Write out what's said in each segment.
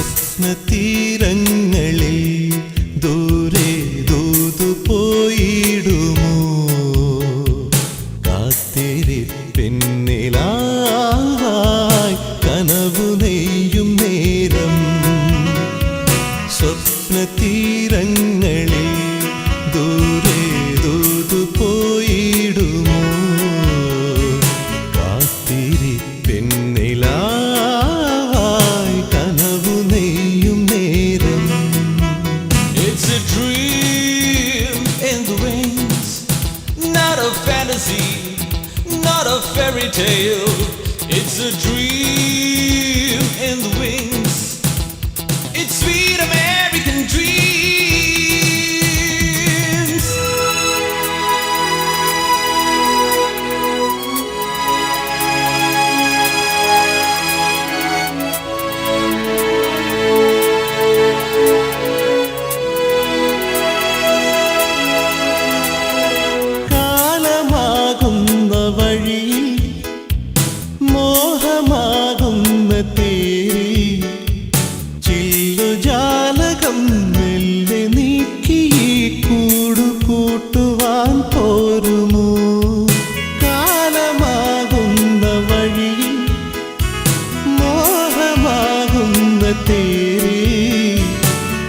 സ്വപ്നതീരങ്ങളിൽ ദൂരെ ദൂതുപോയിടുമോ കാത്തിരിപ്പിന്നിലായി കനവു നെയ്യും നേരം സ്വപ്നതീരങ്ങളിൽ ദൂരെ ദൂതുപോയിടുമോ കാത്തിരിപ്പിന്നിലായി കനവു നെയ്യും നേരം. It's a dream in the wings, not a fantasy, not a fairy tale. It's a dream in the wings. It's sweet American dreams. കാലമാകുന്ന വഴിയിൽ മോഹമാകുന്ന തേരി ചില്ലുജാലകം മെല്ലെ നീക്കി കൂടുകൂട്ടുവാൻ പോരുമോ കാലമാകുന്ന വഴിയിൽ മോഹമാകുന്ന തേരി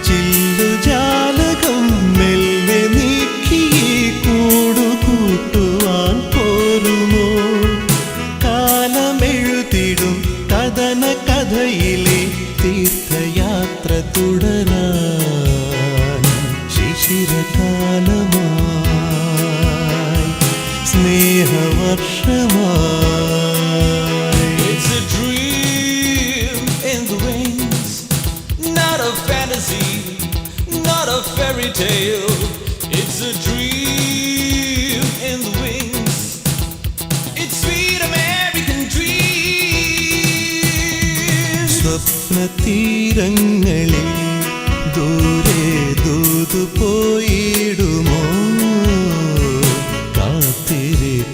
ചില്ലുജാലകം മെല്ലെ നീക്കി കൂടുകൂട്ടുവാൻ പോരുമോ കാലമെഴുതിടും കഥന കഥയിലെ തീർത്ഥയാത്ര തുടരാൻ ശിശിരകാലമായി സ്നേഹവർഷമായി. It's a dream in the wings, not a fantasy, not a fairy tale. It's a dream in the wings. It's sweet American dreams. സ്വപ്നതീരങ്ങളിൽ ദൂരെ ദൂതുപോയിടുമോ കാത്തിരിപ്പിന്നിലായി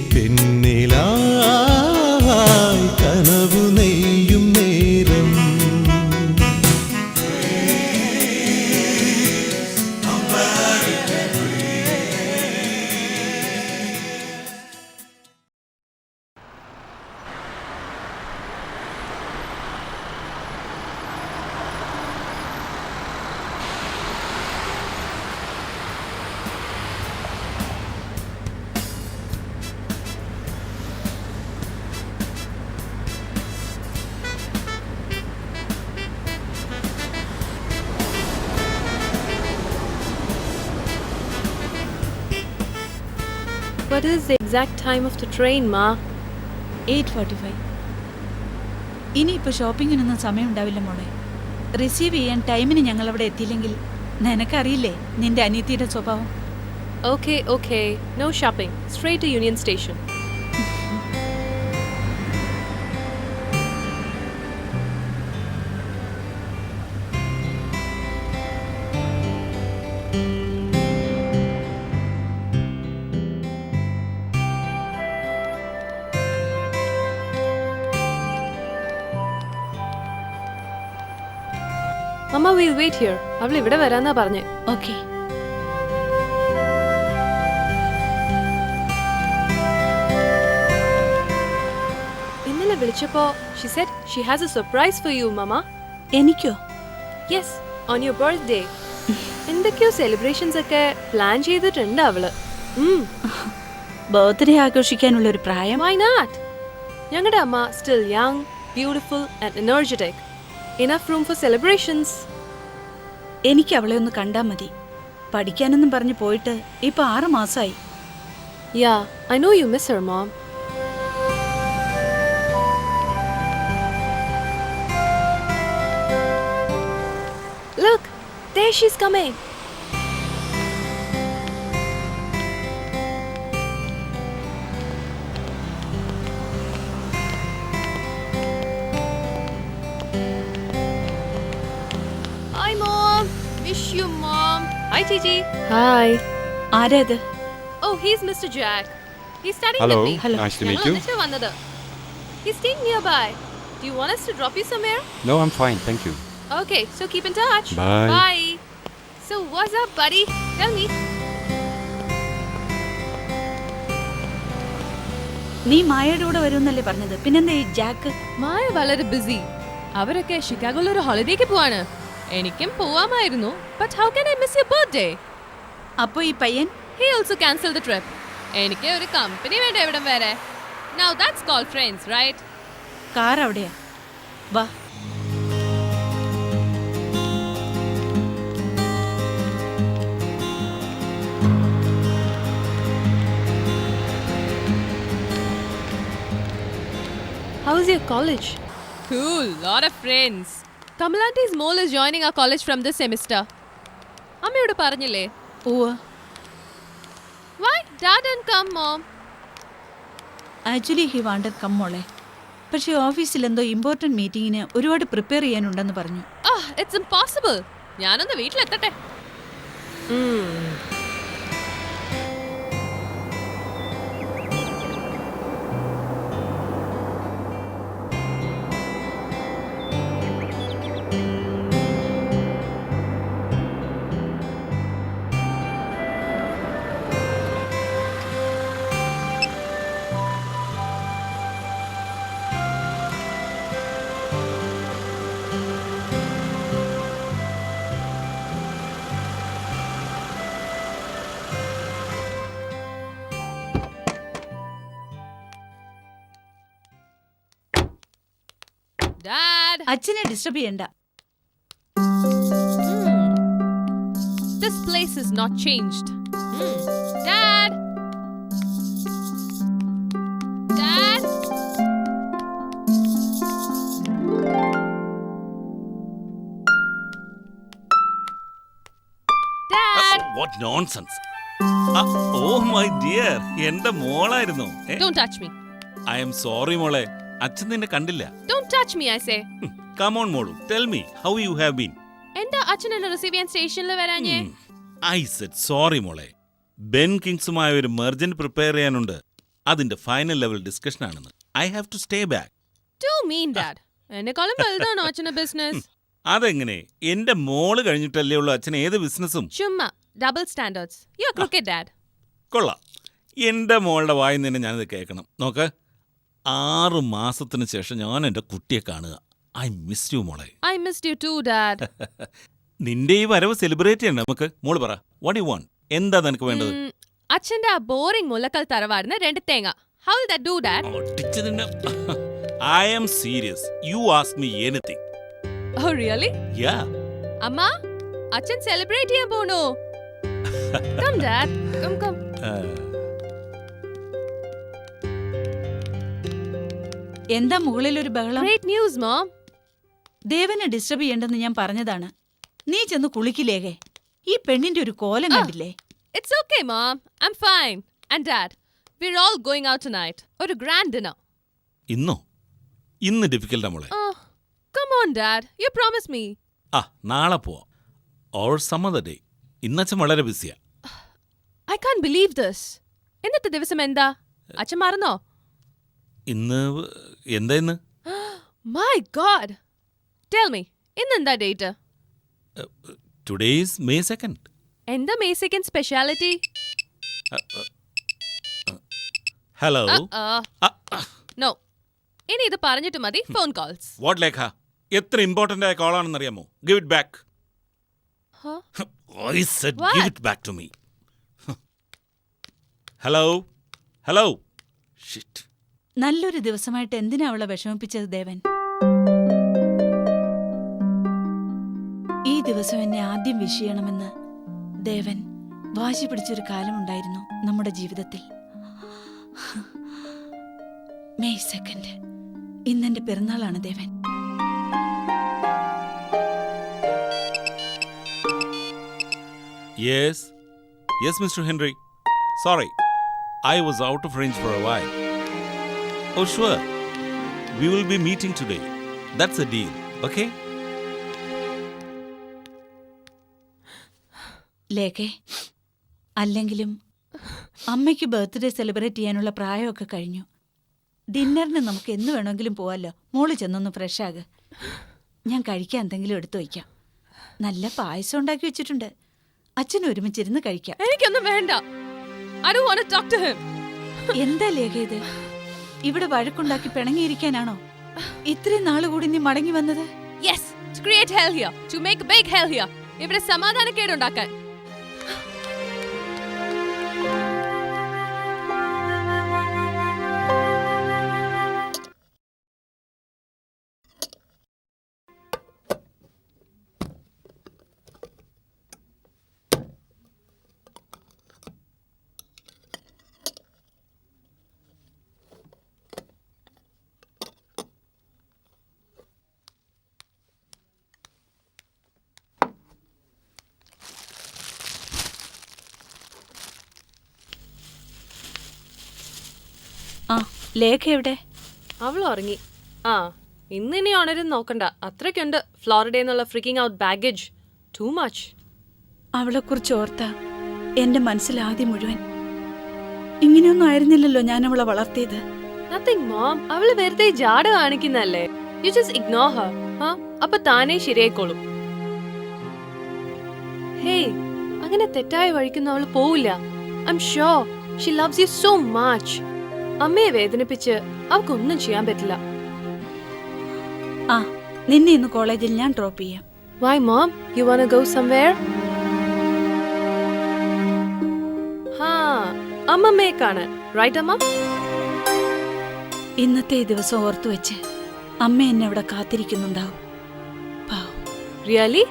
കനവു നെയ്യും നേരം. What is the exact time of the train, Ma? 8:45. ഇനിയിപ്പോൾ ഷോപ്പിങ്ങിനൊന്നും സമയമുണ്ടാവില്ല മോളെ. Receive ചെയ്യാൻ ടൈമിന് ഞങ്ങൾ അവിടെ എത്തിയില്ലെങ്കിൽ നിനക്കറിയില്ലേ നിന്റെ അനിയത്തിയുടെ സ്വഭാവം. Okay, okay. No shopping. Straight to Union Station. Mama, we'll wait here. അവൾ ഇവിടെ വരാന്നാ പറഞ്ഞേ. ഓക്കെ. ഇന്നലെ വിളിച്ചപ്പോ she said she has a surprise for you, Mama. എനിക്കോ? Yes, on your birthday. എന്തൊക്കെയോ സെലിബ്രേഷൻസ് ഒക്കെ പ്ലാൻ ചെയ്തിട്ടുണ്ട് അവള്. ബർത്ത്ഡേ ആഘോഷിക്കാനുള്ള ഒരു പ്രായം. Why not? ഞങ്ങളുടെ അമ്മ still young, beautiful and energetic. Enough room for celebrations. എനിക്ക് അവളെ ഒന്ന് കണ്ടാൽ മതി. പഠിക്കാനൊന്നും പറഞ്ഞു പോയിട്ട് ഇപ്പൊ 6 മാസമായി. Yeah, I know you miss her, Mom. Look, there she's coming. Hi, Mom. Miss you, Mom. Hi, Gigi. Hi. ആരാ ഇത്? Oh, he's Mr. Jack. He's studying Hello. with me. Hello. Nice to meet you. He's staying nearby. Do you want us to drop you somewhere? No, I'm fine, thank you. Okay, so keep in touch. Bye. Bye. So what's up, buddy? Tell me. നീ മായയുടെ കൂടെ വരുമെന്നല്ലേ പറഞ്ഞത്? പിന്നെന്താ ഈ Jack? മായ വളരെ BC. അവരൊക്കെ ഷിക്കാഗോയിൽ ഒരു ഹോളിഡേക്ക് പോവാണ്. എനിക്കും പോവാമായിരുന്നു. But how can I miss your birthday? അപ്പൊ ഈ പയ്യൻ? He also canceled the trip. എനിക്ക് ഒരു കമ്പനി വേണ്ട എവിടം വരെ. Now that's called friends, right? Car അവിടെയാ. വാ. How's your college? Cool, lot of friends. Kamalanti's mole is joining our college from this semester. അമ്മയോട് പറഞ്ഞില്ലേ? ഓ, Why? Dad didn't come, Mom. Actually he wanted come മോളെ. പക്ഷേ ഓഫീസിൽ എന്തോ important മീറ്റിങ്ങിന് ഒരുപാട് പ്രിപ്പയർ ചെയ്യാനുണ്ടെന്ന് പറഞ്ഞു. It's impossible. ഞാനൊന്ന് വീട്ടിലെത്തട്ടെ. Dad. അച്ഛനെ ഡിസ്റ്റർബ് ചെയ്യണ്ട. This place is not changed. Dad. Dad. Dad. What nonsense. Oh my dear, എന്റെ മോളായിരുന്നു. Don't touch me. I am sorry മോളെ. അച്ഛൻ നിന്നെ കണ്ടില്ല. Don't touch me, I say. Come on മോളു, tell me how you have been. എന്താ അച്ഛൻ എന്നെ receive ചെയ്യാൻ സ്റ്റേഷനിൽ വരാഞ്ഞേ? I said sorry മോളെ. ബെൻ കിങ്സുമായി ഒരു മെർജന്റ് പ്രിപ്പയർ ചെയ്യാനുണ്ട്. അതിന്റെ ഫൈനൽ ലെവൽ ഡിസ്കഷൻ ആണെന്ന്. I have to stay back. Too mean, Dad. എന്നെക്കാളും വലുതാണോ അച്ഛന്റെ ബിസിനസ്? അതെങ്ങനെ? എന്റെ മോള് കഴിഞ്ഞിട്ടല്ലേ ഉള്ളൂ അച്ഛൻ ഏത് ബിസിനസ്സും. ചുമ്മാ double standards. You are cricket dad. കൊള്ളാം. എന്റെ മോളുടെ വായിൽ നിന്ന് ഞാനിത് കേൾക്കണം. നോക്ക്, 6 മാസത്തിന് ശേഷം ഞാൻ എന്റെ കുട്ടിയെ കാണുക. ഐ മിസ് യു മോളെ. I missed you too, Dad. നിന്റെ ഈ വരവ് സെലിബ്രേറ്റ് ചെയ്യണ്ട നമുക്ക്. മോള് പറ, വാട്ട് യു വാണ്ട്? എന്താ നിനക്ക് വേണ്ടത്? അച്ഛന്റെ ആ ബോറിംഗ് മുലക്കൽ തറവാടിന് 2 തേങ്ങ. How will that do, Dad? I am serious. You ask me anything. Oh, really? Yeah. അമ്മ, അച്ഛൻ സെലിബ്രേറ്റ് ചെയ്യാൻ പോണു. Come, Dad. Come. എന്താ മുകളിൽ ഒരു ബഹളം? Great news, Mom. ദേവനെ ഡിസ്റ്റർബ് ചെയ്യണ്ടെന്ന് ഞാൻ പറഞ്ഞതാണ്. നീ ചെന്ന് കുളിക്കില്ലേകെ. ഈ പെണ്ണിന്റെ ഒരു കോലം കണ്ടില്ലേ? It's okay, Mom. I'm fine. And Dad, we're all going out tonight. ഒരു grand dinner. ഇന്ന് ഡിഫിക്കൽട്ടാ മോളെ. Oh, come on, Dad. You promised me. നാളെ പോവാം. Or some other day. ഇന്നച്ഛൻ വളരെ ബിസിയാ. I can't believe this. ഇന്നത്തെ ദിവസം എന്താ? അച്ഛൻ മറന്നോ? ഇന്ന് എന്താ ഇന്ന്? My God. Tell me. ഇന്നെന്താ date? Today is May 2nd. എന്താ May 2nd speciality? Hello. No. ഇനി ഇത് പറഞ്ഞിട്ട് മതി ഫോൺ കോൾസ്. What ലേഖ? എത്ര ഇമ്പോർട്ടന്റ് ആയ കോൾ ആണെന്ന് അറിയാമോ? Give it back. Huh? I said What? give it back to me. Hello. Shit. നല്ലൊരു ദിവസമായിട്ട് എന്തിനാ അവളെ വിഷമിപ്പിച്ചത് ദേവൻ? ഈ ദിവസം എന്നെ ആദ്യം വിഷ് ചെയ്യണമെന്ന് ദേവൻ വാശി പിടിച്ചൊരു കാലമുണ്ടായിരുന്നു നമ്മുടെ ജീവിതത്തിൽ. May 2nd. ഇന്നെന്റെ പിറന്നാളാണ് ദേവൻ. Yes, Mr. Henry. Sorry, I was out of range for a while. Oh, sure. We will be meeting today. That's a deal, okay? ലേഖേ, അല്ലെങ്കിലും അമ്മയ്ക്ക് ബർത്ത്ഡേ സെലിബ്രേറ്റ് ചെയ്യാനുള്ള പ്രായമൊക്കെ കഴിഞ്ഞു. ഡിന്നറിന് നമുക്ക് എന്ന് വേണമെങ്കിലും പോവാലോ. മോള് ചെന്നൊന്ന് ഫ്രഷ് ആക്. ഞാൻ കഴിക്കാൻ എന്തെങ്കിലും എടുത്തു വയ്ക്കാം. നല്ല പായസം ഉണ്ടാക്കി വെച്ചിട്ടുണ്ട്. അച്ഛൻ ഒരുമിച്ചിരുന്ന് കഴിക്കാം. എനിക്കൊന്നും വേണ്ട. I don't want to talk to him. എന്താ ലേഖ ഇത്? ഇവിടെ വഴക്കുണ്ടാക്കി പിണങ്ങിയിരിക്കാനാണോ ഇത്രയും നാള് കൂടി നീ മടങ്ങി വന്നത്? Yes, to create hell here, to make a big hell here. ഇവിടെ സമാധാനക്കേട് ഉണ്ടാക്കാൻ. ആ, ലേഖ എവിടെ? അവൾ ഉറങ്ങി. ആ, ഇന്നിനി ഉണരും നോക്കണ്ട. അത്രയ്ക്കുണ്ട് ഫ്ലോറിഡയിൽ നിന്നുള്ള freaking out baggage. Too much. അവളെക്കുറിച്ച് ഓർത്ത എന്റെ മനസ്സിൽ ആദ്യം മുഴുവൻ. ഇങ്ങനെയൊന്നും ആയിരുന്നില്ലല്ലോ ഞാൻ അവളെ വളർത്തിയത്. Nothing mom. അവള് വെറുതെ ജാട കാണിക്കുന്നല്ലേ. You just ignore her. അപ്പൊ താനേ ശരിയായിക്കോളും. ഹേയ്, അങ്ങനെ തെറ്റായ വഴിക്കൊന്നും അവള് പോവില്ല. I'm sure she loves you so much. അമ്മയെ വേദനിപ്പിച്ച് അവൾക്കൊന്നും ചെയ്യാൻ പറ്റില്ല. ആ, നിന്നെ ഇന്ന് കോളേജിൽ ഞാൻ ഡ്രോപ്പ് ചെയ്യാം. Why mom? You wanna go somewhere? ഹാ, അമ്മമ്മയെ കാണാൻ. റൈറ്റ് അമ്മ? ഇന്നത്തെ ഈ ദിവസം ഓർത്തു വെച്ച് അമ്മ എന്നെ അവിടെ കാത്തിരിക്കുന്നുണ്ടാവും. പാവം. Really?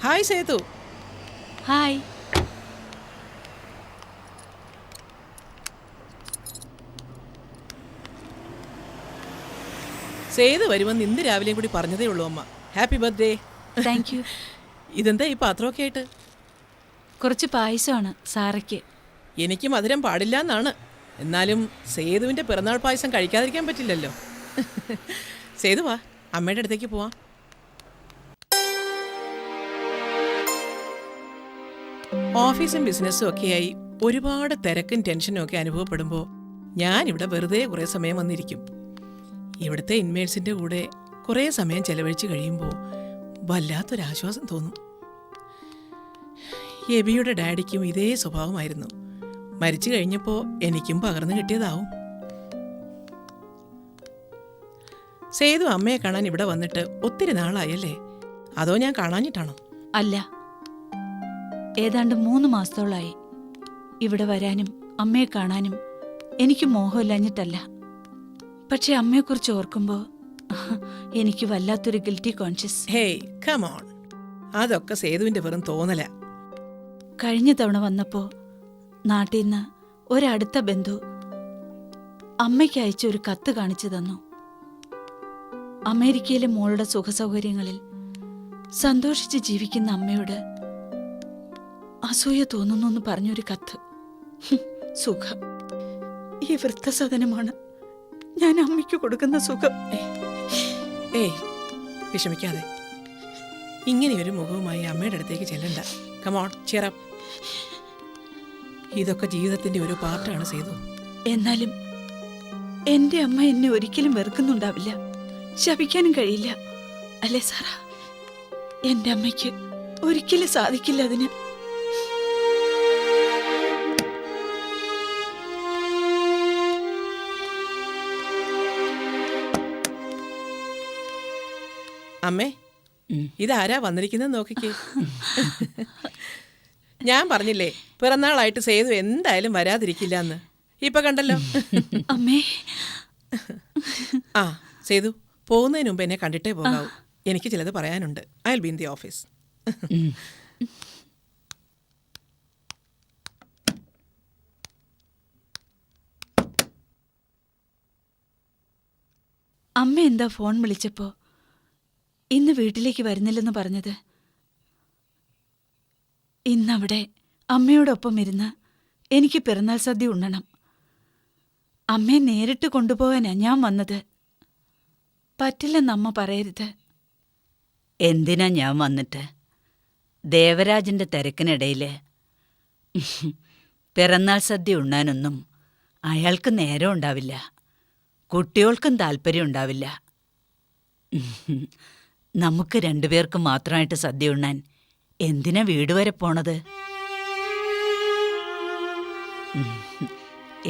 Hi Sethu. Hi. Sethu വരുമെന്ന് ഇന്ന് രാവിലെയും കൂടി പറഞ്ഞതേ ഉള്ളൂ അമ്മ. Happy birthday. Thank you. ഇതെന്താ ഈ പാത്രമൊക്കെ ആയിട്ട്? കുറച്ച് പായസമാണ് സാറയ്ക്ക്. എനിക്ക് മധുരം പാടില്ല എന്നാണ്. എന്നാലും സേതുവിൻ്റെ പിറന്നാൾ പായസം കഴിക്കാതിരിക്കാൻ പറ്റില്ലല്ലോ. സേതു വാ, അമ്മയുടെ അടുത്തേക്ക് പോവാം. ഓഫീസും ബിസിനസ്സും ഒക്കെയായി ഒരുപാട് തിരക്കും ടെൻഷനും ഒക്കെ അനുഭവപ്പെടുമ്പോൾ ഞാനിവിടെ വെറുതെ കുറേ സമയം വന്നിരിക്കും. ഇവിടുത്തെ ഇൻമേറ്റ്സിൻ്റെ കൂടെ കുറേ സമയം ചെലവഴിച്ച് കഴിയുമ്പോൾ വല്ലാത്തൊരാശ്വാസം തോന്നും. എബിയുടെ ഡാഡിക്കും ഇതേ സ്വഭാവമായിരുന്നു. മരിച്ചു കഴിഞ്ഞപ്പോൾ എനിക്കും പകർന്നു കിട്ടിയതാവും. സേതു അമ്മയെ കാണാൻ ഇവിടെ വന്നിട്ട് ഒത്തിരി നാളായല്ലേ? അതോ ഞാൻ കാണാഞ്ഞിട്ടാണോ? അല്ല, ഏതാണ്ട് 3 മാസത്തോളായി. ഇവിടെ വരാനും അമ്മയെ കാണാനും എനിക്ക് മോഹമില്ലാഞ്ഞിട്ടല്ല. പക്ഷെ അമ്മയെക്കുറിച്ച് ഓർക്കുമ്പോൾ എനിക്ക് വല്ലാത്തൊരു guilty conscious. Hey come on, അതൊക്കെ സേതുവിൻ്റെ വെറും തോന്നല. കഴിഞ്ഞ തവണ വന്നപ്പോൾ നാട്ടിൽ നിന്ന് ഒരടുത്ത ബന്ധു അമ്മയ്ക്ക് അയച്ച ഒരു കത്ത് കാണിച്ചു തന്നു. അമേരിക്കയിലെ മോളുടെ സുഖസൗകര്യങ്ങളിൽ സന്തോഷിച്ച് ജീവിക്കുന്ന അമ്മയോട് അസൂയ തോന്നുന്നു എന്ന് പറഞ്ഞൊരു കത്ത്. സുഖം, ഈ വൃദ്ധസദനമാണ് ഞാൻ അമ്മയ്ക്ക് കൊടുക്കുന്ന സുഖം. ഏയ് വിഷമിക്കാതെ, ഇങ്ങനെയൊരു മുഖവുമായി അമ്മയുടെ അടുത്തേക്ക് ചെല്ലണ്ട. Come on cheer up. ഇതൊക്കെ ജീവിതത്തിന്റെ ഒരു പാർട്ടാണ് സേതു. എന്നാലും എന്റെ അമ്മ എന്നെ ഒരിക്കലും വെറുക്കുന്നുണ്ടാവില്ല, ശപിക്കാനും കഴിയില്ല. അല്ലേ സാറാ? എന്റെ അമ്മയ്ക്ക് ഒരിക്കലും സാധിക്കില്ല അതിന്. അമ്മേ, ഇതാരാ വന്നിരിക്കുന്നത് നോക്കിക്കേ. ഞാൻ പറഞ്ഞില്ലേ പിറന്നാളായിട്ട് സേതു എന്തായാലും വരാതിരിക്കില്ല എന്ന്. ഇപ്പൊ കണ്ടല്ലോ. അമ്മേ. ആ സേതു, പോകുന്നതിന് മുമ്പ് എന്നെ കണ്ടിട്ടേ പോകാവൂ. എനിക്ക് ചിലത് പറയാനുണ്ട്. I will be in the office. അമ്മ എന്താ ഫോൺ വിളിച്ചപ്പോ ഇന്ന് വീട്ടിലേക്ക് വരുന്നില്ലെന്ന് പറഞ്ഞത്? ഇന്നവിടെ അമ്മയോടൊപ്പം ഇരുന്ന് എനിക്ക് പിറന്നാൾ സദ്യ ഉണ്ണണം. അമ്മയെ നേരിട്ട് കൊണ്ടുപോകാനാ ഞാൻ വന്നത്. പറ്റില്ലെന്നമ്മ പറയരുത്. എന്തിനാ ഞാൻ വന്നിട്ട്? ദേവരാജന്റെ തിരക്കിനിടയിൽ പിറന്നാൾ സദ്യ ഉണ്ണാനൊന്നും അയാൾക്ക് നേരം ഉണ്ടാവില്ല. കുട്ടികൾക്കും താല്പര്യം ഉണ്ടാവില്ല. നമുക്ക് രണ്ടുപേർക്കും മാത്രമായിട്ട് സദ്യ ഉണ്ണാൻ എന്തിനാ വീട് വരെ പോണത്?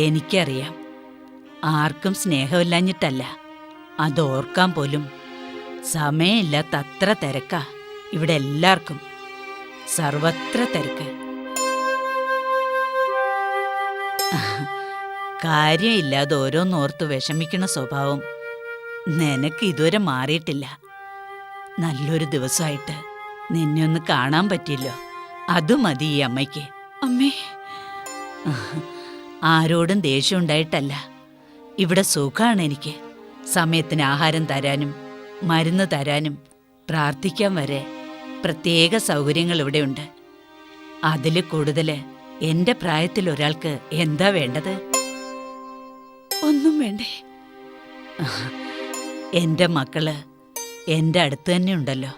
എനിക്കറിയാം, ആർക്കും സ്നേഹമില്ലാഞ്ഞിട്ടല്ല, അതോർക്കാൻ പോലും സമയമില്ലാത്ത അത്ര തിരക്കാ ഇവിടെ എല്ലാവർക്കും. സർവത്ര തിരക്ക്. കാര്യമില്ലാതെ ഓരോന്നോർത്ത് വിഷമിക്കണ സ്വഭാവം നിനക്ക് ഇതുവരെ മാറിയിട്ടില്ല. നല്ലൊരു ദിവസമായിട്ട് നിന്നെ ഒന്ന് കാണാൻ പറ്റിയല്ലോ, അത് മതി ഈ അമ്മയ്ക്ക്. അമ്മേ. ആരോടും ദേഷ്യം ഉണ്ടായിട്ടല്ല. ഇവിടെ സുഖമാണ് എനിക്ക്. സമയത്തിന് ആഹാരം തരാനും മരുന്ന് തരാനും പ്രാർത്ഥിക്കാൻ വരെ പ്രത്യേക സൗകര്യങ്ങൾ ഇവിടെയുണ്ട്. അതിൽ കൂടുതൽ എൻ്റെ പ്രായത്തിൽ ഒരാൾക്ക് എന്താ വേണ്ടത്? ഒന്നും വേണ്ടേ? എൻ്റെ മക്കള് എൻ്റെ അടുത്ത് തന്നെ ഉണ്ടല്ലോ.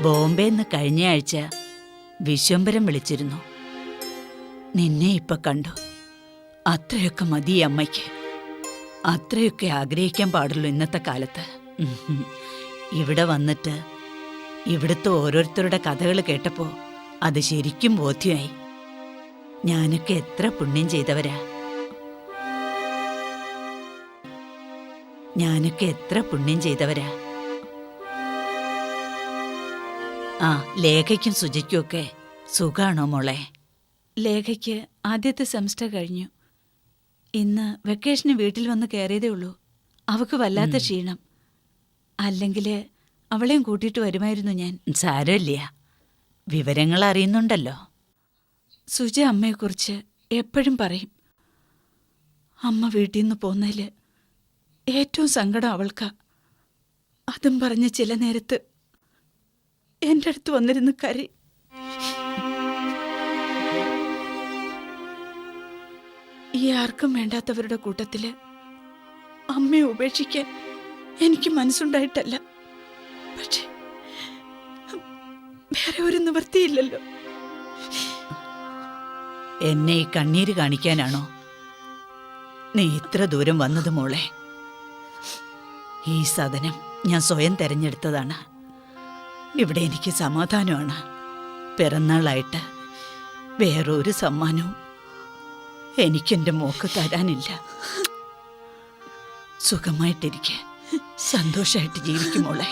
ബോംബെന്ന് കഴിഞ്ഞ ആഴ്ച വിശ്വംഭരം വിളിച്ചിരുന്നു. നിന്നെ ഇപ്പൊ കണ്ടു. അത്രയൊക്കെ മതി അമ്മയ്ക്ക്. അത്രയൊക്കെ ആഗ്രഹിക്കാൻ പാടുള്ളൂ ഇന്നത്തെ കാലത്ത്. ഇവിടെ വന്നിട്ട് ഇവിടുത്തെ ഓരോരുത്തരുടെ കഥകൾ കേട്ടപ്പോൾ അത് ശരിക്കും ബോധ്യമായി. ഞാനൊക്കെ എത്ര പുണ്യം ചെയ്തവരാ. ആ, ലേഖയ്ക്കും സുജയ്ക്കും ഒക്കെ സുഖാണോ മോളെ? ലേഖയ്ക്ക് ആദ്യത്തെ സെമസ്റ്റർ കഴിഞ്ഞു. ഇന്ന് വെക്കേഷന് വീട്ടിൽ വന്ന് കയറിയതേ ഉള്ളൂ. അവക്ക് വല്ലാത്ത ക്ഷീണം. അല്ലെങ്കിൽ അവളെയും കൂട്ടിയിട്ട് വരുമായിരുന്നു ഞാൻ. സാരമില്ല, വിവരങ്ങൾ അറിയുന്നുണ്ടല്ലോ. സുജ അമ്മയെക്കുറിച്ച് എപ്പോഴും പറയും. അമ്മ വീട്ടിൽ നിന്ന് പോന്നതിൽ ഏറ്റവും സങ്കടം അവൾക്കാ. അതും പറഞ്ഞ് ചില നേരത്ത് എൻ്റെ അടുത്ത് വന്നിരുന്ന് കരി. ഈ ആർക്കും വേണ്ടാത്തവരുടെ കൂട്ടത്തില് അമ്മയെ ഉപേക്ഷിക്കാൻ എനിക്ക് മനസ്സുണ്ടായിട്ടല്ല. പക്ഷെ വേറെ ഒരു നിവൃത്തിയില്ലല്ലോ. എന്നെ ഈ കണ്ണീര് കാണിക്കാനാണോ നീ ഇത്ര ദൂരം വന്നത് മോളെ? ഈ സദനം ഞാൻ സ്വയം തെരഞ്ഞെടുത്തതാണ്. ഇവിടെ എനിക്ക് സമാധാനമാണ്. പിറന്നാളായിട്ട് വേറൊരു സമ്മാനവും എനിക്കെൻ്റെ മോക്ക് തരാനില്ല. സുഖമായിട്ടിരിക്കെ, സന്തോഷമായിട്ട് ജീവിക്കും മോളെ.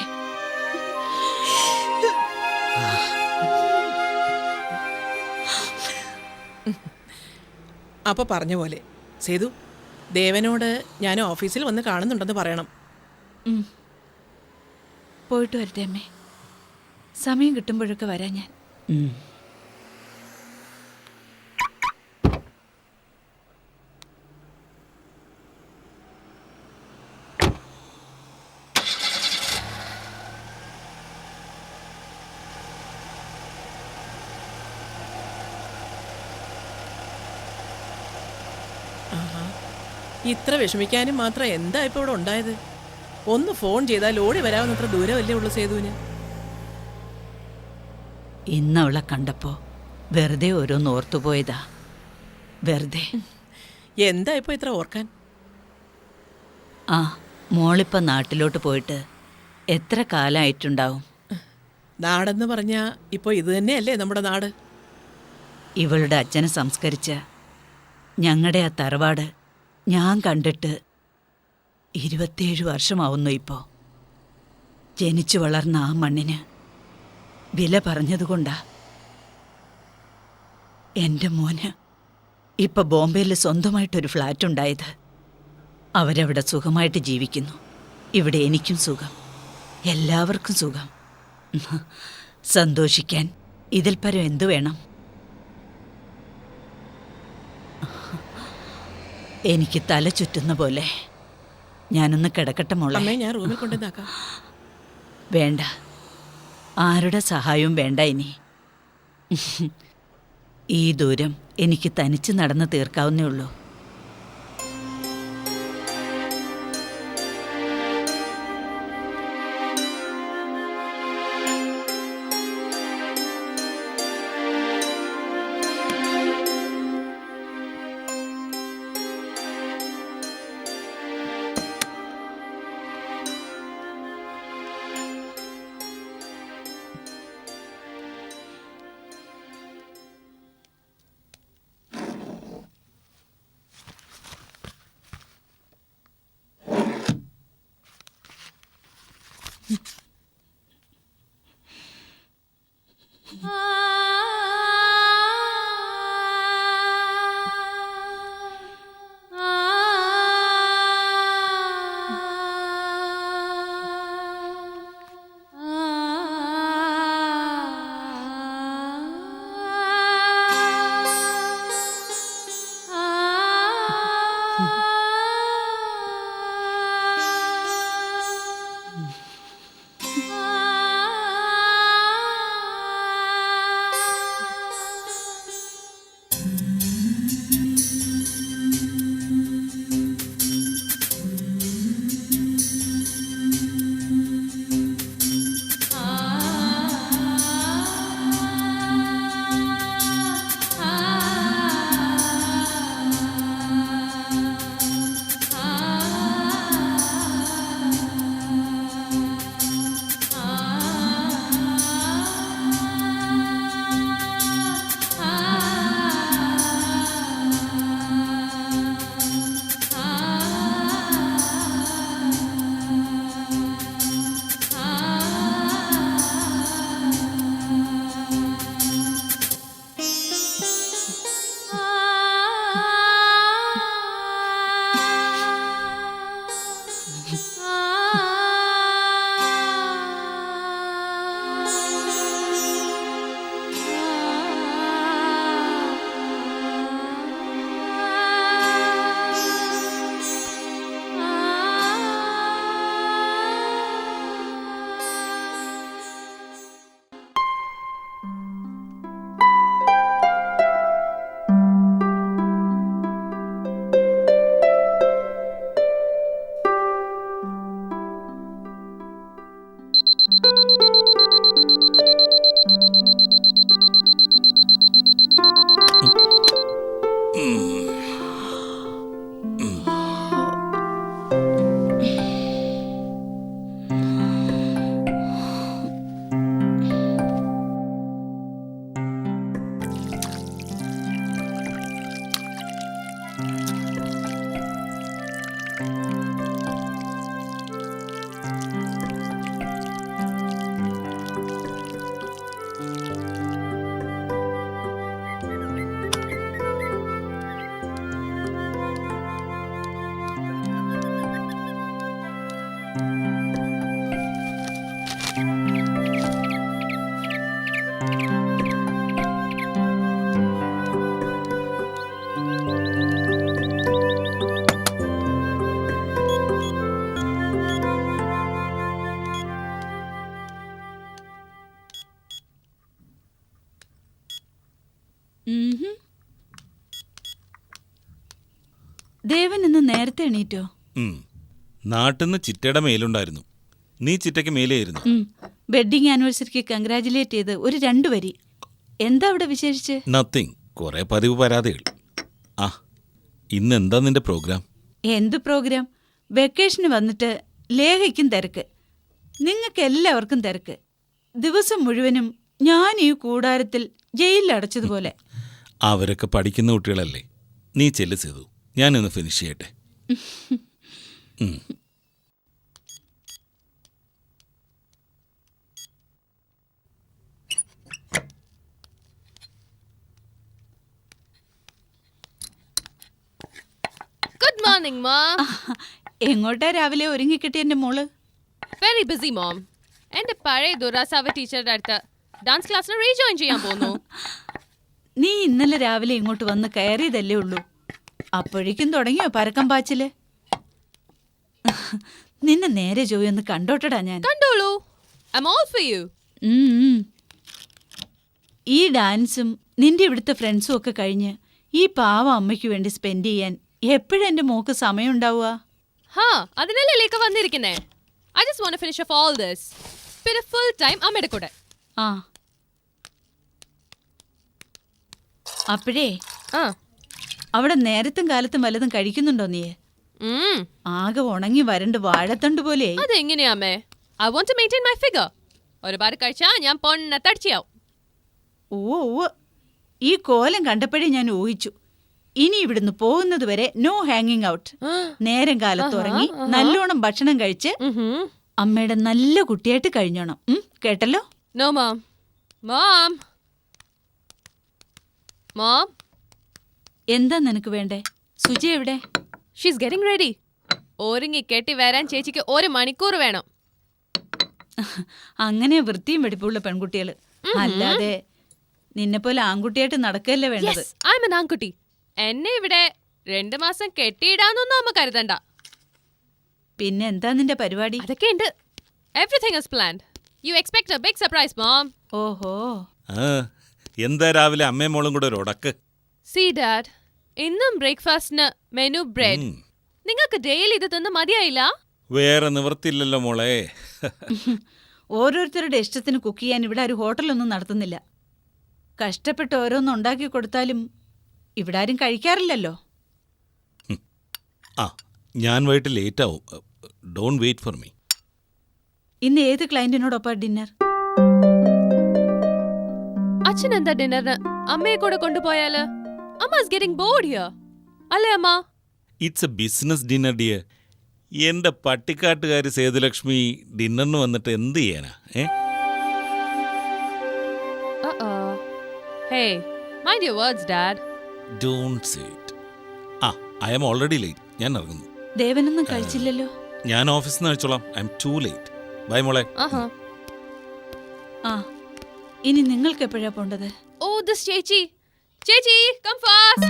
അപ്പൊ പറഞ്ഞ പോലെ സേതു, ദേവനോട് ഞാൻ ഓഫീസിൽ വന്ന് കാണുന്നുണ്ടെന്ന് പറയണം. പോയിട്ട് വരട്ടെ അമ്മേ. സമയം കിട്ടുമ്പോഴൊക്കെ വരാം ഞാൻ. ഇത്ര വിഷമിക്കാനും മാത്രം എന്താ ഇപ്പൊ ഇവിടെ ഉണ്ടായത്? ഒന്ന് ഫോൺ ചെയ്താൽ ഓടി വരാവുന്നത്ര ദൂരമല്ലേ ഉള്ളു സേതുവിന്. ഇന്നവളെ കണ്ടപ്പോ വെറുതെ ഓരോന്ന് ഓർത്തുപോയതാ. വെറുതെ. എന്താ ഇപ്പൊ ഇത്ര ഓർക്കാൻ? ആ, മോളിപ്പം നാട്ടിലോട്ട് പോയിട്ട് എത്ര കാലമായിട്ടുണ്ടാവും? നാടെന്ന് പറഞ്ഞാ ഇപ്പൊ ഇത് തന്നെയല്ലേ നമ്മുടെ നാട്. ഇവളുടെ അച്ഛനെ സംസ്കരിച്ച ഞങ്ങളുടെ ആ തറവാട് ഞാൻ കണ്ടിട്ട് 27 വർഷമാവുന്നു ഇപ്പോൾ. ജനിച്ചു വളർന്ന ആ മണ്ണിന് വില പറഞ്ഞതുകൊണ്ടാ എൻ്റെ മോന് ഇപ്പൊ ബോംബെയിൽ സ്വന്തമായിട്ടൊരു ഫ്ലാറ്റ് ഉണ്ടായത്. അവരവിടെ സുഖമായിട്ട് ജീവിക്കുന്നു. ഇവിടെ എനിക്കും സുഖം, എല്ലാവർക്കും സുഖം. സന്തോഷിക്കാൻ ഇതിൽ പരം എന്തു വേണം? എനിക്ക് തല ചുറ്റുന്ന പോലെ. ഞാനൊന്ന് കിടക്കട്ടെ മോളെ. അമ്മേ, ഞാൻ റൂമിൽ കൊണ്ടുവന്നാക്കാം. വേണ്ട, ആരുടെ സഹായവും വേണ്ട ഇനി. ഈ ദൂരം എനിക്ക് തനിച്ച് നടന്ന് തീർക്കാവുന്നേ ഉള്ളൂ. ദേവൻ ഇന്ന് നേരത്തെ എണീറ്റോ? നാട്ടിന്ന് ചിറ്റയുടെ മേലുണ്ടായിരുന്നു. നീ ചിറ്റയ്ക്ക് മേലെയായിരുന്നു. വെഡിങ് ആനിവേഴ്സറിക്ക് കൺഗ്രാജുലേറ്റ് ചെയ്ത് ഒരു 2 വരി. എന്താ അവിടെ വിശേഷിച്ച്? നത്തിങ്, കുറെ പതിവ് പരാതികൾ. ആ, ഇന്ന് എന്താ നിന്റെ പ്രോഗ്രാം? എന്ത് പ്രോഗ്രാം? വെക്കേഷന് വന്നിട്ട് ലേഖയ്ക്കും തിരക്ക്, നിങ്ങൾക്ക് എല്ലാവർക്കും തിരക്ക്. ദിവസം മുഴുവനും ഞാൻ ഈ കൂടാരത്തിൽ ജയിലിൽ അടച്ചതുപോലെ. അവരൊക്കെ പഠിക്കുന്ന കുട്ടികളല്ലേ. നീ ചെല്ല് സേതു, ഞാനൊന്ന് ഫിനിഷ് ചെയ്യട്ടെ. morning, Mom. എങ്ങോട്ടാ രാവിലെ ഒരുങ്ങിക്കിട്ടി എന്റെ മോള്? Very busy, Mom. എന്റെ പഴയ ദുരാസാവ ടീച്ചറുടെ അടുത്ത് ഡാൻസ് ക്ലാസ്സിന് റീജോയിൻ ചെയ്യാൻ പോകുന്നു. നീ ഇന്നലെ രാവിലെ ഇങ്ങോട്ട് വന്ന് കയറിയതല്ലേ ഉള്ളൂ, അപ്പോഴേക്കും തുടങ്ങിയോ പരക്കം പാച്ചില്? നിന്നെ നേരെ ജോയൊന്ന് കണ്ടോട്ടടാ ഞാൻ. കണ്ടോളൂ. I'm all for you. ഉം, ഉം. ഈ ഡാൻസും നിന്റെ ഇവിടുത്തെ ഫ്രണ്ട്സും ഒക്കെ കഴിഞ്ഞ് ഈ പാവ അമ്മയ്ക്ക് വേണ്ടി സ്പെൻഡ് ചെയ്യാൻ എപ്പോഴും എന്റെ മോക്ക് സമയം ഉണ്ടാവുക? ഹാ, അതിനല്ലേ ലേക്ക് വന്നിരിക്കുന്നേ. I just want to finish off all this. പിന്നെ ഫുൾ ടൈം അമ്മയുടെ കൂടെ. ആ അപ്പോഴേ ആ. അവിടെ നേരത്തും കാലത്തും വല്ലതും കഴിക്കുന്നുണ്ടോ നീ? ഉം. ആകെ ഉണങ്ങി വരണ്ട് വാഴത്തണ്ട് പോലെ. അതെങ്ങനെയാ അമ്മേ? I want to maintain my figure. ഒരുപാട് കഴിച്ചാ ഞാൻ പൊണ്ണ തടിച്ചാവും. ഓ ഈ കോലം കണ്ടപ്പോഴേ ഞാൻ ഊഹിച്ചു, ഇനി ഇവിടുന്ന് പോകുന്നത് വരെ നോ ഹാങ്ങിങ് ഔട്ട്. നേരം കാലത്ത് ഉറങ്ങി നല്ലോണം ഭക്ഷണം കഴിച്ച് അമ്മയുടെ നല്ല കുട്ടിയായിട്ട് കഴിഞ്ഞോണം. കേട്ടല്ലോ? No, Mom. Mom. Mom. എന്താ നിനക്ക് വേണ്ടേ? സുജി എവിടെ? She's getting ready. ഒരുങ്ങി കെട്ടി വരാൻ ചേച്ചിക്ക് 1 മണിക്കൂർ വേണം. അങ്ങനെ വൃത്തിയും വെടിപ്പുള്ള പെൺകുട്ടികള്, അല്ലാതെ നിന്നെ പോലെ ആൺകുട്ടിയായിട്ട് നടക്കല്ലേ വേണ്ടത്. Yes, I'm an ആൺകുട്ടി. എന്നെ ഇവിടെ 2 മാസം കെട്ടിയിടാന്നൊന്നും അമ്മ കരുതണ്ട. പിന്നെ എന്താ നിന്റെ പരിപാടി? അതൊക്കെ ഉണ്ട്. Everything is planned. You expect a big surprise, Mom. ഓഹോ, എന്താ രാവിലെ അമ്മയും മോളും കൂടെ ഒരു ഉടക്ക്? See, Dad. ഇന്നും ബ്രേക്ക്ഫാസ്റ്റിന് മെനു ബ്രെഡ്. നിങ്ങൾക്ക് ഡെയിലി ഇത് തിന്ന് മതിയായില്ല? വേറെ നിവർത്തില്ലല്ലോ മോളെ. ഓരോരുത്തരുടെ ഇഷ്ടത്തിന് കുക്ക് ചെയ്യാൻ ഇവിടെ ഒരു ഹോട്ടലൊന്നും നടത്തുന്നില്ല. കഷ്ടപ്പെട്ട് ഓരോന്നും ഉണ്ടാക്കി കൊടുത്താലും ഇവിടെ ആരും കഴിക്കാറില്ലല്ലോ. ആ, ഞാൻ വൈകിട്ട് ലേറ്റ് ആവും. Don't wait for me. ഇന്ന് ഏത് ക്ലയന്റിനോടൊപ്പം ഡിന്നർ? അച്ഛൻ എന്താ ഡിന്നറിന് അമ്മയെ കൂടെ കൊണ്ടുപോയാല്? അമ്മ is getting bored here. അല്ലേ അമ്മ? It's A business dinner dear. എൻ്റെ പട്ടിക്കാട്ടുകാരി സേതുലക്ഷ്മി ഡിന്നറിന് വന്നിട്ട് എന്ത് ചെയ്യാനാ? Hey, mind your words, Dad. Don't say it. I am already late. ഞാൻ ഇറങ്ങുന്നു. ദേവനൊന്നും കഴിച്ചില്ലല്ലോ. ഞാൻ ഓഫീസിൽ നിന്ന് അയച്ചോളാം. I'm too late. Bye മോളെ. ആ, ഇനി നിങ്ങൾക്ക് എപ്പോഴാ പോണ്ടത്? Oh, this ചേച്ചി. ചേച്ചി, come fast.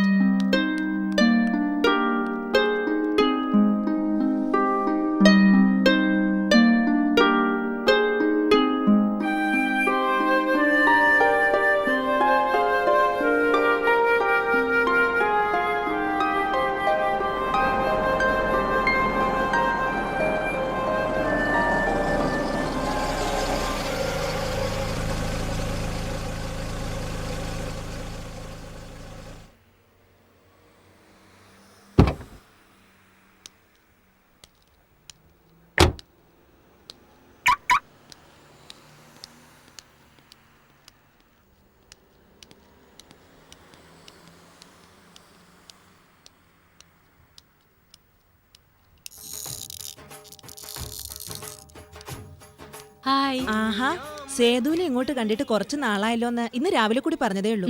ഹായ്. ആഹാ, സേതുവിനെ ഇങ്ങോട്ട് കണ്ടിട്ട് കുറച്ച് നാളായല്ലോന്ന് ഇന്ന് രാവിലെ കൂടി പറഞ്ഞതേ ഉള്ളൂ.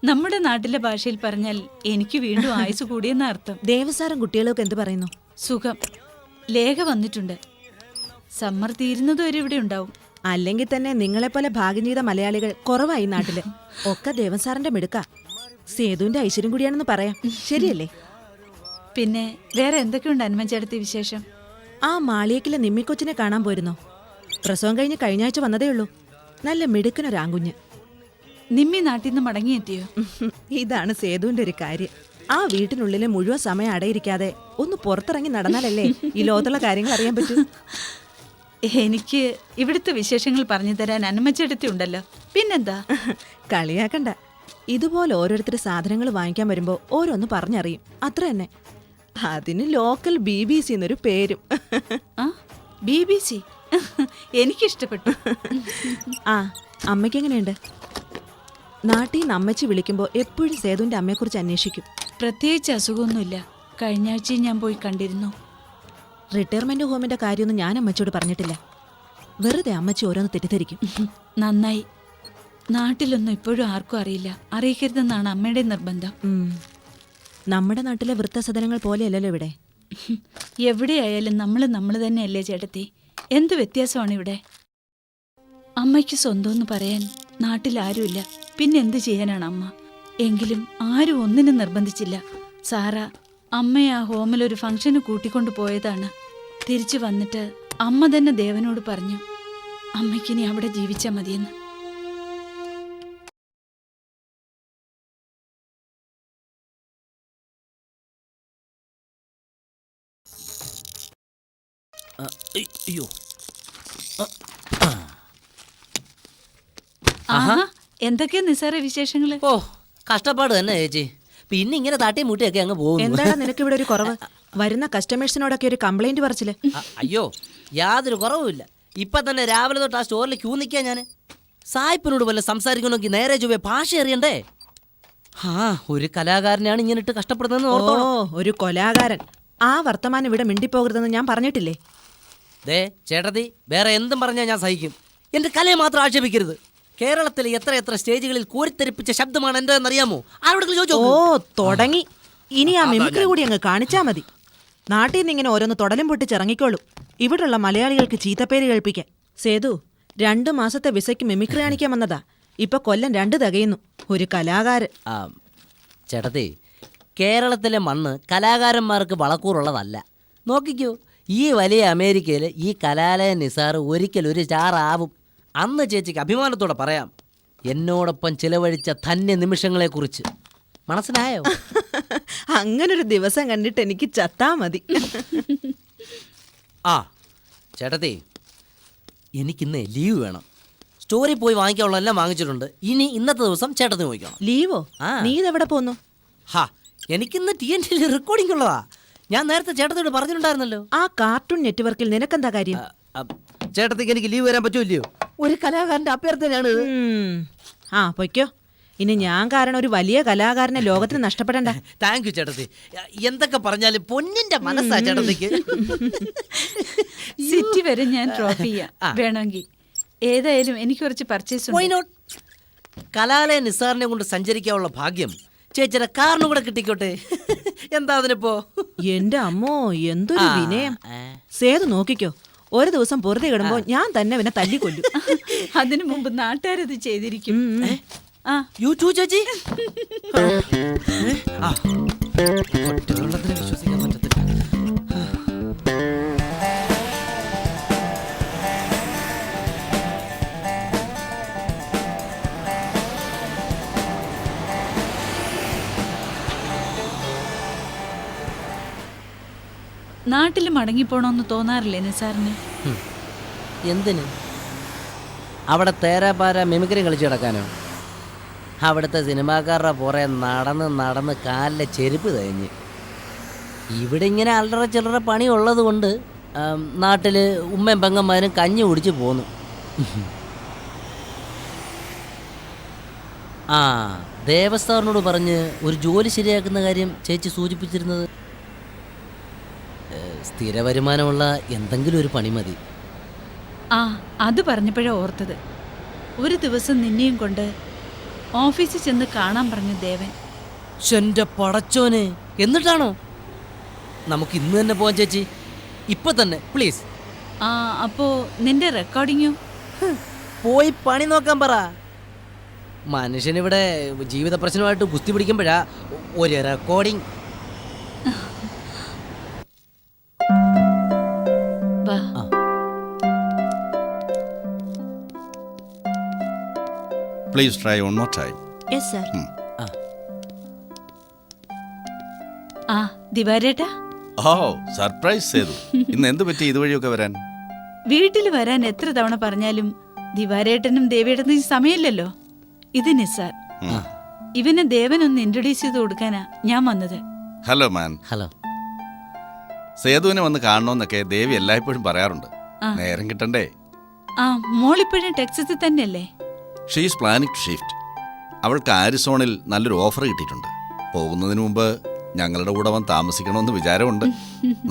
നമ്മുടെ നാട്ടിലെ ഭാഷയിൽ പറഞ്ഞാൽ എനിക്ക് വീണ്ടും ആയുസ് കൂടിയെന്ന അർത്ഥം. ദേവസാരം കുട്ടികളൊക്കെ എന്ത് പറയുന്നു? സുഖം. ലേഖ വന്നിട്ടുണ്ട്. സമ്മർ തീരുന്നത് വരെ ഇവിടെ ഉണ്ടാവും. അല്ലെങ്കിൽ തന്നെ നിങ്ങളെപ്പോലെ ഭാഗ്യം ചെയ്ത മലയാളികൾ കുറവായി നാട്ടില്. ഒക്കെ ദേവസാറിന്റെ മിടുക്ക. സേതുവിന്റെ ഐശ്വര്യം കൂടിയാണെന്ന് പറയാം. ശരിയല്ലേ? പിന്നെ വേറെ എന്തൊക്കെയുണ്ട് അനുമഞ്ചേടത്തി വിശേഷം? ആ മാളിയേക്കിലെ നിമ്മിക്കൊച്ചിനെ കാണാൻ പോയിരുന്നോ? പ്രസവം കഴിഞ്ഞ് കഴിഞ്ഞ ആഴ്ച വന്നതേ ഉള്ളൂ. നല്ല മിടുക്കനൊരാങ്കുഞ്ഞ്. നിമ്മി നാട്ടിൽ നിന്ന് മടങ്ങിയെത്തിയോ? ഇതാണ് സേതുവിന്റെ ഒരു കാര്യം. ആ വീട്ടിനുള്ളിലെ മുഴുവൻ സമയം അടയിരിക്കാതെ ഒന്ന് പുറത്തിറങ്ങി നടന്നാലല്ലേ ഈ ലോകത്തുള്ള കാര്യങ്ങൾ അറിയാൻ പറ്റൂ. എനിക്ക് ഇവിടുത്തെ വിശേഷങ്ങൾ പറഞ്ഞു തരാൻ അനുമച്ചെടുത്തി ഉണ്ടല്ലോ. പിന്നെന്താ? കളിയാക്കണ്ട. ഇതുപോലെ ഓരോരുത്തർ സാധനങ്ങൾ വാങ്ങിക്കാൻ വരുമ്പോ ഓരോന്ന് പറഞ്ഞറിയും. അത്ര തന്നെ. അതിന് ലോക്കൽ BBC എന്നൊരു പേരും. BBC എനിക്കിഷ്ടപ്പെട്ടു. ആ, അമ്മയ്ക്ക് എങ്ങനെയുണ്ട്? നാട്ടിൽ നിന്ന് അമ്മച്ചി വിളിക്കുമ്പോൾ എപ്പോഴും സേതുവിന്റെ അമ്മയെക്കുറിച്ച് അന്വേഷിക്കും. പ്രത്യേകിച്ച് അസുഖമൊന്നുമില്ല. കഴിഞ്ഞ ആഴ്ച ഞാൻ പോയി കണ്ടിരുന്നു. റിട്ടയർമെന്റ് ഹോമിന്റെ കാര്യമൊന്നും ഞാൻ അമ്മച്ചിയോട് പറഞ്ഞിട്ടില്ല. വെറുതെ അമ്മച്ചി ഓരോന്ന് തെറ്റിദ്ധരിക്കും. നന്നായി. നാട്ടിലൊന്നും ഇപ്പോഴും ആർക്കും അറിയില്ല. അറിയിക്കരുതെന്നാണ് അമ്മയുടെ നിർബന്ധം. നമ്മുടെ നാട്ടിലെ വൃദ്ധസദനങ്ങൾ പോലെയല്ലല്ലോ ഇവിടെ. എവിടെയായാലും നമ്മൾ തന്നെയല്ലേ ചേട്ടത്തി? എന്ത് വ്യത്യാസമാണ് ഇവിടെ? അമ്മയ്ക്ക് സ്വന്തമെന്ന് പറയാൻ നാട്ടിൽ ആരുമില്ല. പിന്നെ എന്ത് ചെയ്യാനാണ് അമ്മ? എങ്കിലും ആരും ഒന്നിനും നിർബന്ധിച്ചില്ല. സാറ അമ്മയെ ആ ഹോമിലൊരു ഫംഗ്ഷന് കൂട്ടിക്കൊണ്ടു പോയതാണ്. തിരിച്ചു വന്നിട്ട് അമ്മ തന്നെ ദേവനോട് പറഞ്ഞു അമ്മയ്ക്കിനി അവിടെ ജീവിച്ചാൽ മതിയെന്ന്. അയ്യോ, ആഹാ, എന്തൊക്കെയാ നിസാര വിശേഷങ്ങള്? ഓ കഷ്ടപ്പാട് തന്നെ ചേച്ചി. പിന്നെ ഇങ്ങനെ തട്ടിയും മുട്ടിയൊക്കെ അങ്ങ് പോകുന്നു. എന്താണ് നിനക്ക് ഇവിടെ ഒരു കുറവ്? വരുന്ന കസ്റ്റമേഴ്സിനോടൊക്കെ ഒരു കംപ്ലൈന്റ് പറച്ചില്. അയ്യോ, യാതൊരു കുറവുമില്ല. ഇപ്പൊ തന്നെ രാവിലെ തൊട്ട് ആ സ്റ്റോറിൽ ക്യൂ നിൽക്കാൻ ഞാൻ. സായിപ്പിനോട് വല്ല സംസാരിക്കണമെങ്കിൽ നേരെ ചൊവ്വേ ഭാഷ അറിയണ്ടേ? ആ ഒരു കലാകാരനാണ് ഇങ്ങനെ ഇട്ട് കഷ്ടപ്പെടുന്നതെന്ന് ഓ, ഓർത്തോളൂ. ഒരു കൊലാകാരൻ. ആ വർത്തമാനം ഇവിടെ മിണ്ടിപ്പോകരുതെന്ന് ഞാൻ പറഞ്ഞിട്ടില്ലേ? ദേ ചേട്ടത്തി, വേറെ എന്തും പറഞ്ഞാൽ ഞാൻ സഹിക്കും. എന്റെ കലയെ മാത്രം ആക്ഷേപിക്കരുത്. കേരളത്തിലെ എത്ര സ്റ്റേജുകളിൽ കോരിത്തെരിപ്പിച്ച ശബ്ദമാണ് എന്റെന്നറിയാമോ? ആരോടെങ്കിലും ചോദിച്ചോ? ഓ, തുടങ്ങി. ഇനി ആ മിമിക്രി കൂടി അങ്ങ് കാണിച്ചാ മതി. നാട്ടിൽ നിന്ന് ഇങ്ങനെ ഓരോന്ന് തുടലും പൊട്ടിച്ചിറങ്ങിക്കോളും. ഇവിടുള്ള മലയാളികൾക്ക് ചീത്തപ്പേര് കേൾപ്പിക്കാൻ. സേതു 2 മാസത്തെ വിസയ്ക്ക് മിമിക്രി കാണിക്കാൻ വന്നതാ. ഇപ്പൊ കൊല്ലം 2 തികയുന്നു. ഒരു കലാകാരൻ. ചേട്ടത്തി, കേരളത്തിലെ മണ്ണ് കലാകാരന്മാർക്ക് വളക്കൂറുള്ളതല്ല. നോക്കിക്കോ, ഈ വലിയ അമേരിക്കയിൽ ഈ കലാലയ നിസാർ ഒരിക്കൽ ഒരു സ്റ്റാർ ആവും. അന്ന് ചേച്ചിക്ക് അഭിമാനത്തോടെ പറയാം എന്നോടൊപ്പം ചിലവഴിച്ച ധന്യ നിമിഷങ്ങളെക്കുറിച്ച്. മനസ്സിലായോ? അങ്ങനൊരു ദിവസം കണ്ടിട്ട് എനിക്ക് ചത്താ മതി. ആ ചേട്ടത്തി, എനിക്കിന്ന് ലീവ് വേണം. സ്റ്റോറി പോയി വാങ്ങിക്കാനുള്ള എല്ലാം വാങ്ങിച്ചിട്ടുണ്ട്. ഇനി ഇന്നത്തെ ദിവസം ചേട്ടത്തി നോക്കണം. ലീവോ? ആ. നീ ഇതെവിടെ പോന്നു? ഹാ, എനിക്കിന്ന് TNT റെക്കോർഡിംഗ് ഉള്ളതാ. ഞാൻ നേരത്തെ ചേട്ടത്തിയോട് പറഞ്ഞിട്ടുണ്ടായിരുന്നല്ലോ. ആ കാർട്ടൂൺ നെറ്റ്വർക്കിൽ നിനക്കെന്താ കാര്യം? ചേട്ടത്തിക്ക് എനിക്ക് ലീവ് വരാൻ പറ്റൂല്ലയോ? ഒരു കലാകാരന്റെ അഭ്യർത്ഥനയാണ്. ആ, പൊയ്ക്കോ. ഇനി ഞാൻ കാരണം ഒരു വലിയ കലാകാരനെ ലോകത്തിന് നഷ്ടപ്പെടണ്ട. താങ്ക് യു ചേട്ടത്തി. എന്തൊക്കെ പറഞ്ഞാലും പൊന്നിന്റെ മനസ്സാ ചേട്ടത്തിക്ക്. സിറ്റി വരെ ഞാൻ ഡ്രോപ്പ് ചെയ്യാം വേണമെങ്കിൽ. ഏതായാലും എനിക്ക് കുറച്ച് പർച്ചേസ് Why not? കലാലയ നിസാറിനെ കൊണ്ട് സഞ്ചരിക്കാനുള്ള ഭാഗ്യം ചേച്ചിയുടെ കാറിനും കൂടെ കിട്ടിക്കോട്ടെ. എന്താ അതിനിപ്പോ? എന്റെ അമ്മോ, എന്തൊരു വിനയം. സേതു നോക്കിക്കോ, ഒരു ദിവസം പൊറുതി കിടുമ്പോ ഞാൻ തന്നെ പിന്നെ തല്ലിക്കൊല്ലും. അതിനു മുമ്പ് നാട്ടുകാരത് ചെയ്തിരിക്കും. യു ടു ചേച്ചി. ഒറ്റവെള്ളത്തിനെ വിശ്വസിക്കാൻ പറ്റത്തില്ല. നാട്ടിൽ മടങ്ങിപ്പോണോന്ന് തോന്നാറില്ലേ നിസാറിന്? എന്തിന്? അവിടെ തേരാപാര മിമിക്രി കളിച്ചു കിടക്കാനോ? അവിടുത്തെ സിനിമാക്കാരുടെ പുറേ നടന്ന് കാലിലെ ചെരുപ്പ് തേഞ്ഞ്. ഇവിടെ ഇങ്ങനെ അല്ലറ ചില്ലറ പണി ഉള്ളത് കൊണ്ട് നാട്ടിൽ ഉമ്മയും പെങ്ങന്മാരും കഞ്ഞി കുടിച്ച് പോന്നു. ആ ദേവസ്ഥാറിനോട് പറഞ്ഞ് ഒരു ജോലി ശരിയാക്കുന്ന കാര്യം ചേച്ചി സൂചിപ്പിച്ചിരുന്നത്. സ്ഥിര വരുമാനമുള്ള എന്തെങ്കിലും ഒരു പണി മതി. ആ, അത് പറഞ്ഞപ്പോഴാ ഓർത്തത്. ഒരു ദിവസം നിന്നെയും കൊണ്ട് ഓഫീസിൽ ചെന്ന് കാണാൻ പറഞ്ഞു ദേവൻ. എന്റെ പടച്ചോനെ, എന്നിട്ടാണോ? നമുക്ക് ഇന്ന് തന്നെ പോവാൻ ചേച്ചി, ഇപ്പൊ തന്നെ പ്ലീസ്. ആ, അപ്പോ നിന്റെ റെക്കോർഡിങ്ങോ? പോയി പണി നോക്കാൻ പറ. മനുഷ്യനിവിടെ ജീവിത പ്രശ്നമായിട്ട് കുസ്തി പിടിക്കുമ്പോഴാ ഒരു റെക്കോർഡിങ്. വാ. Please try one more time. Yes sir. ആ, ദിവാരേട്ടാ, ഓ, സർപ്രൈസ് ചെയ്തു. ഇന്ന് എന്ത് പറ്റി ഇതുവഴിയൊക്കെ വരാൻ? വീട്ടിൽ വരാൻ എത്ര തവണ പറഞ്ഞാലും ദിവാരേട്ടനും ദേവേട്ടനും സമയമില്ലല്ലോ. ഇത് നിസാർ. ഇവനെ ദേവനൊന്ന് ഇൻട്രൊഡ്യൂസ് ചെയ്ത് കൊടുക്കാനാ ഞാൻ വന്നത്. ഹലോ മാൻ. ഹലോ. സേതുവിനെ വന്ന് കാണണമെന്നൊക്കെ ദേവി എല്ലായ്പ്പോഴും പറയാറുണ്ട്. നേരം കിട്ടണ്ടേ? ആ, മോളിപ്പോഴും ടെക്സസിൽ തന്നെയല്ലേ? She's planning to shift. അവൾക്ക് ആരിസോണിൽ നല്ലൊരു ഓഫർ കിട്ടിയിട്ടുണ്ട്. പോകുന്നതിന് മുമ്പ് ഞങ്ങളുടെ കൂടെ വന്ന് താമസിക്കണമെന്ന് വിചാരമുണ്ട്.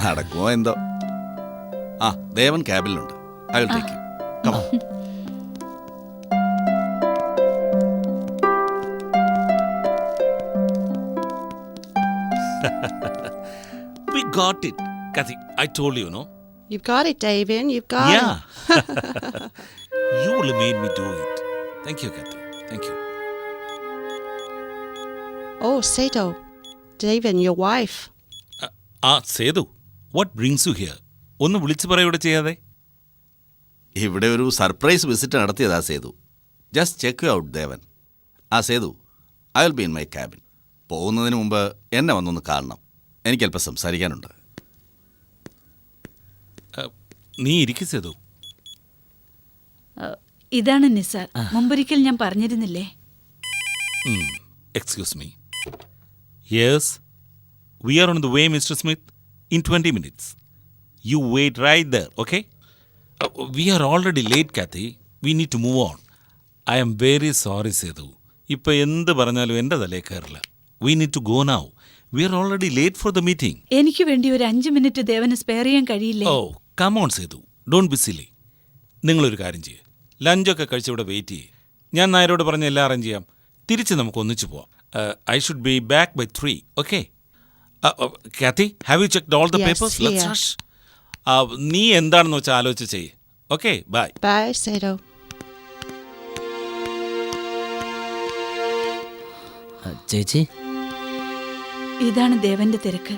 നടക്കുമോ എന്തോ. ആ, ദേവൻ ക്യാബിലുണ്ട്. I will take you. Come on. We got it. Kathy, I told you, no? You've got it, David. You've got it. Yeah. You will made me do it. Thank you, Kathy. Thank you. Oh, Sato. David, your wife. Sethu, what brings you here? ഒന്ന് വിളിച്ചു പറയൂടെ ചെയ്യാതെ. ഇവിടെ ഒരു surprise visit നടത്തിയതാ Sethu. Just check out Devan. Sethu, I will be in my cabin. പോകുന്നതിന് മുമ്പ് എന്നെ വന്നൊന്ന് കാണണം. എനിക്കല്പം സംസാരിക്കാനുണ്ട്. നീ ഇരിക്കു സേതു. ഇതാണ് നിസാർ. മുമ്പൊരിക്കൽ ഞാൻ പറഞ്ഞിരുന്നില്ലേ? Excuse me. Yes, we are on the way, Mr. Smith. In 20 minutes. You wait right there, okay? We are already late, Kathy. We need to move on. I am very sorry, Sethu. ഇപ്പോൾ എന്ത് പറഞ്ഞാലും എൻ്റെ തലേ കയറില്ല. We need to go now. We are already late for the meeting. എനിക്ക് വേണ്ടി ഒരു 5 minute ദേവന് സ്പെയർ ചെയ്യാൻ കഴിയില്ലേ? Oh, come on, Sethu. Don't be silly. നിങ്ങളൊരു കാര്യം ചെയ്യ്. ലഞ്ചൊക്കെ കഴിച്ച് ഇവിടെ വെയിറ്റ് ചെയ്യ്. ഞാൻ നായരോട് പറഞ്ഞ് എല്ലാം അറേഞ്ച് ചെയ്യാം. തിരിച്ച് നമുക്ക് ഒന്നിച്ച് പോവാം. I should be back by 3, okay? Kathy, have you checked all the Yes, papers? Let's here. rush. നീ എന്താണെന്ന് വെച്ചാൽ ആലോചിച്ച് ചെയ്യ്. Okay, bye. Bye, Sato. ചേച്ചി, ഇതാണ് ദേവന്റെ തിരക്ക്.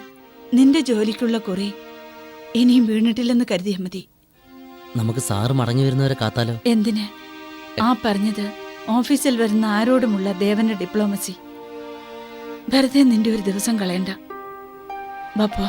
നിന്റെ ജോലിക്കുള്ള കുറി ഇനിയും വീണിട്ടില്ലെന്ന് കരുതിയാൽ മതി. നമുക്ക് സാറ് മടങ്ങി വരുന്നവരെ കാത്താലോ? എന്തിന്? ആ പറഞ്ഞത് ഓഫീസിൽ വരുന്ന ആരോടുമുള്ള ദേവന്റെ ഡിപ്ലോമസി. വെറുതെ നിന്റെ ഒരു ദിവസം കളയണ്ട ബാപ്പോ.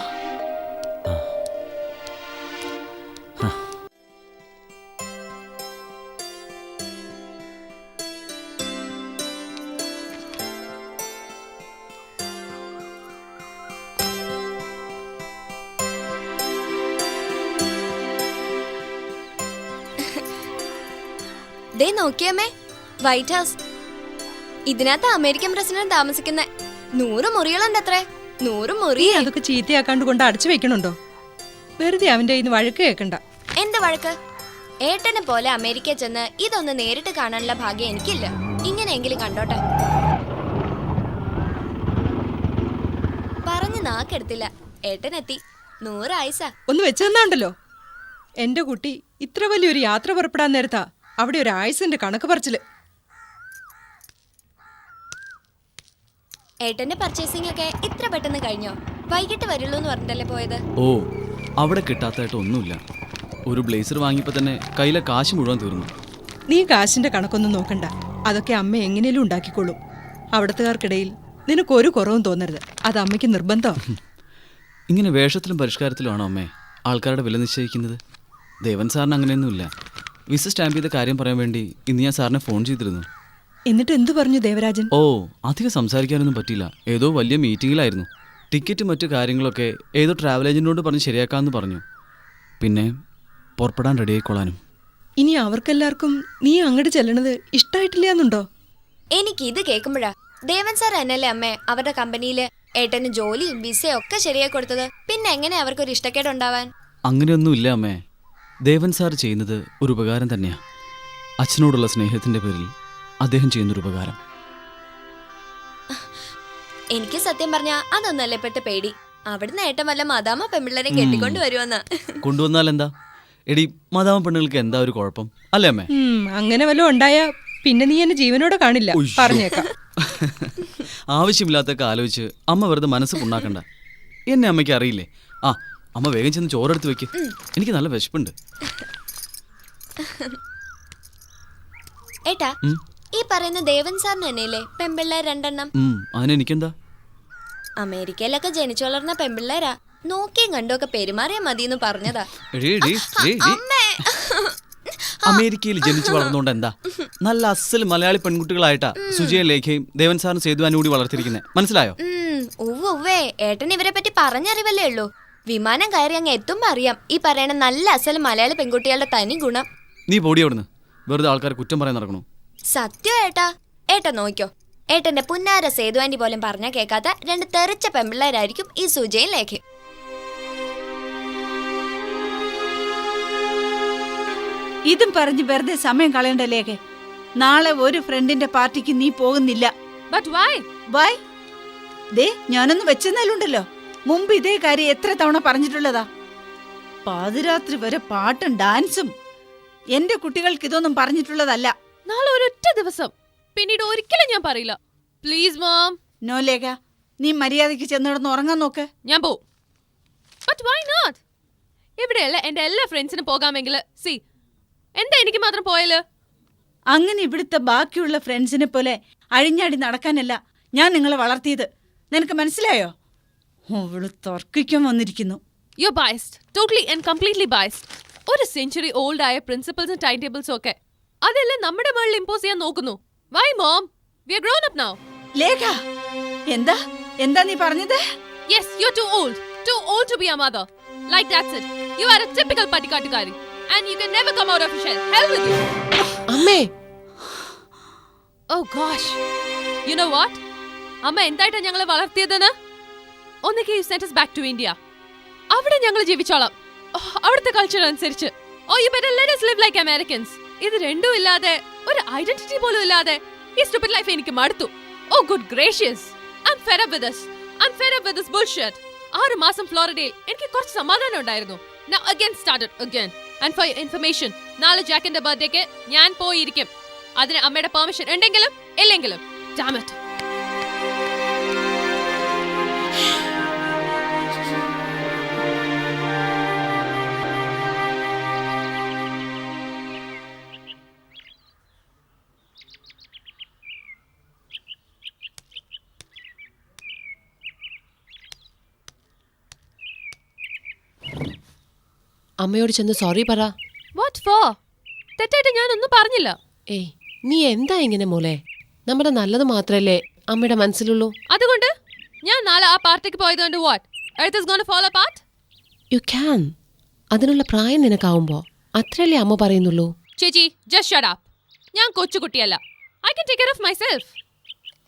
ദേ നോക്കിയമ്മേ, വൈറ്റ് ഹൗസ്. ഇതിനകത്ത് അമേരിക്കൻ പ്രസിഡന്റ് താമസിക്കുന്ന 100 മുറികളുണ്ട് അത്രേ. 100 മുറി. അതൊക്കെ ചീത്തയാക്കാണ്ട് കൊണ്ട് അടച്ചു വെക്കണുണ്ടോ? വെറുതെ അവന്റെ ഇന്ന് വഴക്ക് കേൾക്കണ്ട. എന്ത് വഴക്ക്? ഏട്ടനെ പോലെ അമേരിക്കയിൽ ചെന്ന് ഇതൊന്ന് നേരിട്ട് കാണാനുള്ള ഭാഗ്യം എനിക്കില്ല. ഇങ്ങനെയെങ്കിലും കണ്ടോട്ടെ. പറഞ്ഞു നാക്കെടുത്തില്ല. ഏട്ടനെത്തി. 100 ആയിസ. ഒന്ന് വെച്ചു തന്നാണ്ടല്ലോ. എന്റെ കുട്ടി ഇത്ര വലിയൊരു യാത്ര പുറപ്പെടാൻ നേരത്താ അവിടെ ഒരു ആയുസിന്റെ കണക്ക് പറച്ചില്. ഏട്ടന്റെ പർച്ചേസിംഗ് ഒക്കെ ഇത്ര പെട്ടെന്ന് കഴിഞ്ഞോ? വൈകിട്ട് വരുള്ളൂ എന്ന് പറഞ്ഞിട്ടല്ലേ പോയത്? ഓ, അവിടെ കിട്ടാത്തായിട്ട് ഒന്നുമില്ല. ഒരു ബ്ലേസർ വാങ്ങിയപ്പോൾ തന്നെ കയ്യിലെ കാശ് മുഴുവൻ തീർന്നു. നീ കാശിന്റെ കണക്കൊന്നും നോക്കണ്ട. അതൊക്കെ അമ്മ എങ്ങനെയും ഉണ്ടാക്കിക്കോളും. അവിടത്തുകാർക്കിടയിൽ നിനക്കൊരു കുറവും തോന്നരുത്. അത് അമ്മയ്ക്ക് നിർബന്ധം. ഇങ്ങനെ വേഷത്തിലും പരിഷ്കാരത്തിലുമാണോ അമ്മേ ആൾക്കാരുടെ വില നിശ്ചയിക്കുന്നത്? ദേവൻ സാറിന് അങ്ങനെയൊന്നുമില്ല. വിസ സ്റ്റാമ്പ് ചെയ്ത കാര്യം പറയാൻ വേണ്ടി ഇന്ന് ഞാൻ സാറിനെ ഫോൺ ചെയ്തിരുന്നു. എന്നിട്ട് എന്തു പറഞ്ഞു ദേവരാജൻ? ഓ, അധികം സംസാരിക്കാനൊന്നും പറ്റിയില്ല. ഏതോ വലിയ മീറ്റിങ്ങിലായിരുന്നു. ടിക്കറ്റ് മറ്റു കാര്യങ്ങളൊക്കെ ഏതോ ട്രാവൽ ഏജന്റിനോട് പറഞ്ഞ് ശരിയാക്കാമെന്ന് പറഞ്ഞു. പിന്നെ പുറപ്പെടാൻ റെഡി ആയിക്കോളാനും. ഇനി അവർക്കെല്ലാവർക്കും നീ അങ്ങോട്ട് ചെല്ലണത് ഇഷ്ടായിട്ടില്ലാന്നുണ്ടോ? എനിക്ക് ഇത് കേൾക്കുമ്പോഴാ ദേവൻ സാർ എന്നല്ലേ അമ്മേ അവരുടെ കമ്പനിയില് ഏട്ടന് ജോലിയും വിസയും ഒക്കെ ശരിയായി കൊടുത്തത്. പിന്നെ എങ്ങനെ അവർക്കൊരു ഇഷ്ടക്കേടുണ്ടാവാൻ? അങ്ങനെയൊന്നും ഇല്ല അമ്മേ. ദേവൻ സാർ ചെയ്യുന്നത് ഒരു ഉപകാരം തന്നെയാ. അച്ഛനോടുള്ള സ്നേഹത്തിന്റെ പേരിൽ അദ്ദേഹം ചെയ്യുന്നൊരു ഉപകാരം. എനിക്ക് സത്യം പറഞ്ഞാ അതൊന്നല്ലേ പെട്ട് പേടി. അവിടുന്ന് ഏട്ടൻ വല്ല മദാമ പെൺപിള്ളേരെ കെട്ടിക്കൊണ്ട് വരുമെന്ന്. കൊണ്ടുവന്നാൽ എന്താ? എടി, മദാമ പെണ്ണുങ്ങൾക്ക് എന്താ ഒരു കുഴപ്പം, അല്ലേ അമ്മേ? അങ്ങനെ വല്ലതും ഉണ്ടായാ പിന്നെ നീ എന്നെ ജീവനോടെ കാണില്ല, പറഞ്ഞേക്കാം. ആവശ്യമില്ലാത്തൊക്കെ ആലോചിച്ച് അമ്മ വെറുതെ മനസ്സ് പുണ്ണാക്കണ്ട. എന്നെ അമ്മയ്ക്ക് അറിയില്ലേ? ആ, അമ്മ വേഗം ചെന്ന് ചോറെടുത്ത് വെക്ക്. എനിക്ക് നല്ല വിശപ്പുണ്ട്. ഏട്ടാ, ഈ പറയുന്ന ദേവൻ സാറിന് തന്നെയല്ലേ പെൺപിള്ളേർ 2 അതിനെനിക്കെന്താ? അമേരിക്കയിലൊക്കെ ജനിച്ചു വളർന്ന പെൺപിള്ളേരാ. നോക്കിയും കണ്ടുമൊക്കെ പെരുമാറിയാ മതിയെന്ന് പറഞ്ഞതാ. അമേരിക്കയിൽ ജനിച്ചു വളർന്നുകൊണ്ട് എന്താ? നല്ല അസൽ മലയാളി പെൺകുട്ടികളായിട്ടാ സുജയ ലേഖയും ദേവൻ സാറിന് സേതുവാനും കൂടി വളർത്തിരിക്കുന്നത്. മനസ്സിലായോ? ഉവ്വേ, ഏട്ടൻ ഇവരെ പറ്റി പറഞ്ഞറിവല്ലേ ഉള്ളൂ. വിമാനം കയറി അങ്ങ് എത്തുമ്പോ അറിയാം ഈ പറയണ നല്ല അസൽ മലയാളി പെൺകുട്ടികളുടെ തനി ഗുണം. നീ പൊടി അവിടുന്ന്. വെറുതെ ആൾക്കാരെ കുറ്റം പറയാൻ നടക്കണു. സത്യം ഏട്ടാ. ഏട്ടൻ നോക്കിയോ, ഏട്ടന്റെ പുന്നാര സേതുവാൻറ്റി പോലും പറഞ്ഞാ കേൾക്കാത്ത 2 തെറിച്ച പെൺപിള്ളേരായിരിക്കും ഈ സുജയും ലേഖയും. ഇതും പറഞ്ഞ് വെറുതെ സമയം കളയണ്ട ലേഖ. നാളെ ഒരു ഫ്രണ്ടിന്റെ പാർട്ടിക്ക് നീ പോകുന്നില്ല. But why? Why? ദേ ഞാനൊന്ന് വെച്ചെന്നാലുണ്ടല്ലോ, മുമ്പ് ഇതേ കാര്യം എത്ര തവണ പറഞ്ഞിട്ടുള്ളതാ. പാതിരാത്രി വരെ പാട്ടും ഡാൻസും. എന്റെ കുട്ടികൾക്ക് ഇതൊന്നും പറഞ്ഞിട്ടുള്ളതല്ല. നാളെ ഒരൊറ്റ ദിവസം, പിന്നീട് ഒരിക്കലും ഞാൻ പറയില്ല. Please mom. നോ ലേഖ, നീ മര്യാദയ്ക്ക് ചെന്നിടന്ന് ഉറങ്ങാൻ നോക്ക്. ഞാൻ പോവും. But why not? ഇവിടെയല്ല എന്റെ എല്ലാ ഫ്രണ്ട്സിനും പോകാമെങ്കിൽ സി, എന്താ എനിക്ക് മാത്രം പോയാല്? അങ്ങനെ ഇവിടുത്തെ ബാക്കിയുള്ള ഫ്രണ്ട്സിനെ പോലെ അഴിഞ്ഞാടി നടക്കാനല്ല ഞാൻ നിങ്ങളെ വളർത്തിയത്. നിനക്ക് മനസ്സിലായോ? അവള് തർക്കിക്കാൻ വന്നിരിക്കുന്നു. You biased, totally and completely biased. ഒരു സെഞ്ചുറി ഓൾഡ് ആയ പ്രിൻസിപ്പൽസും ടൈം ടേബിൾസും ഒക്കെ അതെല്ലാം നമ്മുടെ മേളിൽ ഇമ്പോസ് ചെയ്യാൻ നോക്കുന്നു. Why mom? We are grown up now. Lekha, എന്താ എന്താ നീ പറഞ്ഞത്? Yes, you are too old to be a mother. Like that's it. You are a typical പട്ടിക്കാട്ടുകാരി and you can never come out of your shell. Hell with you. അമ്മേ. Oh gosh. You know what? അമ്മ എന്തായിട്ടാ ഞങ്ങളെ വളർത്തിയതെന്ന്? ഒന്നിക്ക് you sent us back to India. അവിടെ ഞങ്ങൾ ജീവിച്ചോളാം, അവിടുത്തെ culture അനുസരിച്ച്. Oh, you better let us live like Americans. ഇത് രണ്ടും ഇല്ലാതെ, ഒരു ഐഡന്റിറ്റി പോലും ഇല്ലാതെ ഈ stupid life എനിക്ക് മടുത്തു. Oh good gracious. I'm fed up with this. I'm fed up with this bullshit. 6 മാസം ഫ്ലോറിഡയിൽ എനിക്ക് കുറച്ച് സമാധാനം ഉണ്ടായിരുന്നു. Now again started again. And for your information, നാളെ ജാക്കിന്റെ ബർത്ത്ഡേക്ക് ഞാൻ പോയിരിക്കും. അതിന് അമ്മയുടെ പെർമിഷൻ ഉണ്ടെങ്കിലും ഇല്ലെങ്കിലും. Damn it. അമ്മയോട് ചെന്ന് സോറി പറ. What for? തെറ്റായിട്ട് ഞാനൊന്നും പറഞ്ഞില്ല. ഏയ്, നീ എന്താ ഇങ്ങനെ മോളെ? നമ്മുടെ നല്ലത് മാത്രല്ലേ അമ്മയുടെ മനസ്സിലുള്ളൂ. അതുകൊണ്ട് ഞാൻ നാളെ ആ പാർട്ടിക്ക് പോയതുകൊണ്ട് what? Earth is going to fall apart? You can. അതിനുള്ള പ്രായം നിനക്കാവുമ്പോ അത്രയല്ലേ അമ്മ പറയുന്നുള്ളൂ. ചേച്ചി, just shut up. ഞാൻ കൊച്ചുകുട്ടിയല്ല. I can take care of myself.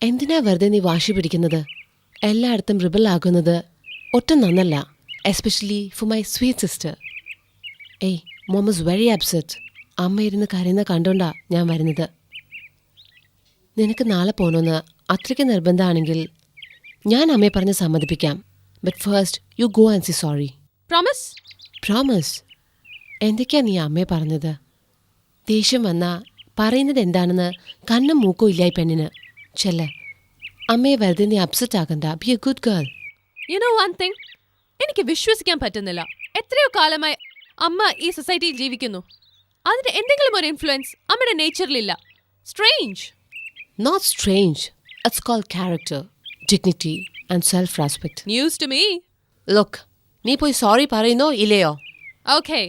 എന്തിനാ വെറുതെ നീ വാശി പിടിക്കുന്നത്? എല്ലായിടത്തും റിബൽ ആകുന്നത് ഒട്ടും നന്നല്ല. Especially for my sweet sister. ഏയ്, മോം ഇസ് വെരി അപ്സെറ്റ്. അമ്മ ഇരുന്ന് കരയുന്ന കണ്ടോണ്ടാ ഞാൻ വരുന്നത്. നിനക്ക് നാളെ പോകണമെന്ന് അത്രയ്ക്ക് നിർബന്ധമാണെങ്കിൽ ഞാൻ അമ്മയെ പറഞ്ഞ് സമ്മതിപ്പിക്കാം. But first you go and see sorry. Promise? Promise. എന്തൊക്കെയാ നീ അമ്മയെ പറഞ്ഞത്? ദേഷ്യം വന്നാ പറയുന്നത് എന്താണെന്ന് കണ്ണും മൂക്കും ഇല്ലായി പെണ്ണിന്. ചെല്ലേ, അമ്മയെ വെറുതെ നീ അപ്സെറ്റ് ആകണ്ട. Be a good girl. You know one thing? എനിക്ക് വിശ്വസിക്കാൻ പറ്റുന്നില്ല. എത്രയോ കാലമായി അമ്മ ഈ സൊസൈറ്റിയിൽ ജീവിക്കുന്നു. അതിന്റെ എന്തെങ്കിലും ഒരു ഇൻഫ്ലുവൻസ് അമ്മയുടെ നേച്ചറിലില്ല. Strange. Not strange. It's called character, dignity and self-respect. News to me. Look, നീ പോയി സോറി പറയുന്നോ ഇല്ലയോ? Okay.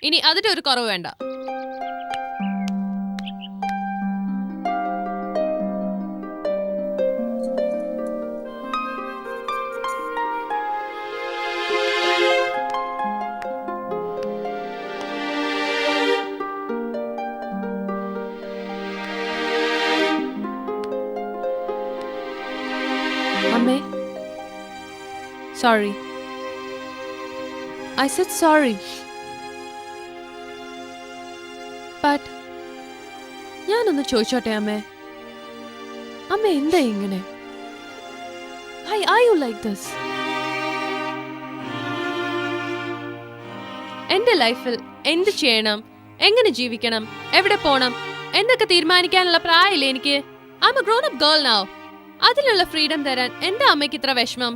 ഇനി അതിന്റെ ഒരു കുറവ് വേണ്ട. അമ്മേ, sorry. I said sorry. But ഞാനൊന്ന് ചോദിച്ചോട്ടെ അമ്മേ, അമ്മ എന്താ ഇങ്ങനെ? Why are you like this? എന്റെ ലൈഫിൽ എന്ത് ചെയ്യണം, എങ്ങനെ ജീവിക്കണം, എവിടെ പോണം എന്നൊക്കെ തീരുമാനിക്കാനുള്ള പ്രായമില്ല എനിക്ക്. I'm a grown up girl now. അതിനുള്ള ഫ്രീഡം തരാൻ എന്താ അമ്മയ്ക്ക് ഇത്ര വിഷമം?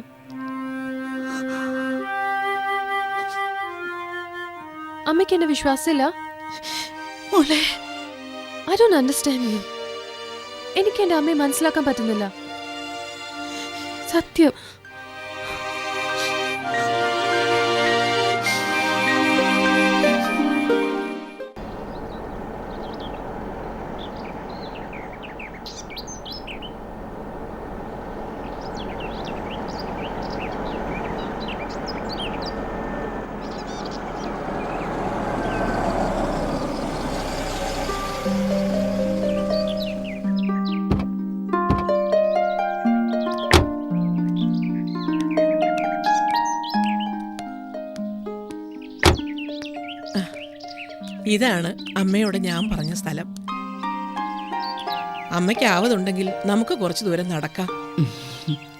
അമ്മയ്ക്ക് എന്നെ വിശ്വാസമില്ല? I don't understand you. എനിക്ക് എന്റെ അമ്മയെ മനസ്സിലാക്കാൻ പറ്റുന്നില്ല. സത്യം. ഇതാണ് അമ്മയോട് ഞാൻ പറഞ്ഞ സ്ഥലം. അമ്മയ്ക്കാവതുണ്ടെങ്കിൽ നമുക്ക് കുറച്ച് ദൂരം നടക്കാം.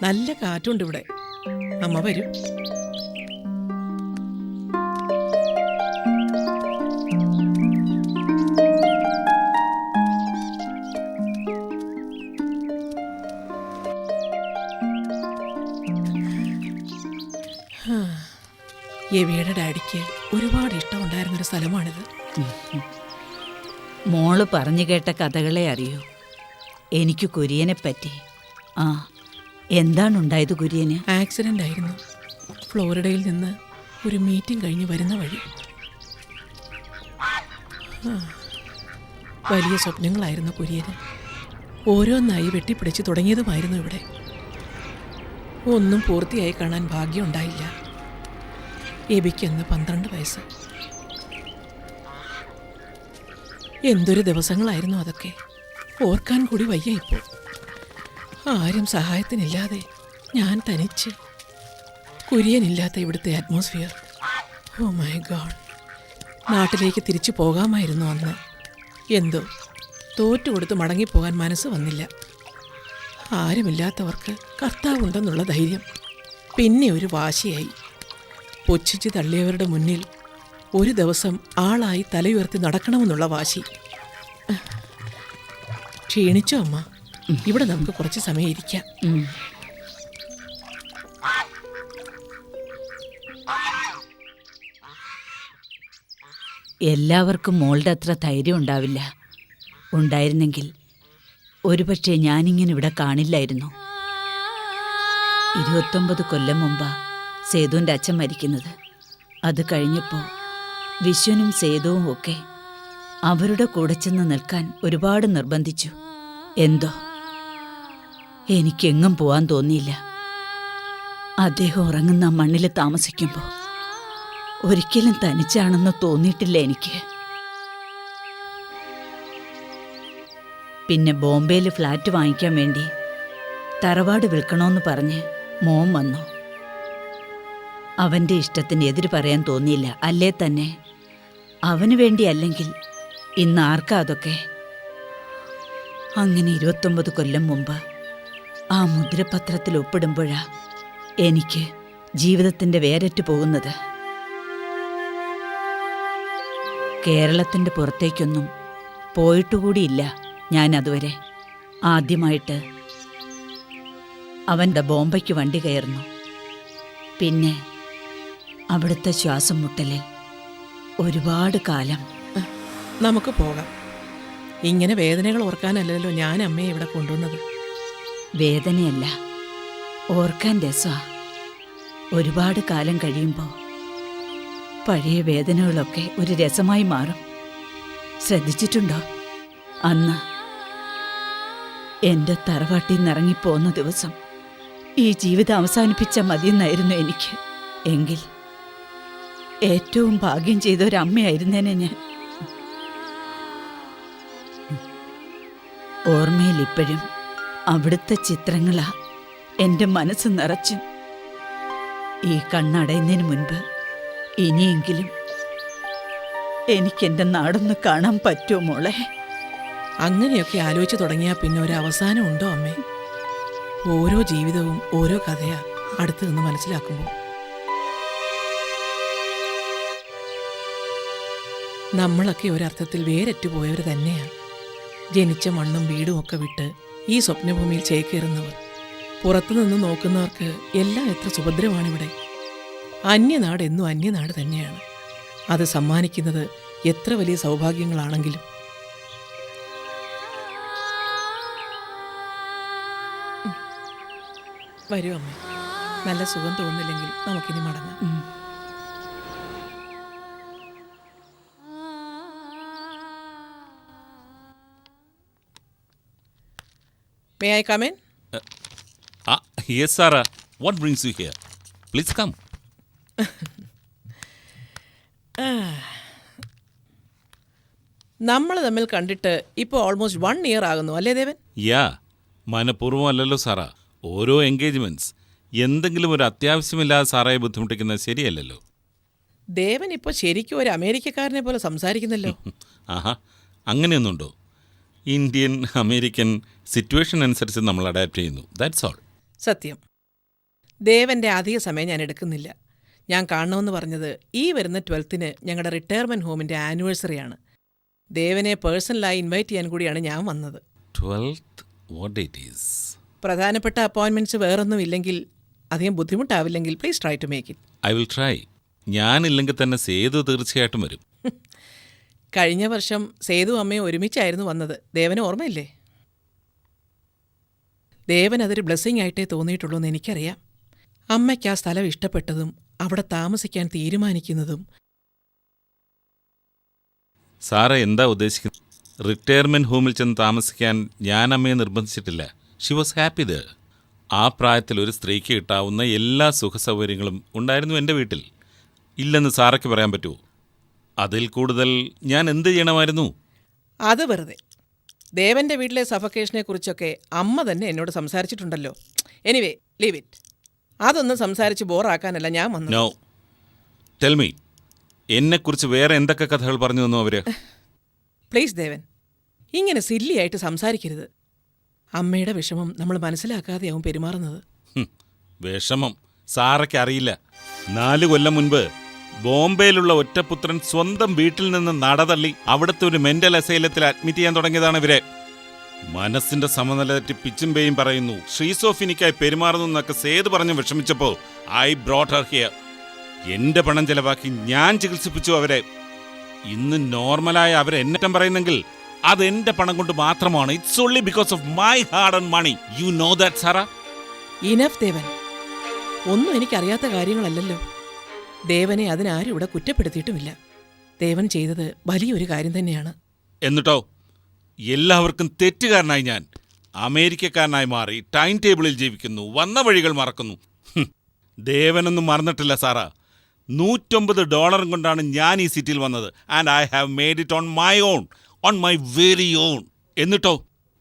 നല്ല കാറ്റുണ്ട് ഇവിടെ. അമ്മ വരൂ. എവിയുടെ ഡാഡിക്ക് ഒരുപാട് ഇഷ്ടമുണ്ടായിരുന്നൊരു സ്ഥലമാണിത്. മോള് പറഞ്ഞു കേട്ട കഥകളെ അറിയൂ. എനിക്ക് കുര്യനെ പറ്റി. ആ, എന്താണുണ്ടായത് കുര്യന്? ആക്സിഡന്റ് ആയിരുന്നു. ഫ്ലോറിഡയിൽ നിന്ന് ഒരു മീറ്റിംഗ് കഴിഞ്ഞ് വരുന്ന വഴി. വലിയ സ്വപ്നങ്ങളായിരുന്നു കുര്യന്. ഓരോന്നായി വെട്ടിപ്പിടിച്ച് തുടങ്ങിയതുമായിരുന്നു ഇവിടെ. ഒന്നും പൂർത്തിയായി കാണാൻ ഭാഗ്യമുണ്ടായില്ല. എബിക്കെന്ന് 12 വയസ്സ്. എന്തൊരു ദിവസങ്ങളായിരുന്നു അതൊക്കെ. ഓർക്കാൻ കൂടി വയ്യ ഇപ്പോൾ. ആരും സഹായത്തിനില്ലാതെ ഞാൻ തനിച്ച്. കുര്യനില്ലാത്ത ഇവിടുത്തെ അറ്റ്മോസ്ഫിയർ. Oh my God. നാട്ടിലേക്ക് തിരിച്ചു പോകാമായിരുന്നു അന്ന്. എന്തോ തോറ്റുകൊടുത്ത് മടങ്ങിപ്പോകാൻ മനസ്സ് വന്നില്ല. ആരുമില്ലാത്തവർക്ക് കർത്താവുണ്ടെന്നുള്ള ധൈര്യം. പിന്നെ ഒരു വാശിയായി. പൊച്ചിച്ച് തള്ളിയവരുടെ മുന്നിൽ ഒരു ദിവസം ആളായി തലയുയർത്തി നടക്കണമെന്നുള്ള വാശി. ക്ഷീണിച്ചോ അമ്മ? ഇവിടെ നമുക്ക് കുറച്ച് സമയം ഇരിക്കാം. എല്ലാവർക്കും മോളുടെ അത്ര ധൈര്യം ഉണ്ടാവില്ല. ഉണ്ടായിരുന്നെങ്കിൽ ഒരുപക്ഷെ ഞാനിങ്ങനെ ഇവിടെ കാണില്ലായിരുന്നു. 29 കൊല്ലം മുമ്പാ സേതുവിൻ്റെ അച്ഛൻ മരിക്കുന്നത്. അത് കഴിഞ്ഞപ്പോൾ വിശ്വനും സേതുവും ഒക്കെ അവരുടെ കൂടെ ചെന്ന് നിൽക്കാൻ ഒരുപാട് നിർബന്ധിച്ചു. എന്തോ എനിക്കെങ്ങും പോവാൻ തോന്നിയില്ല. അദ്ദേഹം ഉറങ്ങുന്ന മണ്ണിൽ താമസിക്കുമ്പോൾ ഒരിക്കലും തനിച്ചാണെന്ന് തോന്നിയിട്ടില്ല എനിക്ക്. പിന്നെ ബോംബെയിൽ ഫ്ലാറ്റ് വാങ്ങിക്കാൻ വേണ്ടി തറവാട് വിൽക്കണമെന്ന് പറഞ്ഞ് മോൻ വന്നു. അവൻ്റെ ഇഷ്ടത്തിന് എതിര് പറയാൻ തോന്നിയില്ല. അല്ലേ തന്നെ അവന് വേണ്ടി അല്ലെങ്കിൽ ഇന്ന് ആർക്കാ അതൊക്കെ? അങ്ങനെ 29 കൊല്ലം മുമ്പ് ആ മുദ്രപത്രത്തിൽ ഒപ്പിടുമ്പോഴാ എനിക്ക് ജീവിതത്തിൻ്റെ വേരറ്റ് പോകുന്നത്. കേരളത്തിൻ്റെ പുറത്തേക്കൊന്നും പോയിട്ടുകൂടിയില്ല ഞാൻ അതുവരെ. ആദ്യമായിട്ട് അവൻ്റെ ബോംബയ്ക്ക് വണ്ടി കയറുന്നു. പിന്നെ അവിടുത്തെ ശ്വാസം മുട്ടലിൽ ഒരുപാട് കാലം. നമുക്ക് പോകാം. ഇങ്ങനെ വേദനകൾ ഓർക്കാനല്ലല്ലോ ഞാൻ അമ്മയെ ഇവിടെ കൊണ്ടുവന്നത്. വേദനയല്ല, ഓർക്കാൻ രസമാ. ഒരുപാട് കാലം കഴിയുമ്പോൾ പഴയ വേദനകളൊക്കെ ഒരു രസമായി മാറും. ശ്രദ്ധിച്ചിട്ടുണ്ടോ? അന്ന് എൻ്റെ തറവാട്ടിൽ നിന്നിറങ്ങിപ്പോന്ന ദിവസം ഈ ജീവിതം അവസാനിപ്പിച്ച മതിയെന്നായിരുന്നു എനിക്ക്. എങ്കിൽ ഏറ്റവും ഭാഗ്യം ചെയ്ത ഒരമ്മയായിരുന്നേനെ ഞാൻ. ഓർമ്മയിൽ ഇപ്പോഴും അവിടുത്തെ ചിത്രങ്ങളാ എൻ്റെ മനസ്സ് നിറച്ചും. ഈ കണ്ണടയുന്നതിന് മുൻപ് ഇനിയെങ്കിലും എനിക്കെൻ്റെ നാടൊന്ന് കാണാൻ പറ്റുമോ മോളെ? അങ്ങനെയൊക്കെ ആലോചിച്ച് തുടങ്ങിയാൽ പിന്നെ ഒരു അവസാനം ഉണ്ടോ അമ്മേ? ഓരോ ജീവിതവും ഓരോ കഥയാ അടുത്ത് നിന്ന് മനസ്സിലാക്കുമ്പോൾ. നമ്മളൊക്കെ ഒരർത്ഥത്തിൽ വേരറ്റു പോയവർ തന്നെയാ. ജനിച്ച മണ്ണും വീടും ഒക്കെ വിട്ട് ഈ സ്വപ്നഭൂമിയിൽ ചേക്കേറുന്നവർ. പുറത്തുനിന്ന് നോക്കുന്നവർക്ക് എല്ലാം എത്ര സുഭദ്രമാണിവിടെ. അന്യനാട് എന്നും അന്യനാട് തന്നെയാണ്. അത് സമ്മാനിക്കുന്നത് എത്ര വലിയ സൗഭാഗ്യങ്ങളാണെങ്കിലും. വരൂ അമ്മ. നല്ല സുഖം തോന്നുന്നില്ലെങ്കിൽ നമുക്കിനി മടങ്ങാം. May I come in? Yes, Sarah. What brings you here? Please come. നമ്മൾ തമ്മിൽ കണ്ടിട്ട് ഇപ്പോൾ ഓൾമോസ്റ്റ് 1 ഇയർ ആകുന്നു അല്ലേ ദേവൻ? യാ, മനഃപൂർവ്വം അല്ലല്ലോ സാറാ. ഓരോ എൻഗേജ്മെന്റ്സ് എന്തെങ്കിലും ഒരു അത്യാവശ്യമില്ലാതെ സാറയെ ബുദ്ധിമുട്ടിക്കുന്നത് ശരിയല്ലല്ലോ. ദേവൻ ഇപ്പോൾ ശരിക്കും ഒരു അമേരിക്കക്കാരനെ പോലെ സംസാരിക്കുന്നല്ലോ. ആഹാ, അങ്ങനെയൊന്നുണ്ടോ? ഇന്ത്യൻ അമേരിക്കൻ സിറ്റുവേഷൻ അനുസരിച്ച് നമ്മൾ അഡാപ്റ്റ് ചെയ്യുന്നു. That's all. സത്യം. ദേവന്റെ അധിക സമയം ഞാൻ എടുക്കുന്നില്ല. ഞാൻ കാണണമെന്ന് പറഞ്ഞത് ഈ വരുന്ന 12th ഞങ്ങളുടെ റിട്ടയർമെന്റ് ഹോമിന്റെ ആനിവേഴ്സറിയാണ്. ദേവനെ പേഴ്സണലായി ഇൻവൈറ്റ് ചെയ്യാൻ കൂടിയാണ് ഞാൻ വന്നത്. 12th, what date is? പ്രധാനപ്പെട്ട അപ്പോയിൻമെന്റ്സ് വേറൊന്നും ഇല്ലെങ്കിൽ, അധികം ബുദ്ധിമുട്ടാവില്ലെങ്കിൽ please try to make it. I will try. ഞാനില്ലെങ്കിൽ തന്നെ സേതു തീർച്ചയായിട്ടും വരും. കഴിഞ്ഞ വർഷം സേതു അമ്മയും ഒരുമിച്ചായിരുന്നു വന്നത്. ദേവന് ഓർമ്മയില്ലേ? ദേവൻ അതൊരു ബ്ലെസ്സിങ് ആയിട്ടേ തോന്നിയിട്ടുള്ളൂ എന്ന് എനിക്കറിയാം. അമ്മയ്ക്ക് ആ സ്ഥലം ഇഷ്ടപ്പെട്ടതും അവിടെ താമസിക്കാൻ തീരുമാനിക്കുന്നതും. സാറേ എന്താ ഉദ്ദേശിക്കുന്നത്? റിട്ടയർമെന്റ് ഹോമിൽ ചെന്ന് താമസിക്കാൻ ഞാൻ അമ്മയെ നിർബന്ധിച്ചിട്ടില്ല. She was happy there. ആ പ്രായത്തിൽ ഒരു സ്ത്രീക്ക് കിട്ടാവുന്ന എല്ലാ സുഖസൗകര്യങ്ങളും ഉണ്ടായിരുന്നു എൻ്റെ വീട്ടിൽ. ഇല്ലെന്ന് സാറയ്ക്ക് പറയാൻ പറ്റുമോ? അതിൽ കൂടുതൽ ഞാൻ എന്ത് ചെയ്യണമായിരുന്നു? അത് വെറുതെ. ദേവന്റെ വീട്ടിലെ സഫക്കേഷനെക്കുറിച്ചൊക്കെ അമ്മ തന്നെ എന്നോട് സംസാരിച്ചിട്ടുണ്ടല്ലോ. Anyway, leave it. അതൊന്നും സംസാരിച്ച് ബോറാക്കാനല്ല ഞാൻ വന്നത്. നോ, ടെൽ മീ, എന്നെക്കുറിച്ച് വേറെ എന്തൊക്കെ കഥകൾ പറഞ്ഞു തന്നു അവര്? പ്ലീസ് ദേവൻ, ഇങ്ങനെ സില്ലിയായിട്ട് സംസാരിക്കരുത്. അമ്മയുടെ വിഷമം നമ്മൾ മനസ്സിലാക്കാതെയാവും പെരുമാറുന്നത്. വിഷമം സാറയ്ക്ക് അറിയില്ല. 4 കൊല്ലം മുൻപ് ബോംബെയിലുള്ള ഒറ്റപുത്രൻ സ്വന്തം വീട്ടിൽ നിന്ന് നടതള്ളി അവിടുത്തെ ഒരു മെന്റൽ അസൈലത്തിൽ അഡ്മിറ്റ് ചെയ്യാൻ തുടങ്ങിയതാണ് ഇവരെ. മനസ്സിന്റെ സമനില തെറ്റി പിച്ചും പേയും പറയുന്നു, ഷീസോഫിനിക്കായി പെരുമാറുന്നു എന്നൊക്കെ സേതു പറഞ്ഞ് വിഷമിച്ചപ്പോൾ ഐ ബ്രോട്ട് ഹർ ഹിയർ. എന്റെ പണം ചെലവാക്കി ഞാൻ ചികിത്സിപ്പിച്ചു അവരെ. ഇന്ന് നോർമലായ അവരെന്നറ്റം പറയുന്നെങ്കിൽ അതെന്റെ പണം കൊണ്ട് മാത്രമാണ്. It's only because of my hard and money. You know that Sara? Enough Devan, ഒന്നും എനിക്കറിയാത്ത കാര്യങ്ങളല്ലല്ലോ. ദേവനെ അതിനാരും ഇവിടെ കുറ്റപ്പെടുത്തിയിട്ടുമില്ല. ദേവൻ ചെയ്തത് വലിയൊരു കാര്യം തന്നെയാണ്. എന്നിട്ടോ എല്ലാവർക്കും തെറ്റുകാരനായി ഞാൻ അമേരിക്കക്കാരനായി മാറി ടൈം ടേബിളിൽ ജീവിക്കുന്നു, വന്ന വഴികൾ മറക്കുന്നു. ദേവനൊന്നും മറന്നിട്ടില്ല സാറാ. $150 കൊണ്ടാണ് ഞാൻ ഈ സിറ്റിയിൽ വന്നത്. And I have made it on my own, on my very on. എന്നിട്ടോ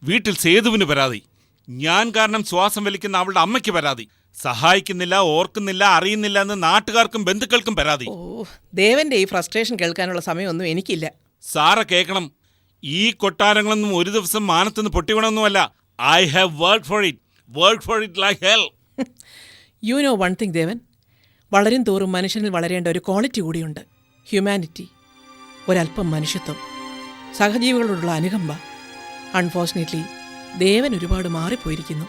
വീട്ടിൽ സേതുവിന് പരാതി. ഞാൻ കാരണം ശ്വാസം വലിക്കുന്ന അവളുടെ അമ്മയ്ക്ക് പരാതി. സഹായിക്കുന്നില്ല, ഓർക്കുന്നില്ല, അറിയുന്നില്ല എന്ന് നാട്ടുകാർക്കും ബന്ധുക്കൾക്കും പരാതി. ഓ, ദേവന്റെ ഈ ഫ്രസ്ട്രേഷൻ കേൾക്കാനുള്ള സമയമൊന്നും എനിക്കില്ല. സാറ കേൾക്കണം, ഈ കൊട്ടാരങ്ങളൊന്നും ഒരു ദിവസം മാനത്തുനിന്ന് പൊട്ടിവണമൊന്നുമല്ല. I have work for it like hell. You know one thing Devan, വളരും തോറും മനുഷ്യനിൽ വളരേണ്ട ഒരു ക്വാളിറ്റി കൂടിയുണ്ട്. ഹ്യൂമാനിറ്റി, ഒരല്പം മനുഷ്യത്വം, സഹജീവികളോടുള്ള അനുകമ്പ. അൺഫോർച്ചുനേറ്റ്ലി ദേവൻ ഒരുപാട് മാറിപ്പോയിരിക്കുന്നു.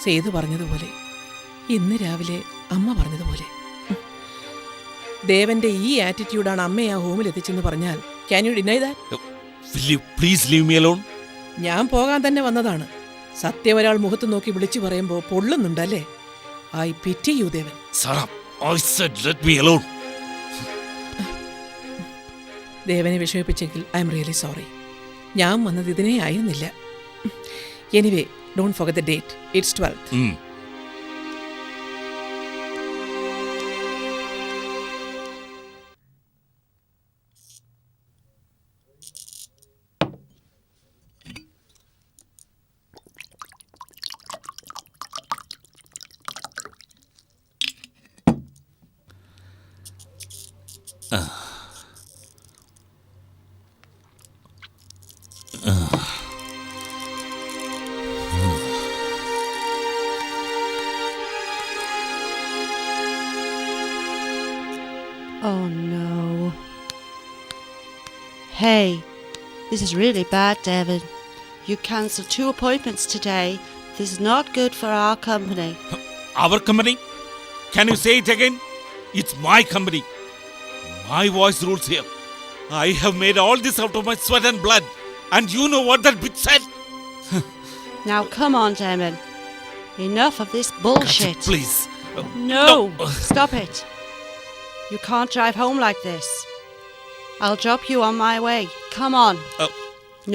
സേതു പറഞ്ഞതുപോലെ, ഇന്ന് രാവിലെ അമ്മ പറഞ്ഞതുപോലെ. ദേവന്റെ ഈ ആറ്റിറ്റ്യൂഡാണ് അമ്മയെ ആ ഹോമിൽ എത്തിച്ചെന്ന് പറഞ്ഞാൽ can you deny that? Please leave me alone. ഞാൻ പോകാൻ തന്നെ വന്നതാണ്. സത്യം ഒരാൾ മുഖത്ത് നോക്കി വിളിച്ചു പറയുമ്പോൾ പൊള്ളുന്നുണ്ടല്ലേ? ഐ പിറ്റി യു ദേവൻ. ദേവനെ വിഷമിപ്പിച്ചെങ്കിൽ ഐ എം റിയലി സോറി. ഞാൻ വന്നത് ഇതിനെ ആയിരുന്നില്ല. Anyway, don't forget the date. It's 12th. Oh no. Hey, this is really bad, Devin. You cancelled 2 appointments today. This is not good for our company. Our company? Can you say it again? It's my company. My voice rules here. I have made all this out of my sweat and blood. And you know what that bitch said? Now come on, Devin. Enough of this bullshit. Kathy, please. No, stop it. You can't drive home like this. I'll drop you on my way. Come on.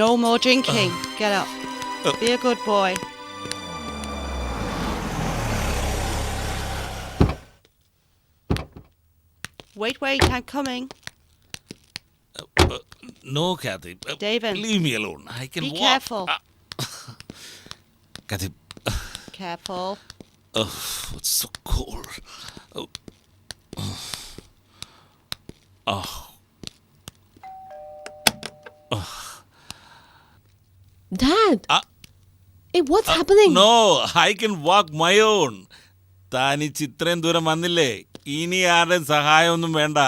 No more drinking. Get up. Be a good boy. Wait, I'm coming. No, Kathy. David. Leave me alone. I can Be walk. careful. Kathy. Careful. Oh, it's so cold. Dad, Hey, what's happening? No, I can walk my own. താനിച്ച് ഇത്രയും ദൂരം വന്നില്ലേ, ഇനി ആരുടെയും സഹായമൊന്നും വേണ്ട.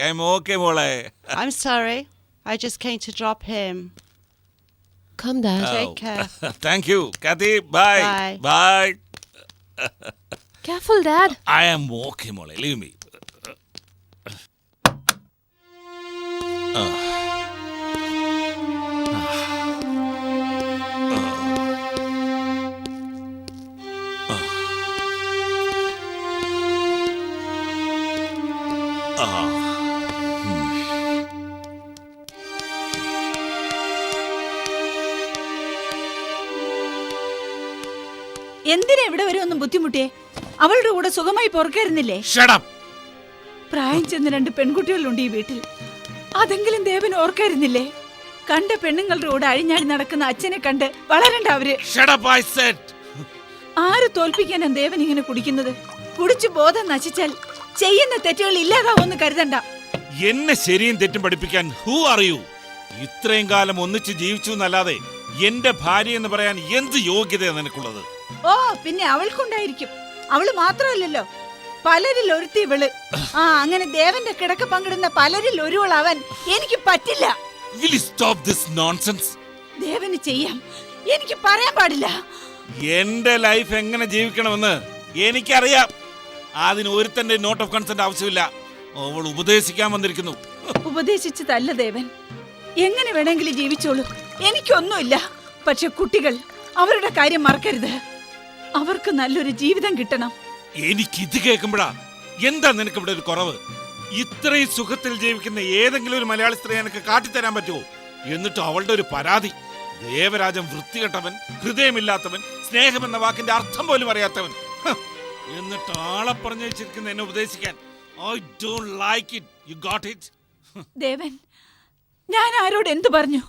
I'm okay, മോളെ. I'm sorry. I just came to drop him. Come, Dad. Take care. Thank you, Kathy. Bye. Bye. Bye. Careful, Dad. I am okay, മോളെ. Leave me. എന്തിനാ ഇവിടെ വരെ ഒന്നും ബുദ്ധിമുട്ടിയേ? അവളുടെ കൂടെ സുഖമായി പൊറുക്കായിരുന്നില്ലേ? Shut up. പ്രായം ചെന്ന് 2 പെൺകുട്ടികളുണ്ട് ഈ വീട്ടിൽ. അതെങ്കിലും ദേവൻ ഓർക്കായിരുന്നില്ലേ? കണ്ട പെണ്ണുങ്ങളുടെ കൂടെ അഴിഞ്ഞാടി നടക്കുന്ന അച്ഛനെ കണ്ട് വളരണ്ട അവര്. Shut up, I said. ആര് തോൽപ്പിക്കാനാ ദേവൻ ഇങ്ങനെ കുടിക്കുന്നത്? കുടിച്ചു ബോധം നശിച്ചാൽ ചെയ്യുന്ന തെറ്റുകൾ ഇല്ലാതാവുമെന്ന് കരുതണ്ട. എന്നെ ശരിയും തെറ്റും പഠിപ്പിക്കാൻ who are you? ഇത്രയും കാലം ഒന്നിച്ച് ജീവിച്ചു എന്നല്ലാതെ എന്റെ ഭാര്യ എന്ന് പറയാൻ എന്ത് യോഗ്യതയാണ് നിനക്കുള്ളത്? ഓ, പിന്നെ അവൾക്കുണ്ടായിരിക്കും. അവള് മാത്രമല്ലല്ലോ, പലരിൽ ഒരുത്തി ഇവള്. അങ്ങനെ ദേവന്റെ കിടക്ക പങ്കിടുന്ന പലരിൽ ഒരുവൾ അവൻ. എനിക്ക് പറ്റില്ല. Will you stop this nonsense? ദേവന് ചെയ്യാം, എനിക്ക് പറയാൻ പാടില്ല. എന്റെ ലൈഫ് എങ്ങനെ ജീവിക്കണമെന്ന് എനിക്കറിയാം. അതിന് ഒരുത്തന്റെ നോട്ട് ഓഫ് കൺസെന്റ് ആവശ്യമില്ല. അവൾ ഉപദേശിക്കാൻ വന്നിരിക്കുന്നു. ഉപദേശിച്ചതല്ല ദേവൻ, എങ്ങനെ വേണമെങ്കിലും ജീവിച്ചോളൂ, എനിക്കൊന്നുമില്ല. പക്ഷെ കുട്ടികൾ, അവരുടെ കാര്യം മറക്കരുത്. അവർക്ക് നല്ലൊരു ജീവിതം കിട്ടണം. എനിക്കിത് കേൾക്കുമ്പോഴാ എന്താ നിനക്ക് ഇവിടെ ഒരു കുറവ്? ഇത്രയും സുഖത്തിൽ ജീവിക്കുന്ന ഏതെങ്കിലും ഒരു മലയാളി സ്ത്രീ എനിക്ക് കാട്ടിത്തരാൻ പറ്റുമോ? എന്നിട്ട് അവളുടെ ഒരു പരാതി, ദേവരാജൻ വൃത്തികെട്ടവൻ, ഹൃദയമില്ലാത്തവൻ, സ്നേഹമെന്ന വാക്കിന്റെ അർത്ഥം പോലും അറിയാത്തവൻ. എന്നിട്ട് ആളെ പറഞ്ഞു വെച്ചിരിക്കുന്ന എന്നെ ഉപദേശിക്കാൻ. I don't like it. You got it? ദേവൻ, ഞാൻ ആരോട് എന്തു പറഞ്ഞു?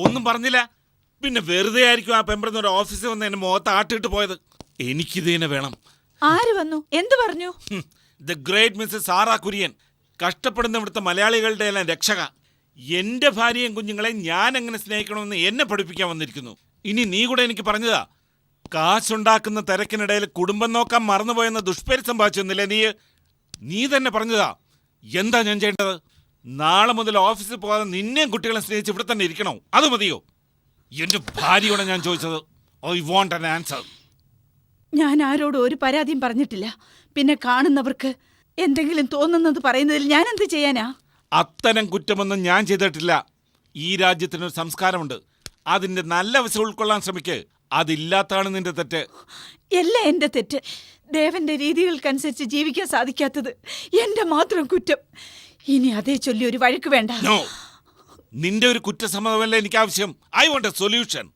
ഒന്നും പറഞ്ഞില്ല. പിന്നെ വെറുതെ ആയിരിക്കും ആ പെമ്പറന്നൊരു ഓഫീസിൽ വന്ന് എന്നെ മുഖത്ത് ആട്ടിട്ട് പോയത്. എനിക്കിതേനെ വേണം. ആര് വന്നു? എന്തു പറഞ്ഞു? The great Mrs Sara Kurian, കഷ്ടപ്പെടുന്ന ഇവിടുത്തെ മലയാളികളുടെ എല്ലാം രക്ഷക. എന്റെ ഭാര്യയും കുഞ്ഞുങ്ങളെ ഞാൻ എങ്ങനെ സ്നേഹിക്കണമെന്ന് എന്നെ പഠിപ്പിക്കാൻ വന്നിരിക്കുന്നു. ഇനി നീ കൂടെ എനിക്ക് പറഞ്ഞതാ, കാശുണ്ടാക്കുന്ന തിരക്കിനിടയിൽ കുടുംബം നോക്കാൻ മറന്നുപോയെന്ന ദുഷ്പേര് സംഭവിച്ചെന്നില്ലേ നീ തന്നെ പറഞ്ഞതാ. എന്താ ഞാൻ ചെയ്യേണ്ടത്? നാളെ മുതൽ ഓഫീസിൽ പോകാതെ നിന്നെയും കുട്ടികളെ സ്നേഹിച്ച് ഇവിടെ തന്നെ ഇരിക്കണോ? അത് മതിയോ? എന്റെ ഭാര്യയോടെ ഞാൻ ചോദിച്ചത്. I want an answer. ഞാൻ ആരോടും ഒരു പരാതിയും പറഞ്ഞിട്ടില്ല. പിന്നെ കാണുന്നവർക്ക് എന്തെങ്കിലും തോന്നുന്നത് പറയുന്നതിൽ ഞാൻ എന്ത് ചെയ്യാനാ? അത്തരം കുറ്റമൊന്നും ഞാൻ ചെയ്തിട്ടില്ല. ഈ രാജ്യത്തിനൊരു സംസ്കാരമുണ്ട്. അതിന്റെ നല്ല വശം ഉൾക്കൊള്ളാൻ ശ്രമിക്ക്. അതില്ലാത്തതാണ് നിന്റെ തെറ്റ്. എല്ലാം എന്റെ തെറ്റ്. ദേവന്റെ രീതികൾക്കനുസരിച്ച് ജീവിക്കാൻ സാധിക്കാത്തത് എന്റെ മാത്രം കുറ്റം. ഇനി അതേ ചൊല്ലി ഒരു വഴക്ക് വേണ്ട. നോ, നിന്റെ ഒരു കുറ്റസമ്മതമല്ല എനിക്ക് ആവശ്യം. I want A solution.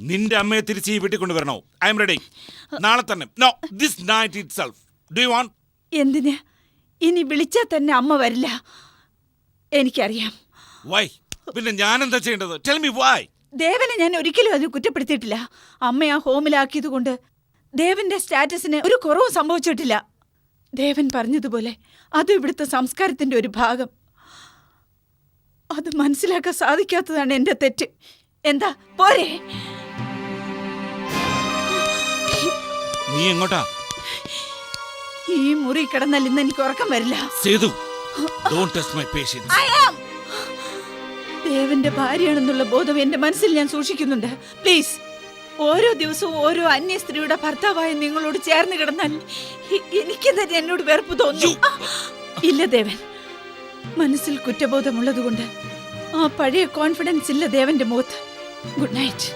നിന്റെ അമ്മയെ തിരിച്ച് ഈ വീട്ടിൽ കൊണ്ടുവരണോ? I M ready. നാളെ തന്നെ. No, this night itself. Do you want? എന്തിന്? ഇനി വിളിച്ചാൽ തന്നെ അമ്മ വരില്ല, എനിക്കറിയാം. വൈ? പിന്നെ ഞാൻ എന്താ ചെയ്യേണ്ടത്? Tell me why. ദേവനെ ഞാൻ ഒരിക്കലും അത് കുറ്റപ്പെടുത്തിയിട്ടില്ല. അമ്മ ആ ഹോമിലാക്കിയത് കൊണ്ട് ദേവന്റെ സ്റ്റാറ്റസിന് ഒരു കുറവും സംഭവിച്ചിട്ടില്ല. ദേവൻ പറഞ്ഞതുപോലെ അത് ഇവിടുത്തെ സംസ്കാരത്തിന്റെ ഒരു ഭാഗം. അത് മനസ്സിലാക്കാൻ സാധിക്കാത്തതാണ് എന്റെ തെറ്റ്. എന്താ പോരെ? നീ എങ്ങോട്ടാ? ഈ മുറി കിടന്നാൽ ഇന്ന് എനിക്ക് ഉറക്കം വരില്ല. Sethu, don't test my patience. ദേവന്റെ ഭാര്യയാണെന്നുള്ള ബോധം എന്റെ മനസ്സിൽ ഞാൻ സൂക്ഷിക്കുന്നുണ്ട്. പ്ലീസ്, ഓരോ ദിവസവും ഓരോ അന്യ സ്ത്രീയുടെ ഭർത്താവായ നിങ്ങളോട് ചേർന്ന് കിടന്നാൽ എനിക്ക് തന്നെ എന്നോട് വെറുപ്പ് തോന്നും. ഇല്ല ദേവൻ, മനസ്സിൽ കുറ്റബോധമുള്ളതുകൊണ്ട് ആ പഴയ കോൺഫിഡൻസ് ഇല്ല ദേവന്റെ മുഖത്ത്. Good night.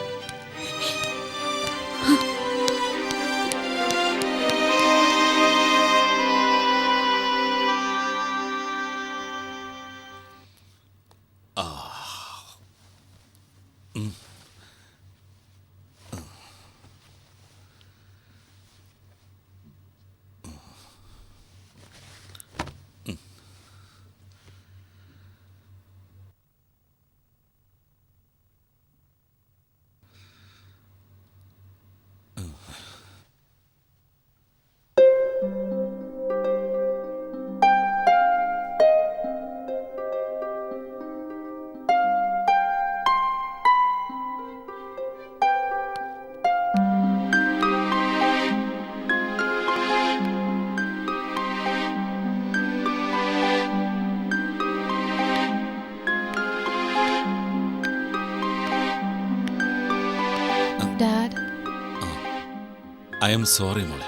I'm sorry മോളെ.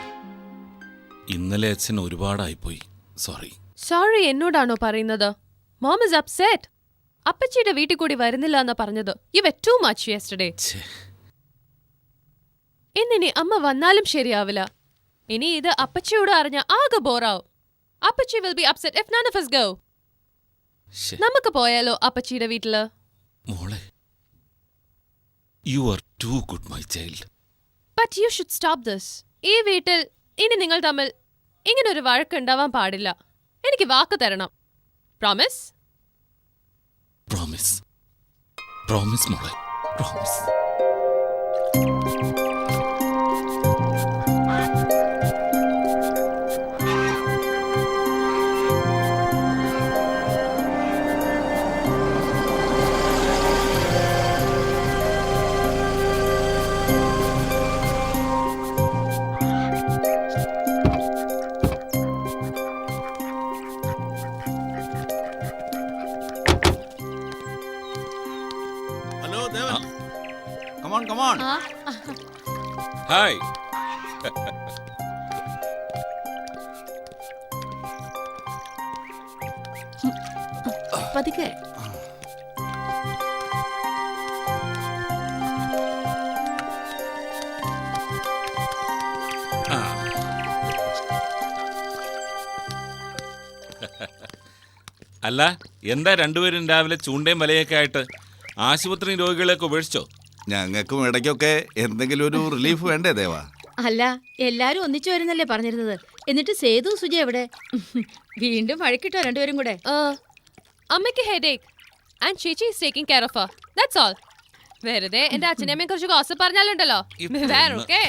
ഇന്നലെ അച്ഛൻ ഒരുപാടായിപ്പോയി. സോറി. സോറി എന്നോടാണോ പറയുന്നത്? Mom is upset. അപ്പച്ചിയുടെ വീട്ടിൽ കൂടി വരുന്നില്ല എന്നാ പറഞ്ഞത്. You were too much yesterday. ഇന്നിനി അമ്മ വന്നാലും ശരിയാവില്ല. ഇനി ഇത് അപ്പച്ചിയോട് അറിഞ്ഞ ആകെ ബോറാവും. അപ്പച്ചി will be upset if none of us go. നമുക്ക് പോയാലോ അപ്പച്ചിയുടെ വീട്ടില്? മോളെ, you are too good my child. But you should stop this. ഈ വീട്ടിൽ ഇനി നിങ്ങൾ തമ്മിൽ ഇങ്ങനൊരു വഴക്കുണ്ടാവാൻ പാടില്ല. എനിക്ക് വാക്ക് തരണം. പ്രോമിസ്? പ്രോമിസ്. പ്രോമിസ് മോളെ, പ്രോമിസ്. ഹലോ ദേവൻ, കമോൺ കമോൺ. ഹായ്. പതുക്കെ. അല്ല, എന്താ രണ്ടുപേരും രാവിലെ ചൂണ്ടയും വലയൊക്കെ ആയിട്ട്? ആശുപത്രി രോഗികളെയൊക്കെ ഉപേക്ഷിച്ചോ? ഞങ്ങൾക്കും ഇടയ്ക്കൊക്കെ എന്തെങ്കിലും ഒരു റിലീഫ് വേണ്ടേ ദേവാ? അല്ല, എല്ലാരും ഒന്നിച്ചു വരുന്നല്ലേ പറഞ്ഞിരുന്നത്. എന്നിട്ട് സേതു സുജ എവിടെ? വീണ്ടും വഴക്കിട്ടോ രണ്ടുപേരും കൂടെ? അമ്മയ്ക്ക് ഹെഡേക്ക് ആൻഡ് ചേച്ചി is taking care of her. That's all. വെറുതെ എന്റെ അച്ഛനമ്മയെ കുറിച്ച് ഗോസിപ്പ് പറഞ്ഞാലുണ്ടല്ലോ. ഓക്കേ.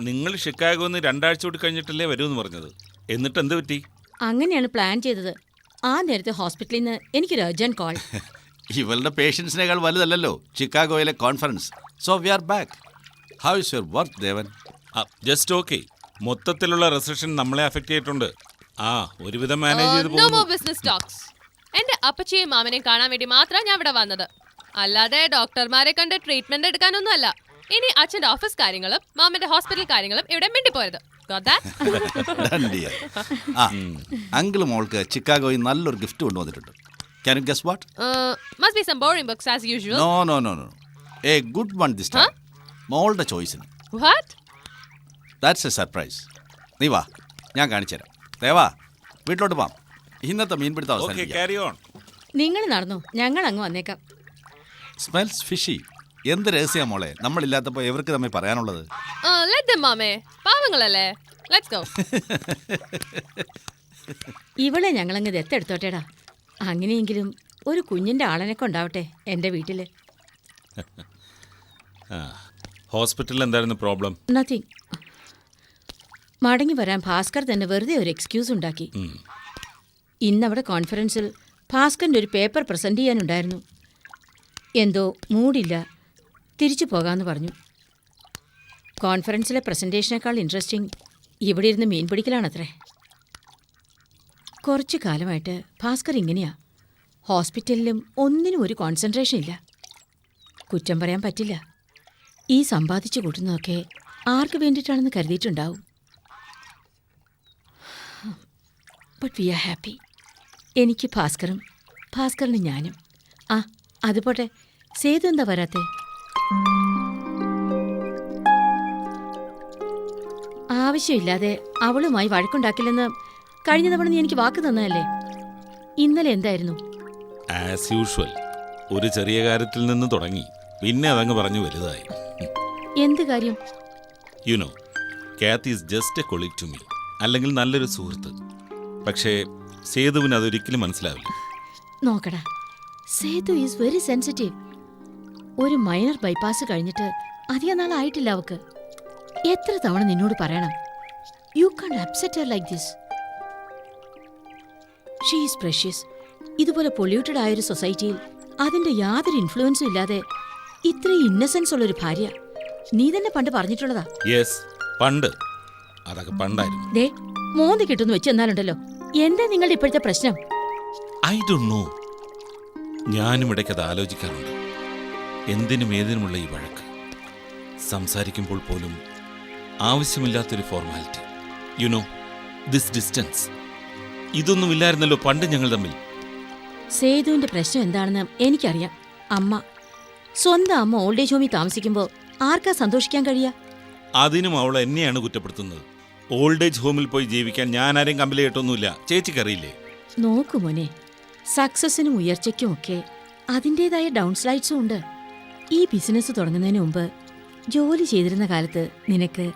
നിങ്ങൾ ഷിക്കാഗോന്ന് 2 ആഴ്ച കൂടി കഴിഞ്ഞിട്ടല്ലേ വരുമെന്ന് പറഞ്ഞത്. എന്നിട്ട് എന്ത് പറ്റി? അങ്ങനെയാണ് പ്ലാൻ ചെയ്തത്. ആ നേരത്തെ ഹോസ്പിറ്റലിൽ നിന്ന് എനിക്കൊരു അർജന്റ് കോൾ. ഇവളുടെ പേഷ്യൻസിനേക്കാൾ വലുതല്ലല്ലോ ചിക്കാഗോയിലെ conference. So we are back. How is your work Devan? Just okay. മൊത്തത്തിലുള്ള റെസഷൻ നമ്മളെ അഫക്റ്റ് ചെയ്തിട്ടുണ്ട്. ഒരുവിധം മാനേജ് ചെയ്ത് നോ മോർ ബിസിനസ് ടോക്സ്. എന്റെ അപ്പച്ചിയെയും മാമനെയും കാണാൻ വേണ്ടി മാത്രമാണ് ഞാൻ ഇവിടെ വന്നത്. അല്ലാതെ ഡോക്ടർമാരെ കണ്ട് ട്രീറ്റ്മെന്റ് എടുക്കാനൊന്നും അല്ല. ഇനി അച്ഛന്റെ ഓഫീസ് കാര്യങ്ങളും മാമന്റെ ഹോസ്പിറ്റൽ കാര്യങ്ങളും ഇവിടെ മിണ്ടിപ്പോയത്. അങ്കിൾ മോൾക്ക് ചിക്കാഗോയിൽ നല്ലൊരു ഗിഫ്റ്റ് കൊണ്ടുവന്നിട്ടുണ്ട്. Can you guess what? Must be some boring books as usual. No. A good one this time. മോളുടെ ചോയ്സിന്. What? That's a surprise. നീ വാ, ഞാൻ കാണിച്ചുതരാം. ദേവാ, വീട്ടിലോട്ട് പോവാം. ഇന്നത്തെ മീൻപിടുത്തം അവസാനിപ്പിക്കാം. നിങ്ങൾ നടന്നു, ഞങ്ങൾ അങ്ങ് വന്നേക്കാം. Smells fishy. എന്ത് രഹസ്യ മോളെ നമ്മളില്ലാത്തപ്പോൾ എവർക്ക് തമ്മിൽ പറയാനുള്ളത്? Let them, മാമേ. പാവങ്ങളല്ലേ. Let's go. ഇവളെ ഞങ്ങളങ്ങ് ദത്തെടുത്തോട്ടേടാ. അങ്ങനെയെങ്കിലും ഒരു കുഞ്ഞിന്റെ ആളനൊക്കെ ഉണ്ടാവട്ടെ എൻ്റെ വീട്ടില്. ഹോസ്പിറ്റലിൽ എന്തായിരുന്നു പ്രോബ്ലം? നത്തിങ്. മടങ്ങി വരാൻ ഭാസ്കർ തന്നെ വെറുതെ ഒരു എക്സ്ക്യൂസ് ഉണ്ടാക്കി. ഇന്നവിടെ കോൺഫറൻസിൽ ഭാസ്കറിൻ്റെ ഒരു പേപ്പർ പ്രസൻറ്റ് ചെയ്യാനുണ്ടായിരുന്നു. എന്തോ മൂടില്ല, തിരിച്ചു പോകാമെന്ന് പറഞ്ഞു. കോൺഫറൻസിലെ പ്രസൻറ്റേഷനേക്കാൾ ഇൻട്രസ്റ്റിംഗ് ഇവിടെ ഇരുന്ന് മീൻ പിടിക്കലാണത്രേ. കുറച്ചു കാലമായിട്ട് ഭാസ്കർ ഇങ്ങനെയാ. ഹോസ്പിറ്റലിലും ഒന്നിനും ഒരു കോൺസെൻട്രേഷൻ ഇല്ല. കുറ്റം പറയാൻ പറ്റില്ല. ഈ സമ്പാദിച്ചു കൂട്ടുന്നതൊക്കെ ആർക്ക് വേണ്ടിയിട്ടാണെന്ന് കരുതിയിട്ടുണ്ടാവും. But we are happy. എനിക്ക് ഭാസ്കറും ഭാസ്കറിന് ഞാനും. അതുപോട്ടെ, സേതു എന്താ വരാത്തെ? ആവശ്യമില്ലാതെ അവളുമായി വഴക്കുണ്ടാക്കില്ലെന്ന് കഴിഞ്ഞ തവണ നീ എനിക്ക് വാക്ക് തന്നതല്ലേ? ഇന്നലെ എന്തായിരുന്നു? ആസ് യൂഷ്വൽ, ഒരു ചെറിയ കാര്യത്തിൽ നിന്ന് തുടങ്ങി പിന്നെ അതങ്ങ് പറഞ്ഞു വലുതായി. എന്ത് കാര്യം? You know, Kath is just a colleague to me. അല്ലെങ്കിൽ നല്ലൊരു സുഹൃത്ത്. പക്ഷേ സേതുവിന് അതൊരിക്കലും മനസ്സിലാവില്ല. നോക്കടാ, സേതു ഈസ് വെരി സെൻസിറ്റീവ്. ഒരു മൈനർ ബൈപ്പാസ് കഴിഞ്ഞിട്ട് അധികം നാളായിട്ടില്ല അവക്ക്. എത്ര തവണ നിന്നോട് പറയണം? You can upset her like this. She is precious. ഇതുപോലെ പൊല്യൂട്ടഡ് ആയൊരു സൊസൈറ്റിയിൽ അതിന്റെ യാതൊരു ഇൻഫ്ലുവൻസും ഇല്ലാതെ ഇത്രയും ഇന്നസെൻസ് ഉള്ളൊരു ഭാര്യ നീ തന്നെ പണ്ട് പറഞ്ഞിട്ടുള്ളതാ. യെസ്, പണ്ട്. അതൊക്കെ പണ്ടായിരുന്നു. ദേ, മോന്തി കിട്ടുന്നു വെച്ച് എന്നാലുണ്ടല്ലോ. എന്താ നിങ്ങളുടെ ഇപ്പോഴത്തെ പ്രശ്നം? I don't know. ഞാനും ഇടയ്ക്കത് ആലോചിക്കാറുണ്ട്. എന്തിനും ഏതിനുമുള്ള ഈ വഴക്ക്. സംസാരിക്കുമ്പോൾ പോലും ആവശ്യമില്ലാത്തൊരു formality. You know, this distance. ഇതൊന്നുമില്ലായിരുന്നല്ലോ പണ്ട് ഞങ്ങൾ തമ്മിൽ. സേതുവിന്റെ പ്രശ്നം എന്താണെന്ന് എനിക്കറിയാം. അമ്മ, സ്വന്തം അമ്മ ഓൾഡ് ഏജ് ഹോമിൽ താമസിക്കുമ്പോൾ ആർക്കാ സന്തോഷിക്കാൻ കഴിയാ? അതിനും അവൾ എന്നെയാണ് കുറ്റപ്പെടുത്തുന്നത്. ഓൾഡ് ഏജ് ഹോമിൽ പോയി ജീവിക്കാൻ ഞാൻ ആരെയും കമ്പലി കേട്ടൊന്നുമില്ല. ചേച്ചിക്കറിയില്ലേ? നോക്കു മോനെ, സക്സസിനും ഉയർച്ചയ്ക്കും ഒക്കെ അതിൻ്റെതായ ഡൗൺ സ്ലൈഡ്സും ഉണ്ട്. ഈ ബിസിനസ് തുടങ്ങുന്നതിന് മുമ്പ് ജോലി ചെയ്തിരുന്ന കാലത്ത് നിനക്ക്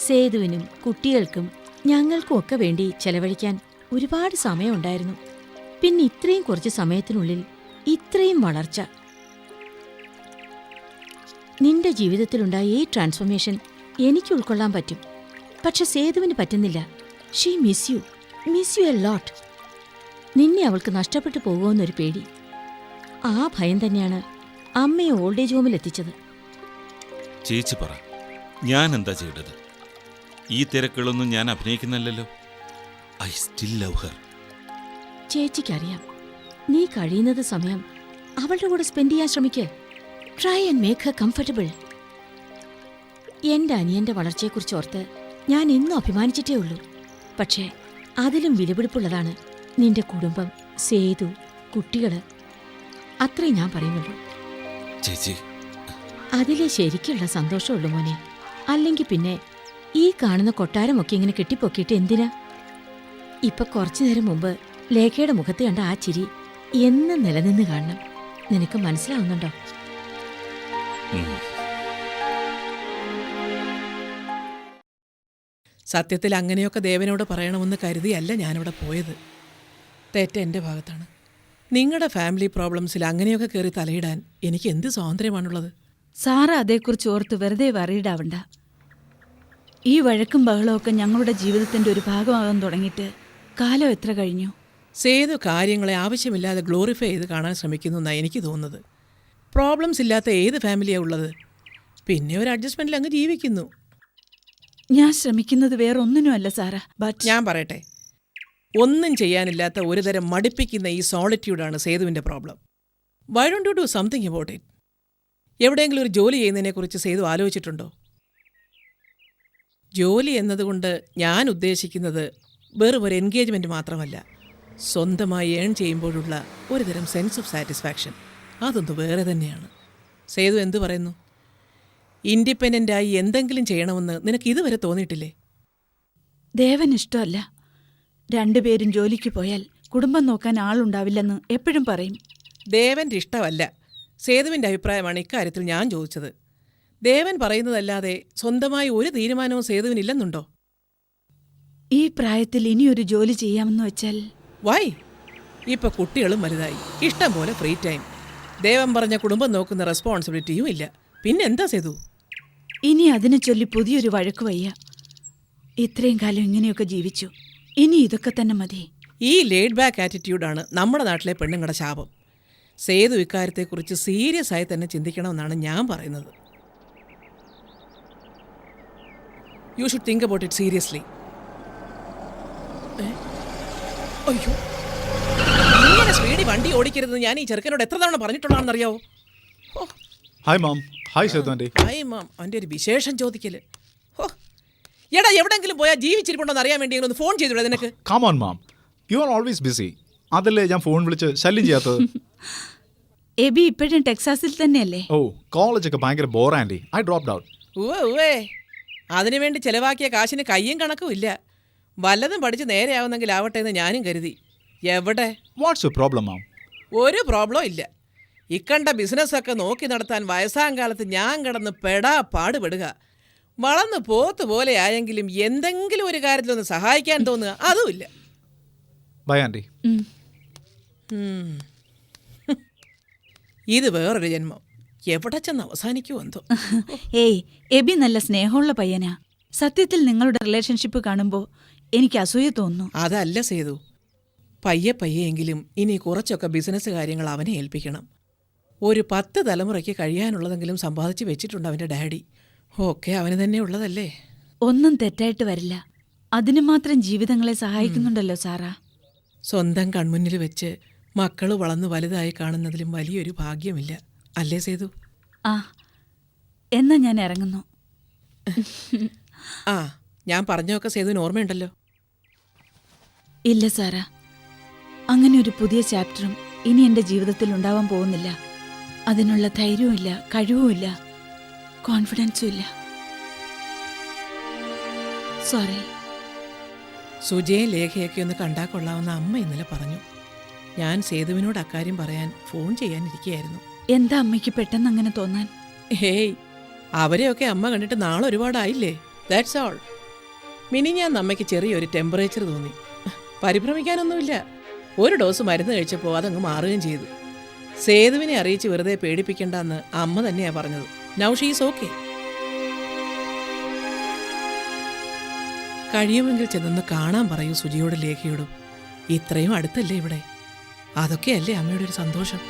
സേതുവിനും കുട്ടികൾക്കും ഞങ്ങൾക്കും ഒക്കെ വേണ്ടി ചെലവഴിക്കാൻ ഒരുപാട് സമയമുണ്ടായിരുന്നു. പിന്നെ ഇത്രയും കുറച്ച് സമയത്തിനുള്ളിൽ ഇത്രയും വളർച്ച. നിന്റെ ജീവിതത്തിലുണ്ടായ ഈ ട്രാൻസ്ഫോർമേഷൻ എനിക്ക് ഉൾക്കൊള്ളാൻ പറ്റും. പക്ഷെ സേതുവിന് പറ്റുന്നില്ല. She miss you a lot. നിന്നെ അവൾക്ക് നഷ്ടപ്പെട്ടു പോകുമെന്നൊരു പേടി. ആ ഭയം തന്നെയാണ് അമ്മയെ ഓൾഡ് ഏജ് ഹോമിൽ എത്തിച്ചത്. ചേച്ചി പറ, ഞാൻ എന്താ ചെയ്തത്? ഈ തിരക്കുകളൊന്നും ഞാൻ അഭിനയിക്കുന്നില്ലല്ലോ. I still love her. ചേച്ചിക്കറിയാം, നീ കഴിയുന്നത് സമയം അവളുടെ കൂടെ സ്പെൻഡ് ചെയ്യാൻ ശ്രമിക്ക്. Try and make her comfortable. എന്റെ അനിയന്റെ വളർച്ചയെക്കുറിച്ച് ഓർത്ത് ഞാൻ എന്നും അഭിമാനിച്ചിട്ടേ ഉള്ളൂ. പക്ഷേ അതിലും വിലപിടിപ്പുള്ളതാണ് നിന്റെ കുടുംബം, സേതു, കുട്ടികള്. അത്രേ ഞാൻ പറയുന്നുള്ളൂ. ചേച്ചി, അതിലെ ശരിക്കുള്ള സന്തോഷമുള്ളൂ മോനെ. അല്ലെങ്കിൽ പിന്നെ ഈ കാണുന്ന കൊട്ടാരമൊക്കെ ഇങ്ങനെ കെട്ടിപ്പൊക്കിയിട്ട് എന്തിനാ? ഇപ്പൊ കുറച്ചു നേരം മുമ്പ് ലേഖയുടെ മുഖത്ത് കണ്ട ആ ചിരി എന്നും നിലനിന്ന് കാണണം. നിനക്ക് മനസ്സിലാവുന്നുണ്ടോ? സത്യത്തിൽ അങ്ങനെയൊക്കെ ദേവനോട് പറയണമെന്ന് കരുതിയല്ല ഞാനിവിടെ പോയത്. തെറ്റ് എൻ്റെ ഭാഗത്താണ്. നിങ്ങളുടെ ഫാമിലി പ്രോബ്ലംസിൽ അങ്ങനെയൊക്കെ കയറി തലയിടാൻ എനിക്ക് എന്ത് സ്വാതന്ത്ര്യമാണുള്ളത്? സാറ അതേക്കുറിച്ച് ഓർത്ത് വെറുതെ വറീഡാവണ്ട. ഈ വഴക്കും ബഹളമൊക്കെ ഞങ്ങളുടെ ജീവിതത്തിന്റെ ഒരു ഭാഗമാകാൻ തുടങ്ങിയിട്ട് കാലം എത്ര കഴിഞ്ഞു? സേതു കാര്യങ്ങളെ ആവശ്യമില്ലാതെ ഗ്ലോറിഫൈ ചെയ്ത് കാണാൻ ശ്രമിക്കുന്നു എന്നാണ് എനിക്ക് തോന്നുന്നത്. പ്രോബ്ലംസ് ഇല്ലാത്ത ഏത് ഫാമിലിയാണ് ഉള്ളത്? പിന്നെ ഒരു അഡ്ജസ്റ്റ്മെന്റിൽ അങ്ങ് ജീവിക്കുന്നു. ഞാൻ ശ്രമിക്കുന്നത് വേറെ ഒന്നിനുമല്ല സാറ. ബട്ട് ഞാൻ പറയട്ടെ, ഒന്നും ചെയ്യാനില്ലാത്ത ഒരുതരം മടുപ്പിക്കുന്ന ഈ സോളിറ്റ്യൂഡാണ് സേതുവിൻ്റെ problem. Why don't you do something about it? എവിടെയെങ്കിലും ഒരു ജോലി ചെയ്യുന്നതിനെക്കുറിച്ച് സേതു ആലോചിച്ചിട്ടുണ്ടോ? ജോലി എന്നതുകൊണ്ട് ഞാൻ ഉദ്ദേശിക്കുന്നത് വെറും ഒരു എൻഗേജ്മെൻറ്റ് മാത്രമല്ല, സ്വന്തമായി ഏൺ ചെയ്യുമ്പോഴുള്ള ഒരുതരം സെൻസ് ഓഫ് സാറ്റിസ്ഫാക്ഷൻ. അതൊന്ന് വേറെ തന്നെയാണ്. സേതു എന്തു പറയുന്നു? ഇൻഡിപെൻഡൻ്റായി എന്തെങ്കിലും ചെയ്യണമെന്ന് നിനക്ക് ഇതുവരെ തോന്നിയിട്ടില്ലേ? ദേവൻ ഇഷ്ടമല്ല. രണ്ടുപേരും ജോലിക്ക് പോയാൽ കുടുംബം നോക്കാൻ ആളുണ്ടാവില്ലെന്ന് എപ്പോഴും പറയും. ദേവൻ്റെ ഇഷ്ടമല്ല, സേതുവിൻ്റെ അഭിപ്രായമാണ് ഇക്കാര്യത്തിൽ ഞാൻ ചോദിച്ചത്. ദേവൻ പറയുന്നതല്ലാതെ സ്വന്തമായി ഒരു തീരുമാനവും സേതുവിനില്ലെന്നുണ്ടോ? ഈ പ്രായത്തിൽ ഇനിയൊരു ജോലി ചെയ്യാമെന്ന് വെച്ചാൽ വൈ? ഇപ്പൊ കുട്ടികളും വലുതായി, ഇഷ്ടം പോലെ ഫ്രീ ടൈം. ദേവൻ പറഞ്ഞ കുടുംബം നോക്കുന്ന റെസ്പോൺസിബിലിറ്റിയും ഇല്ല. പിന്നെന്താ സേതു? ഇനി അതിനെ ചൊല്ലി പുതിയൊരു വഴക്ക് വയ്യ. ഇത്രയും കാലം ഇങ്ങനെയൊക്കെ ജീവിച്ചു, ഇനി ഇതൊക്കെ തന്നെ മതി. ഈ ലേഡ് ബാക്ക് ആറ്റിറ്റ്യൂഡാണ് നമ്മുടെ നാട്ടിലെ പെണ്ണുങ്ങളുടെ ശാപം. സേതു ഇക്കാര്യത്തെക്കുറിച്ച് സീരിയസ് ആയി തന്നെ ചിന്തിക്കണമെന്നാണ് ഞാൻ പറയുന്നത്. You should think about it seriously. അയ്യോ, ഇങ്ങനെ സ്പീഡിൽ വണ്ടി ഓടിക്കരുതെന്ന് ഞാൻ ഈ ചെറുക്കനോട് എത്ര തവണ പറഞ്ഞിട്ടുള്ളതാണെന്നറിയാവോ? Hi ma'am. Hi Sethu aunty. Hi ma'am. അവൻ്റെ ഒരു വിശേഷം ചോദിക്കല്. ഓ എടാ, എവിടെങ്കിലും പോയാൽ ജീവിച്ചിരിപ്പുണ്ടോന്ന് അറിയാൻ വേണ്ടി ഒന്ന് ഫോൺ ചെയ്തൂടെ നിനക്ക്? Come on ma'am, you are always busy. അതല്ലേ ഞാൻ ഫോൺ വിളിച്ച് ശല്യം ചെയ്യാത്തത്. എബി ഇപ്പോഴും ടെക്സാസിൽ തന്നെയല്ലേ? ഓ, കോളേജൊക്കെ ഭയങ്കര bore aunty. I dropped out. ഉവ്വേ, അതിനുവേണ്ടി ചെലവാക്കിയ കാശിന് കയ്യും കണക്കും ഇല്ല. വല്ലതും പഠിച്ച് നേരെയാവുന്നെങ്കിൽ ആവട്ടെ എന്ന് ഞാനും കരുതി. എവിടെ? വാട്ട്സ് യുവർ പ്രോബ്ലം മാം? ഒരു പ്രോബ്ലം ഇല്ല. ഇക്കണ്ട ബിസിനസ്സൊക്കെ നോക്കി നടത്താൻ വയസ്സാം കാലത്ത് ഞാൻ കിടന്ന് പെടാ പാടുപെടുക. വളർന്ന് പോത്ത് പോലെ ആയെങ്കിലും എന്തെങ്കിലും ഒരു കാര്യത്തിലൊന്ന് സഹായിക്കാൻ തോന്നുക അതുമില്ല. Bye aunty. ഇത് വേറൊരു ജന്മം. എവിടെ ചെന്ന് അവസാനിക്കുമോ എന്തോ. ഏയ്, എബി നല്ല സ്നേഹമുള്ള പയ്യനാ. സത്യത്തിൽ നിങ്ങളുടെ റിലേഷൻഷിപ്പ് കാണുമ്പോൾ എനിക്ക് അസൂയ തോന്നുന്നു. അതല്ല സേതു, പയ്യെ പയ്യെങ്കിലും ഇനി കുറച്ചൊക്കെ ബിസിനസ് കാര്യങ്ങൾ അവനെ ഏൽപ്പിക്കണം. ഒരു 10 തലമുറയ്ക്ക് കഴിയാനുള്ളതെങ്കിലും സമ്പാദിച്ച് വെച്ചിട്ടുണ്ട് അവൻ്റെ ഡാഡി. ഒക്കെ അവന് തന്നെ ഉള്ളതല്ലേ. ഒന്നും തെറ്റായിട്ട് വരില്ല. അതിനു മാത്രം ജീവിതങ്ങളെ സഹായിക്കുന്നുണ്ടല്ലോ സാറാ. സ്വന്തം കൺമുന്നിൽ വെച്ച് മക്കൾ വളർന്നു വലുതായി കാണുന്നതിലും വലിയൊരു ഭാഗ്യമില്ല, അല്ലേ സേതു? ആ, എന്നാ ഞാൻ ഇറങ്ങുന്നു. ആ ഞാൻ പറഞ്ഞൊക്കെ സേതുവിന് ഓർമ്മയുണ്ടല്ലോ. ഇല്ല സാറാ, അങ്ങനെ ഒരു പുതിയ ചാപ്റ്ററും ഇനി എൻ്റെ ജീവിതത്തിൽ ഉണ്ടാവാൻ പോകുന്നില്ല. അതിനുള്ള ധൈര്യവുമില്ല, കഴിവുമില്ല, കോൺഫിഡൻസും ഇല്ല. സോറി. സുജയും ലേഖയൊക്കെ ഒന്ന് കണ്ടാൽ കൊള്ളാമെന്ന് അമ്മ ഇന്നലെ പറഞ്ഞു. ഞാൻ സേതുവിനോട് അക്കാര്യം പറയാൻ ഫോൺ ചെയ്യാനിരിക്കുകയായിരുന്നു. എന്താ അമ്മയ്ക്ക് പെട്ടെന്ന് അങ്ങനെ തോന്നാൻ? ഹേയ്, അവരെയൊക്കെ അമ്മ കണ്ടിട്ട് നാളെ ഒരുപാടായില്ലേ. That's all. മിനിഞ്ഞാന്ന് അമ്മയ്ക്ക് ചെറിയൊരു ടെമ്പറേച്ചർ തോന്നി. പരിഭ്രമിക്കാനൊന്നുമില്ല. ഒരു ഡോസ് മരുന്ന് കഴിച്ചപ്പോൾ അതങ്ങ് മാറുകയും ചെയ്തു. സേതുവിനെ അറിയിച്ച് വെറുതെ പേടിപ്പിക്കണ്ടെന്ന് അമ്മ തന്നെയാ പറഞ്ഞത്. Now she's okay. കഴിയുമെങ്കിൽ ചെന്നൊന്ന് കാണാൻ പറയൂ സുജിയോടും ലേഖയോടും. ഇത്രയും അടുത്തല്ലേ ഇവിടെ. അതൊക്കെയല്ലേ അമ്മയുടെ ഒരു സന്തോഷം.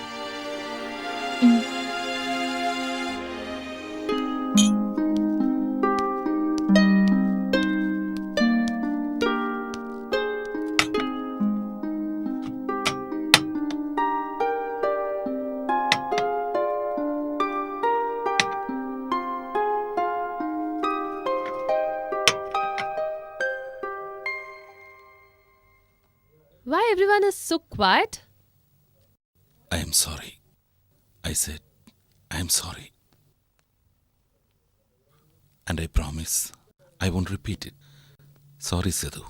Why everyone is so quiet? I am sorry. I said, I am sorry. And I promise I won't repeat it. Sorry, Sidhu.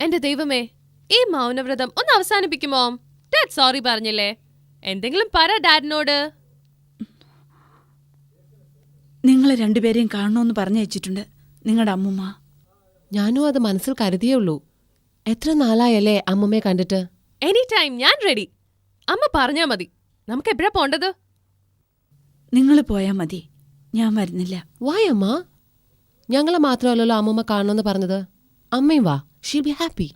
എന്റെ ദൈവമേ, ഈ മൗനവ്രതം ഒന്ന് അവസാനിപ്പിക്കുമോ? ഡാഡ് സോറി പറഞ്ഞില്ലേ? എന്തെങ്കിലും പറ ഡാഡിനോട്. നിങ്ങളെ രണ്ടുപേരെയും കാണണമെന്ന് പറഞ്ഞു വെച്ചിട്ടുണ്ട് നിങ്ങളുടെ അമ്മുമ്മ. ഞാനും അത് മനസ്സിൽ കരുതിയേ ഉള്ളൂ. എത്ര നാളായല്ലേ അമ്മമ്മയെ കണ്ടിട്ട്? എനി ടൈം ഞാൻ റെഡി. അമ്മ പറഞ്ഞാ മതി. നമുക്ക് എപ്പോഴാ പോണ്ടത്? നിങ്ങൾ പോയാ മതി, ഞാൻ വരുന്നില്ല. വായ് അമ്മ? ഞങ്ങളെ മാത്രമല്ലല്ലോ അമ്മമ്മ കാണണമെന്ന് പറഞ്ഞത്. അമ്മയും വാ, she be happy.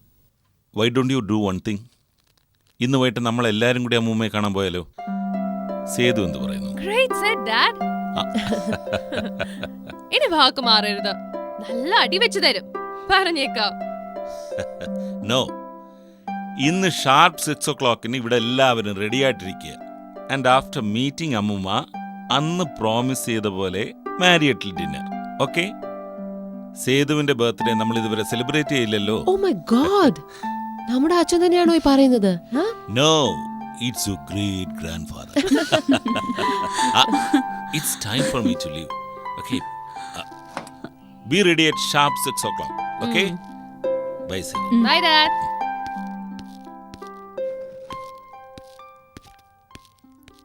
Why don't you do one thing? ഇന്ന് വൈകിട്ട് നമ്മൾ എല്ലാവരും കൂടി അമ്മൂമ്മയെ കാണാൻ പോയാലോ? സേതു എന്ത് പറയുന്നു? Great said, Dad. ഇനി വാക്ക് മാറരുത്. നല്ല അടി വെച്ച് തരും, പറഞ്ഞേക്കാം. നോ, ഇന്ന് ഷാർപ്പ് 6 o'clock ഇവിടെ എല്ലാവരും റെഡി ആയിട്ടിരിക്കുക. ആൻഡ് ആഫ്റ്റർ മീറ്റിംഗ് അമ്മുമ്മ അന്ന് പ്രോമിസ് ചെയ്ത പോലെ മാരിയറ്റിൽ ഡിന്നർ. ഓക്കെ? സേതുവിന്റെ ബർത്ത്ഡേ നമ്മൾ ഇതുവരെ സെലിബ്രേറ്റ് ചെയ്യില്ലല്ലോ. ഓ മൈ ഗോഡ്, നമ്മുടെ അച്ഛൻ തന്നെയാണോ ഈ പറയുന്നത്? No, it's your great grandfather. It's time for me to leave. Okay, be ready at sharp 6 o'clock. Okay? Bye Sethu. Bye dad.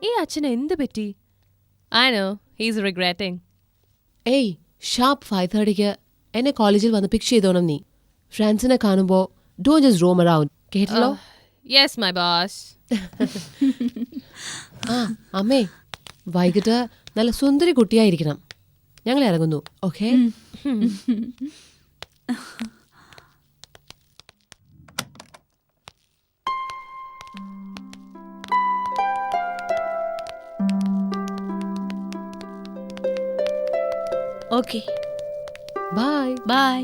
ഈ അച്ഛന് എന്ത് പറ്റി? I know, he's regretting. ഏയ്, ഷാർപ്പ് 5:30 എന്നെ കോളേജിൽ വന്ന് പിക്ക് ചെയ്തോണം നീ. ഫ്രണ്ട്സിനെ കാണുമ്പോ ഡോണ്ട് ജസ്റ്റ് റോം അറൗണ്ട്. കേട്ടല്ലോ? Yes, my boss. ആ അമ്മേ, വൈകിട്ട് നല്ല സുന്ദരി കുട്ടിയായിരിക്കണം. ഞങ്ങൾ ഇറങ്ങുന്നു. Okay? Okay, bye. Bye.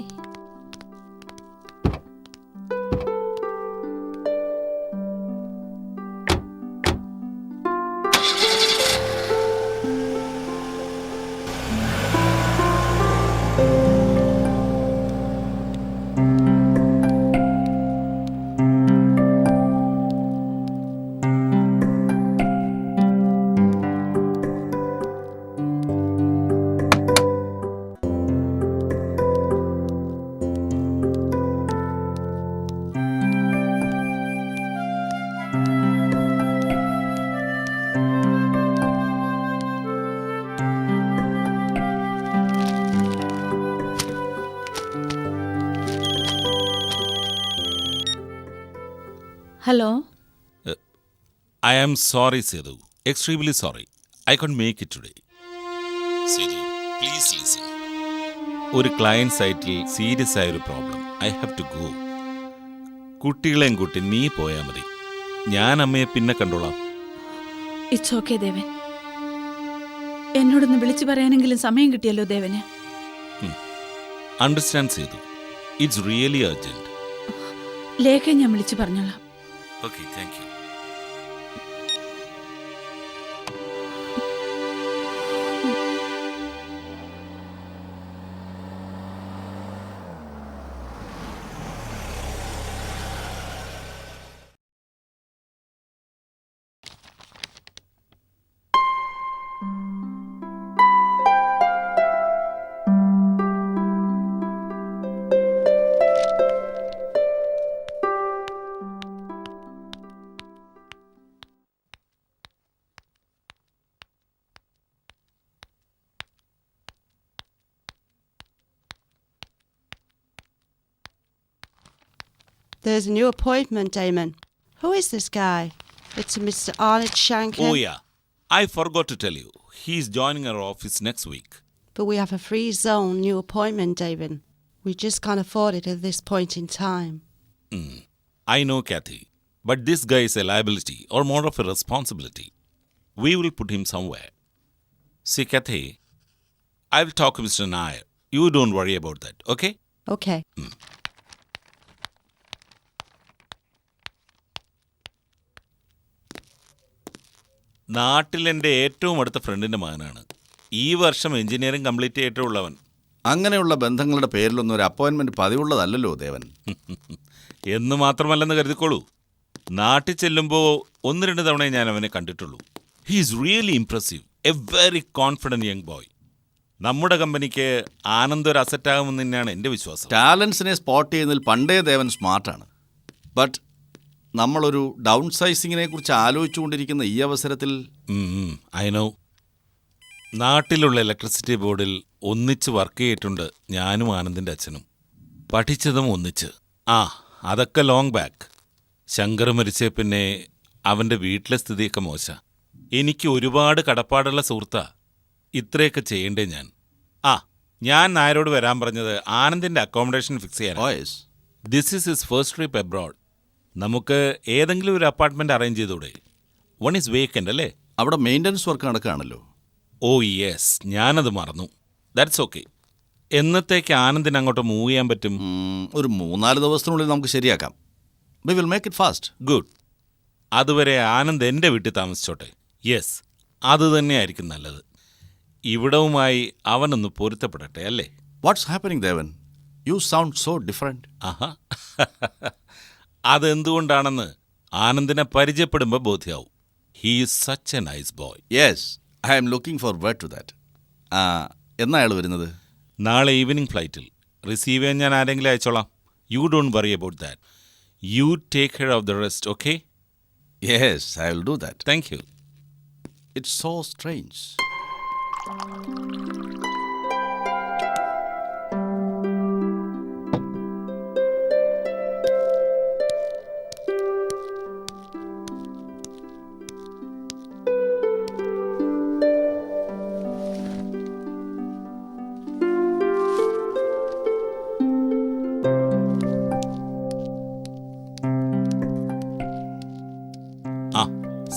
Hello. I am sorry, Sidhu. Extremely sorry. I can't make it today. Sidhu, please listen. ഒരു ക്ലയന്റ് സൈറ്റിൽ സീരിയസ് ആയ ഒരു problem. I have to go. കുട്ടികളെയും കൂട്ടി നീ പോയാൽ മതി. ഞാൻ അമ്മയെ പിന്നെ കണ്ടോളാം. ഇറ്റ്സ് ഓക്കെ ദേവൻ. എന്നോടൊന്ന് വിളിച്ചു പറയാനെങ്കിലും സമയം കിട്ടിയല്ലോ ദേവന്. Understand Sidhu. It's really urgent. Lekha ഞാൻ വിളിച്ചു പറഞ്ഞോളാം. Okay, thank you. There's a new appointment, Damon. Who is this guy? It's Mr. Arnold Shanker. Oh, yeah. I forgot to tell you. He's joining our office next week. But we have a free zone new appointment, Damon. We just can't afford it at this point in time. I know, Kathy. But this guy is a liability or more of a responsibility. We will put him somewhere. See, Kathy, I will talk to Mr. Nair. You don't worry about that, okay? Okay. നാട്ടിലെൻ്റെ ഏറ്റവും അടുത്ത ഫ്രണ്ടിൻ്റെ മകനാണ്. ഈ വർഷം engineering complete ചെയ്തിട്ടുള്ളവൻ. അങ്ങനെയുള്ള ബന്ധങ്ങളുടെ പേരിലൊന്നും ഒരു appointment പതിവുള്ളതല്ലല്ലോ ദേവൻ. എന്ന് മാത്രമല്ലെന്ന് കരുതിക്കോളൂ. നാട്ടിൽ ചെല്ലുമ്പോൾ 1-2 തവണ ഞാൻ അവനെ കണ്ടിട്ടുള്ളൂ. He is really impressive. A very confident young boy. നമ്മുടെ കമ്പനിക്ക് ആനന്ദ് ഒരു അസറ്റാകുമെന്ന് തന്നെയാണ് എൻ്റെ വിശ്വാസം. ടാലൻസിനെ സ്പോട്ട് ചെയ്യുന്നതിൽ പണ്ടേ ദേവൻ സ്മാർട്ടാണ്. ബട്ട് നമ്മളൊരു ഡൗൺ സൈസിങ്ങിനെ കുറിച്ച് ആലോചിച്ചുകൊണ്ടിരിക്കുന്ന ഈ അവസരത്തിൽ ഐ നോ. നാട്ടിലുള്ള ഇലക്ട്രിസിറ്റി ബോർഡിൽ ഒന്നിച്ച് വർക്ക് ചെയ്തിട്ടുണ്ട് ഞാനും ആനന്ദിൻ്റെ അച്ഛനും. പഠിച്ചതും ഒന്നിച്ച്. അതൊക്കെ ലോങ് ബാക്ക്. ശങ്കർ മരിച്ച പിന്നെ അവൻ്റെ വീട്ടിലെ സ്ഥിതിയൊക്കെ മോശം. എനിക്ക് ഒരുപാട് കടപ്പാടുള്ള സുഹൃത്താ. ഇത്രയൊക്കെ ചെയ്യണ്ടേ ഞാൻ. ഞാൻ നായരോട് വരാൻ പറഞ്ഞത് ആനന്ദിൻ്റെ അക്കോമഡേഷൻ ഫിക്സ് ചെയ്യാൻ. This is his first trip abroad. നമുക്ക് ഏതെങ്കിലും ഒരു അപ്പാർട്ട്മെൻറ്റ് അറേഞ്ച് ചെയ്തൂടെ? വൺ ഈസ് വേക്കൻ്റ് അല്ലേ? അവിടെ മെയിൻ്റനൻസ് വർക്ക് നടക്കുകയാണല്ലോ. ഓ യെസ്, ഞാനത് മറന്നു. That's okay. എന്നത്തേക്ക് ആനന്ദിന് അങ്ങോട്ട് മൂവ് ചെയ്യാൻ പറ്റും? ഒരു 3-4 ദിവസത്തിനുള്ളിൽ നമുക്ക് ശരിയാക്കാം. We will make it fast. Good. അതുവരെ ആനന്ദ് എൻ്റെ വീട്ടിൽ താമസിച്ചോട്ടെ. യെസ്, അത് തന്നെയായിരിക്കും നല്ലത്. ഇവിടവുമായി അവനൊന്ന് പൊരുത്തപ്പെടട്ടെ, അല്ലേ? What's happening Devan? You sound so different. അതെന്തുകൊണ്ടാണെന്ന് ആനന്ദിനെ പരിചയപ്പെടുമ്പോൾ ബോധ്യമാവും. He is such a nice boy. Yes, I am looking forward to that. എന്നാ അയാൾ വരുന്നത്? നാളെ ഈവനിങ് ഫ്ലൈറ്റിൽ. റിസീവ് ചെയ്യാൻ ഞാൻ ആരെങ്കിലും അയച്ചോളാം. You don't worry about that. You take care of the rest, okay? Yes, I will do that. Thank you. It's so strange.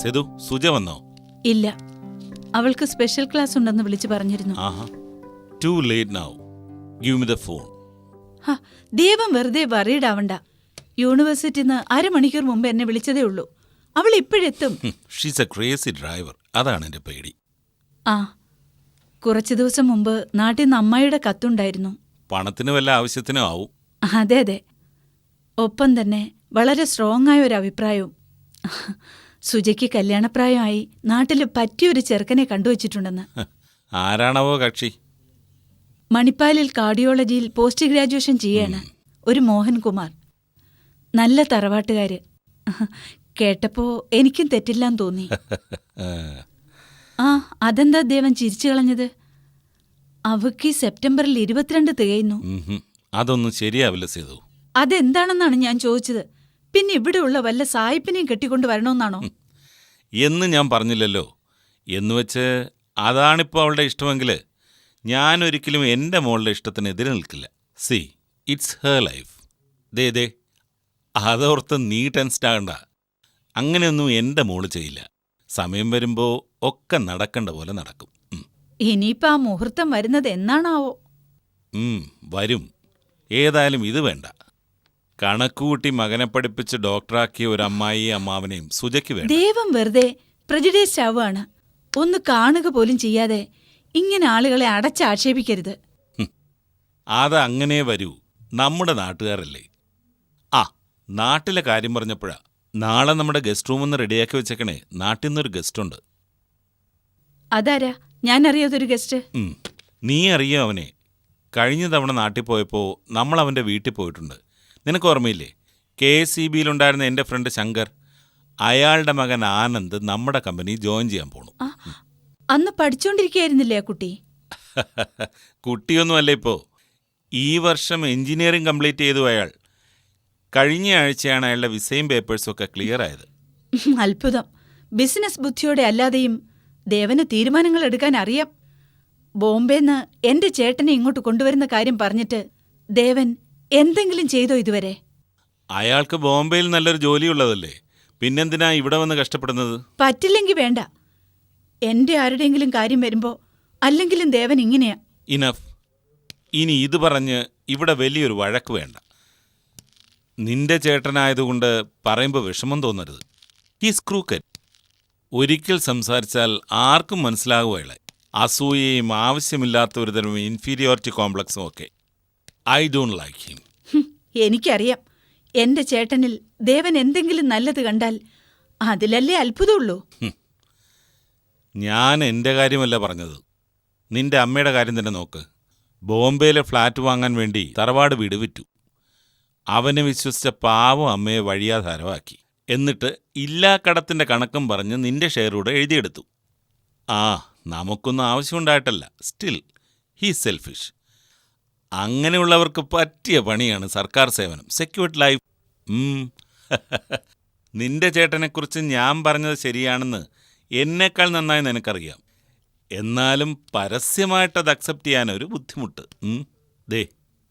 Sethu, Suja വന്നോ? ഇല്ല, അവൾക്ക് സ്പെഷ്യൽ ക്ലാസ് ഉണ്ടെന്ന് വിളിച്ചു പറഞ്ഞിരുന്നു. Too late now. Give me the phone. Deepam വെറുതെ worried ആവണ്ട. യൂണിവേഴ്സിറ്റിന്ന് 1/2 മണിക്കൂർ മുമ്പ് എന്നെ വിളിച്ചതേ ഉള്ളൂ. അവൾ ഇപ്പോഴെത്തും. She's a crazy driver. അതാണ് എൻ്റെ പേടി. കുറച്ചു ദിവസം മുമ്പ് നാട്ടിൽ നിന്ന് അമ്മായിയുടെ കത്തുണ്ടായിരുന്നു. പണത്തിന് വല്ല ആവശ്യത്തിനും ആവും. അതെ അതെ. ഒപ്പം തന്നെ വളരെ സ്ട്രോങ് ആയ ഒരു അഭിപ്രായവും. സുജയ്ക്ക് കല്യാണപ്രായമായി നാട്ടിൽ പറ്റിയൊരു ചെറുക്കനെ കണ്ടുവച്ചിട്ടുണ്ടെന്ന്. ആരാണാവോ കക്ഷി? മണിപ്പാലിൽ കാർഡിയോളജിയിൽ പോസ്റ്റ് ഗ്രാജുവേഷൻ ചെയ്യാണ്. ഒരു മോഹൻകുമാർ. നല്ല തറവാട്ടുകാര്. കേട്ടപ്പോ എനിക്കും തെറ്റില്ലാന്ന് തോന്നി. അതെന്താ ദേവൻ ചിരിച്ചു കളഞ്ഞത്? അവക്ക് സെപ്റ്റംബറിൽ 22 തികയുന്നു. അതൊന്നും ശരിയാവില്ല സേതു. അതെന്താണെന്നാണ് ഞാൻ ചോദിച്ചത്. പിന്നെ ഇവിടെയുള്ള വല്ല സായിപ്പിനെയും കെട്ടിക്കൊണ്ട് വരണമെന്നാണോ? എന്ന് ഞാൻ പറഞ്ഞില്ലല്ലോ. എന്നുവെച്ച് അതാണിപ്പോൾ അവളുടെ ഇഷ്ടമെങ്കിൽ ഞാനൊരിക്കലും എൻ്റെ മോളുടെ ഇഷ്ടത്തിന് എതിരെ നിൽക്കില്ല. See, it's her life. ദേ അതോർത്ത് നീ ടെൻസ്ഡ് ആകണ്ട. അങ്ങനെയൊന്നും എൻ്റെ മോള് ചെയ്യില്ല. സമയം വരുമ്പോൾ ഒക്കെ നടക്കേണ്ട പോലെ നടക്കും. ഇനിയിപ്പോൾ ആ മുഹൂർത്തം വരുന്നത് എന്നാണാവോ? വരും. ഏതായാലും ഇത് വേണ്ട. കണക്കുകൂട്ടി മകനെ പഠിപ്പിച്ച് ഡോക്ടറാക്കിയ ഒരു അമ്മായിയും അമ്മാവനെയും സുജയ്ക്ക് വേണ്ട. ദൈവം വെറുതെ പ്രജുഡൈസ്ഡ് ആവുകയാണ്. ഒന്ന് കാണുക പോലും ചെയ്യാതെ ഇങ്ങനെ ആളുകളെ അടച്ചാക്ഷേപിക്കരുത്. അത് അങ്ങനെ വരൂ. നമ്മുടെ നാട്ടുകാരല്ലേ. നാട്ടിലെ കാര്യം പറഞ്ഞപ്പോഴാ, നാളെ നമ്മുടെ ഗസ്റ്റ് റൂമൊന്ന് റെഡിയാക്കി വെച്ചേക്കണേ. നാട്ടിൽ നിന്നൊരു ഗസ്റ്റ് ഉണ്ട്. അതാരാ? ഞാൻ അറിയാതൊരു ഗസ്റ്റ്. നീ അറിയോ അവനെ? കഴിഞ്ഞ തവണ നാട്ടിൽ പോയപ്പോൾ നമ്മൾ അവൻ്റെ വീട്ടിൽ പോയിട്ടുണ്ട്. നിനക്ക് ഓർമ്മയില്ലേ? KSEBയിലുണ്ടായിരുന്ന എൻ്റെ ഫ്രണ്ട് ശങ്കർ. അയാളുടെ മകൻ ആനന്ദ് നമ്മുടെ കമ്പനി ജോയിൻ ചെയ്യാൻ പോണു. അന്ന് പഠിച്ചുകൊണ്ടിരിക്കുകയായിരുന്നില്ലേ ആ കുട്ടി? കുട്ടിയൊന്നുമല്ല ഇപ്പോൾ. ഈ വർഷം എഞ്ചിനീയറിംഗ് കംപ്ലീറ്റ് ചെയ്തു അയാൾ. കഴിഞ്ഞ ആഴ്ചയാണ് അയാളുടെ വിസയും പേപ്പേഴ്സും ഒക്കെ ക്ലിയർ ആയത്. അത്ഭുതം. ബിസിനസ് ബുദ്ധിയോടെ അല്ലാതെയും ദേവന് തീരുമാനങ്ങൾ എടുക്കാൻ അറിയാം. ബോംബെന്ന് എന്റെ ചേട്ടനെ ഇങ്ങോട്ട് കൊണ്ടുവരുന്ന കാര്യം പറഞ്ഞിട്ട് ദേവൻ എന്തെങ്കിലും ചെയ്തോ ഇതുവരെ? അയാൾക്ക് ബോംബെയിൽ നല്ലൊരു ജോലിയുള്ളതല്ലേ, പിന്നെന്തിനാ ഇവിടെ വന്ന് കഷ്ടപ്പെടുന്നത്? പറ്റില്ലെങ്കിൽ വേണ്ട. എന്റെ ആരുടെയെങ്കിലും കാര്യം വരുമ്പോ അല്ലെങ്കിലും ദേവൻ ഇങ്ങനെയാ. ഇനഫ്. ഇനി ഇത് പറഞ്ഞ് ഇവിടെ വലിയൊരു വഴക്ക് വേണ്ട. നിന്റെ ചേട്ടനായതുകൊണ്ട് പറയുമ്പോൾ വിഷമം തോന്നരുത്. He's crooked. ഒരിക്കൽ സംസാരിച്ചാൽ ആർക്കും മനസ്സിലാകുകയില്ല. അസൂയയും ആവശ്യമില്ലാത്ത ഒരുതരം ഇൻഫീരിയോറിറ്റി കോംപ്ലക്സും ഒക്കെ. I don't like him. എനിക്കറിയാം. എന്റെ ചേട്ടനിൽ ദേവൻ എന്തെങ്കിലും നല്ലത് കണ്ടാൽ അതിലല്ലേ അത്ഭുതമുള്ളൂ. ഞാൻ എൻ്റെ കാര്യമല്ല പറഞ്ഞത്, നിന്റെ അമ്മയുടെ കാര്യം തന്നെ നോക്ക്. ബോംബെയിലെ ഫ്ലാറ്റ് വാങ്ങാൻ വേണ്ടി തറവാട് വീട് വിറ്റു. അവനെ വിശ്വസിച്ച പാവം അമ്മയെ വഴിയാധാരമാക്കി. എന്നിട്ട് ഇല്ലാ കടത്തിൻ്റെ കണക്കും പറഞ്ഞ് നിന്റെ ഷെയറൂടെ എഴുതിയെടുത്തു. ആ, നമുക്കൊന്നും ആവശ്യമുണ്ടായിട്ടല്ല. Still he selfish. അങ്ങനെയുള്ളവർക്ക് പറ്റിയ പണിയാണ് സർക്കാർ സേവനം, സെക്യൂർഡ് ലൈഫ്. നിന്റെ ചേട്ടനെക്കുറിച്ച് ഞാൻ പറഞ്ഞത് ശരിയാണെന്ന് എന്നേക്കാൾ നന്നായി നിനക്കറിയാം. എന്നാലും പരസ്യമായിട്ടത് അക്സെപ്റ്റ് ചെയ്യാനൊരു ബുദ്ധിമുട്ട്. ദേ,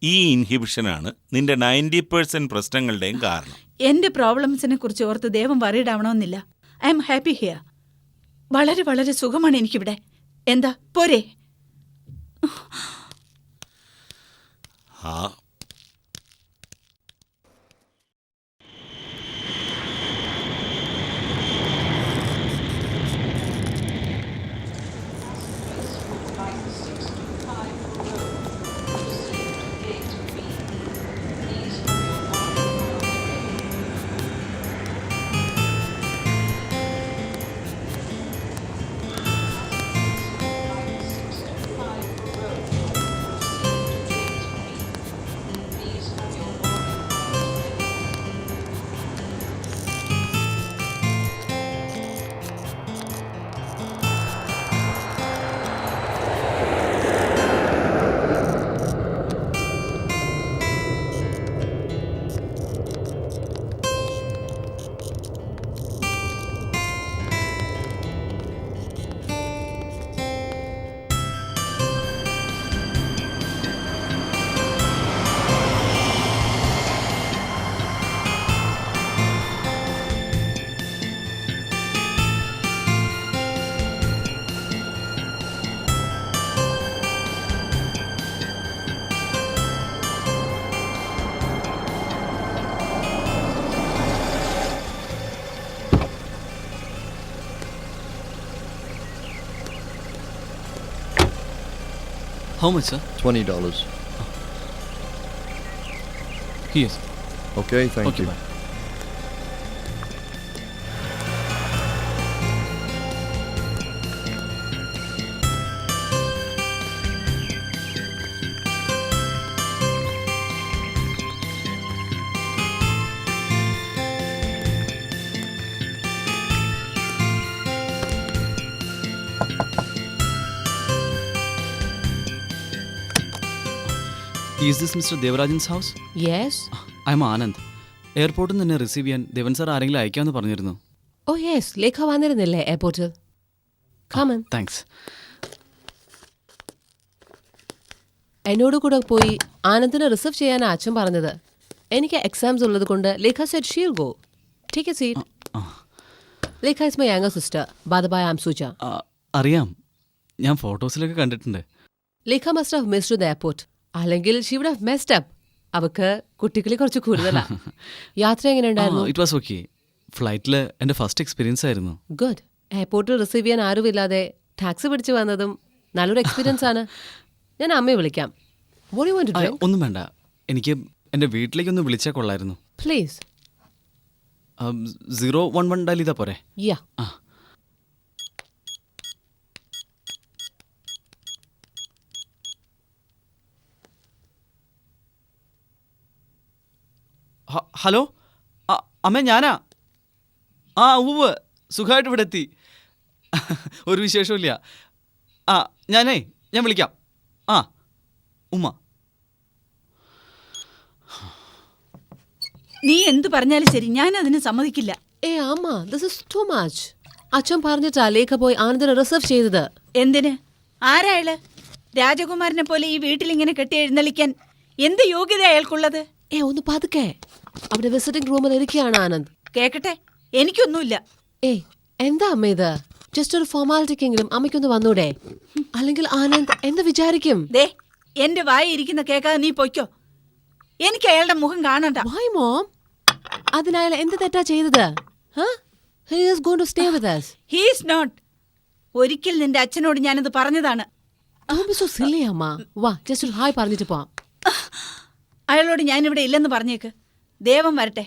ഈ ഇൻഹിബിഷനാണ് നിന്റെ 90% പ്രശ്നങ്ങളുടെയും കാരണം. എന്റെ പ്രോബ്ലംസിനെ കുറിച്ച് ഓർത്ത് ദേവൻ വറീഡാവണമെന്നില്ല. I am happy here. വളരെ വളരെ സുഖമാണ് എനിക്കിവിടെ. എന്താ പോരെ? ആ, How much, sir? $20. Yes. Okay, thank Okay, you. bye. Is this Mr. Devarajan's house? Yes. I'm Anand. എയർപോർട്ടിൽ നിന്ന് തന്നെ റിസീവ് ചെയ്യാൻ ദേവൻ സാർ ആരെങ്കിലും അയക്കാമെന്ന് പറഞ്ഞിരുന്നു. ഓ യെസ്, ലേഖ വന്നിരുന്നില്ലേ എയർപോർട്ടിൽ? കമൻ. താങ്ക്സ്. എന്നോട് കൂടെ പോയി ആനന്ദിനെ റിസർവ് ചെയ്യാനാണ് അച്ഛൻ പറഞ്ഞത്. എനിക്ക് എക്സാംസ് ഉള്ളത് കൊണ്ട് Lekha said she'll go. Take a seat. Lekha is my younger sister. By the by, I am Suja. അറിയാം, ഞാൻ ഫോട്ടോസിലൊക്കെ കണ്ടിട്ടുണ്ട്. Lekha must have missed the airport. അല്ലെങ്കിൽ she would have messed up. അവക്ക് കുട്ടികളെ കുറച്ച് കൂടുതലാ. യാത്ര എങ്ങനെ ഉണ്ടായിരുന്നു? It was okay. ഫ്ലൈറ്റിൽ എൻ്റെ ഫസ്റ്റ് എക്സ്പീരിയൻസ് ആയിരുന്നു. ഗുഡ്. എയർപോർട്ടിൽ റിസീവ് ചെയ്യാൻ ആരുമില്ലാതെ ടാക്സി പിടിച്ച് വന്നതും നല്ലൊരു എക്സ്പീരിയൻസ് ആണ്. ഞാൻ അമ്മയെ വിളിക്കാം. What do you want to drink? ഒന്നും വേണ്ട, എനിക്ക് എൻ്റെ വീട്ടിലേക്കൊന്ന് വിളിച്ചാൽ കൊള്ളായിരുന്നു. പ്ലീസ്. 011 ഡയൽ ചെയ്താൽ പോരെ? യാ. ഹലോ, അമ്മ ഞാനാ. ഉവ്വ്, സുഖമായിട്ട് ഇവിടെ എത്തി. ഒരു വിശേഷമില്ല. ഞാൻ വിളിക്കാം. ഉമ്മ. നീ എന്തു പറഞ്ഞാലും ശരി, ഞാൻ അതിന് സമ്മതിക്കില്ല. ഏ അമ്മ, ദിസ് ഇസ് ടു മച്ച്. അച്ഛൻ പറഞ്ഞിട്ടാ ലേഖ പോയി ആനന്ദിനെ റിസർവ് ചെയ്തത്. എന്തിന്? ആരായാള്? രാജകുമാരനെ പോലെ ഈ വീട്ടിൽ ഇങ്ങനെ കെട്ടി എഴുന്നള്ളിക്കാൻ എന്ത് യോഗ്യത അയാൾക്കുള്ളത്? ഏ ഒന്ന് പതുക്കെ. അവിടെ വിസിറ്റിംഗ് റൂമിൽ ഇരിക്കുകയാണ് ആനന്ദ്. കേക്കട്ടെ, എനിക്കൊന്നുമില്ല. ഏയ് എന്താ അമ്മ ഇത്? ജസ്റ്റ് ഒരു ഫോർമാലിറ്റിക്കെങ്കിലും അമ്മയ്ക്കൊന്ന് വന്നൂടെ? അല്ലെങ്കിൽ ആനന്ദ് എന്ത് വിചാരിക്കും? ദേ, എന്റെ വായി ഇരിക്കുന്ന കേൾക്കാതെ നീ പൊയ്ക്കോ. എനിക്ക് അയാളുടെ മുഖം കാണണ്ട. Why mom? അതിനയാൾ എന്ത് തെറ്റാ ചെയ്തത്? He is going to stay with us. He is not. ഒരിക്കൽ നിന്റെ അച്ഛനോട് ഞാനത് പറഞ്ഞതാണ്. Don't be so silly അമ്മ. വാ, ജസ്റ്റ് ഒരു ഹായ് പറഞ്ഞിട്ട് പോവാം. അയാളോട് ഞാനിവിടെ ഇല്ലെന്ന് പറഞ്ഞേക്ക്. ദേവം വരട്ടെ,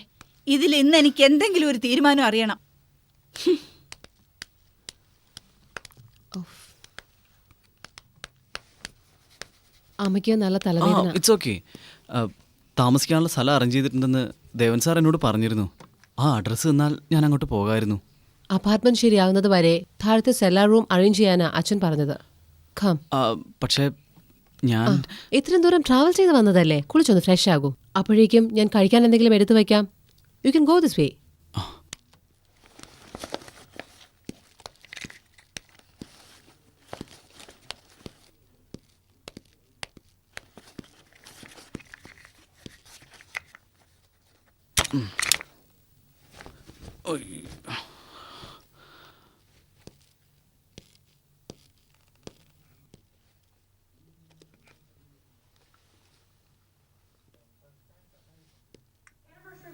ഇതിൽ ഇന്ന് എനിക്ക് എന്തെങ്കിലും ഒരു തീരുമാനം അറിയണം. അമ്മയ്ക്ക് നല്ല തലവേദന. It's okay. താമസിക്കാനുള്ള സ്ഥലം അറേഞ്ച് ചെയ്തിട്ടുണ്ടെന്ന് ദേവൻ സാർ എന്നോട് പറഞ്ഞിരുന്നു. ആ അഡ്രസ്സ് തന്നാൽ ഞാൻ അങ്ങോട്ട് പോകാമായിരുന്നു. അപ്പാർട്ട്മെന്റ് ശരിയാവുന്നത് വരെ താഴത്തെ സെല്ലാർ റൂം അറേഞ്ച് ചെയ്യാനാ അച്ഛൻ പറഞ്ഞത്. പക്ഷേ ഞാൻ ഇത്രയും ദൂരം ട്രാവൽ ചെയ്ത് വന്നതല്ലേ, കുളിച്ചൊന്ന് ഫ്രഷ് ആകൂ. അപ്പോഴേക്കും ഞാൻ കഴിക്കാൻ എന്തെങ്കിലും എടുത്തു വയ്ക്കാം. You can go this way.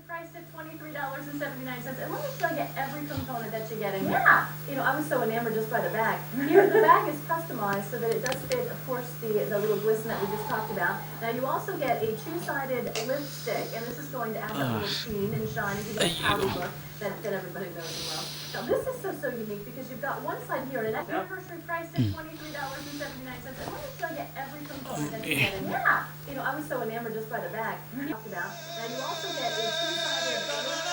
Priced at $23.79. And let me show you every component that you're getting. Yeah. You know, I was so enamored just by the bag. Here, the bag is customized so that it does fit, of course, the little glisten that we just talked about. Now, you also get a two-sided lipstick, and this is going to add that little sheen and shine and give you that powder look that everybody knows and loves. Now, this is so unique because you've got one side here, and that's anniversary priced at $23.79. And let me show you every component that you're getting. Yeah. You know, I was so enamored just by the bag. Talked about. Now, you also get a two-sided lipstick.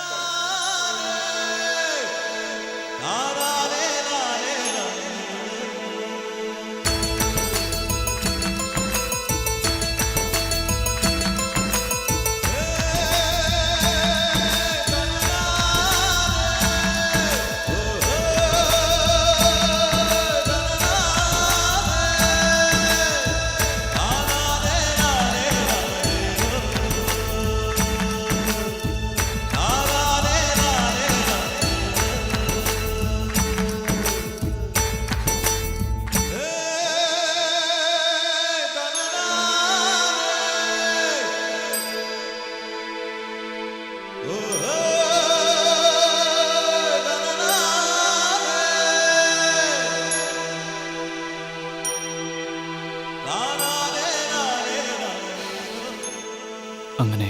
അങ്ങനെ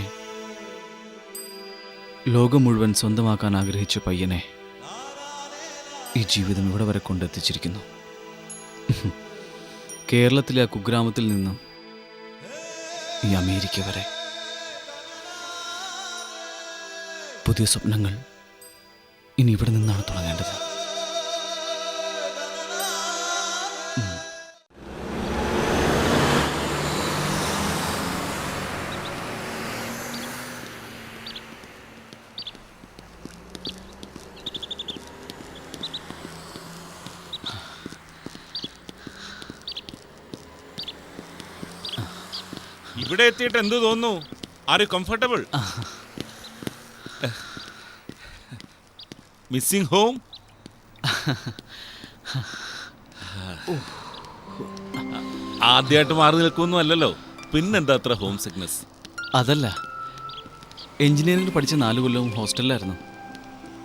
ലോകം മുഴുവൻ സ്വന്തമാക്കാൻ ആഗ്രഹിച്ച പയ്യനെ ഈ ജീവിതം ഇവിടെ വരെ കൊണ്ടെത്തിച്ചിരിക്കുന്നു. കേരളത്തിലെ ആ കുഗ്രാമത്തിൽ നിന്നും ഈ അമേരിക്ക വരെ പുതിയ സ്വപ്നങ്ങൾ ഇനി ഇവിടെ നിന്നാണ് തുടങ്ങേണ്ടത്. ഇവിടെ എത്തിയിട്ട് എന്ത് തോന്നുന്നു? Are you comfortable? Missing home? ആദ്യമായിട്ട് മാറി നിൽക്കുമൊന്നും അല്ലല്ലോ, പിന്നെന്താ അത്ര ഹോം സിക്നെസ്? അതല്ല, എഞ്ചിനീയറിംഗ് പഠിച്ച 4 കൊല്ലവും ഹോസ്റ്റലിലായിരുന്നു.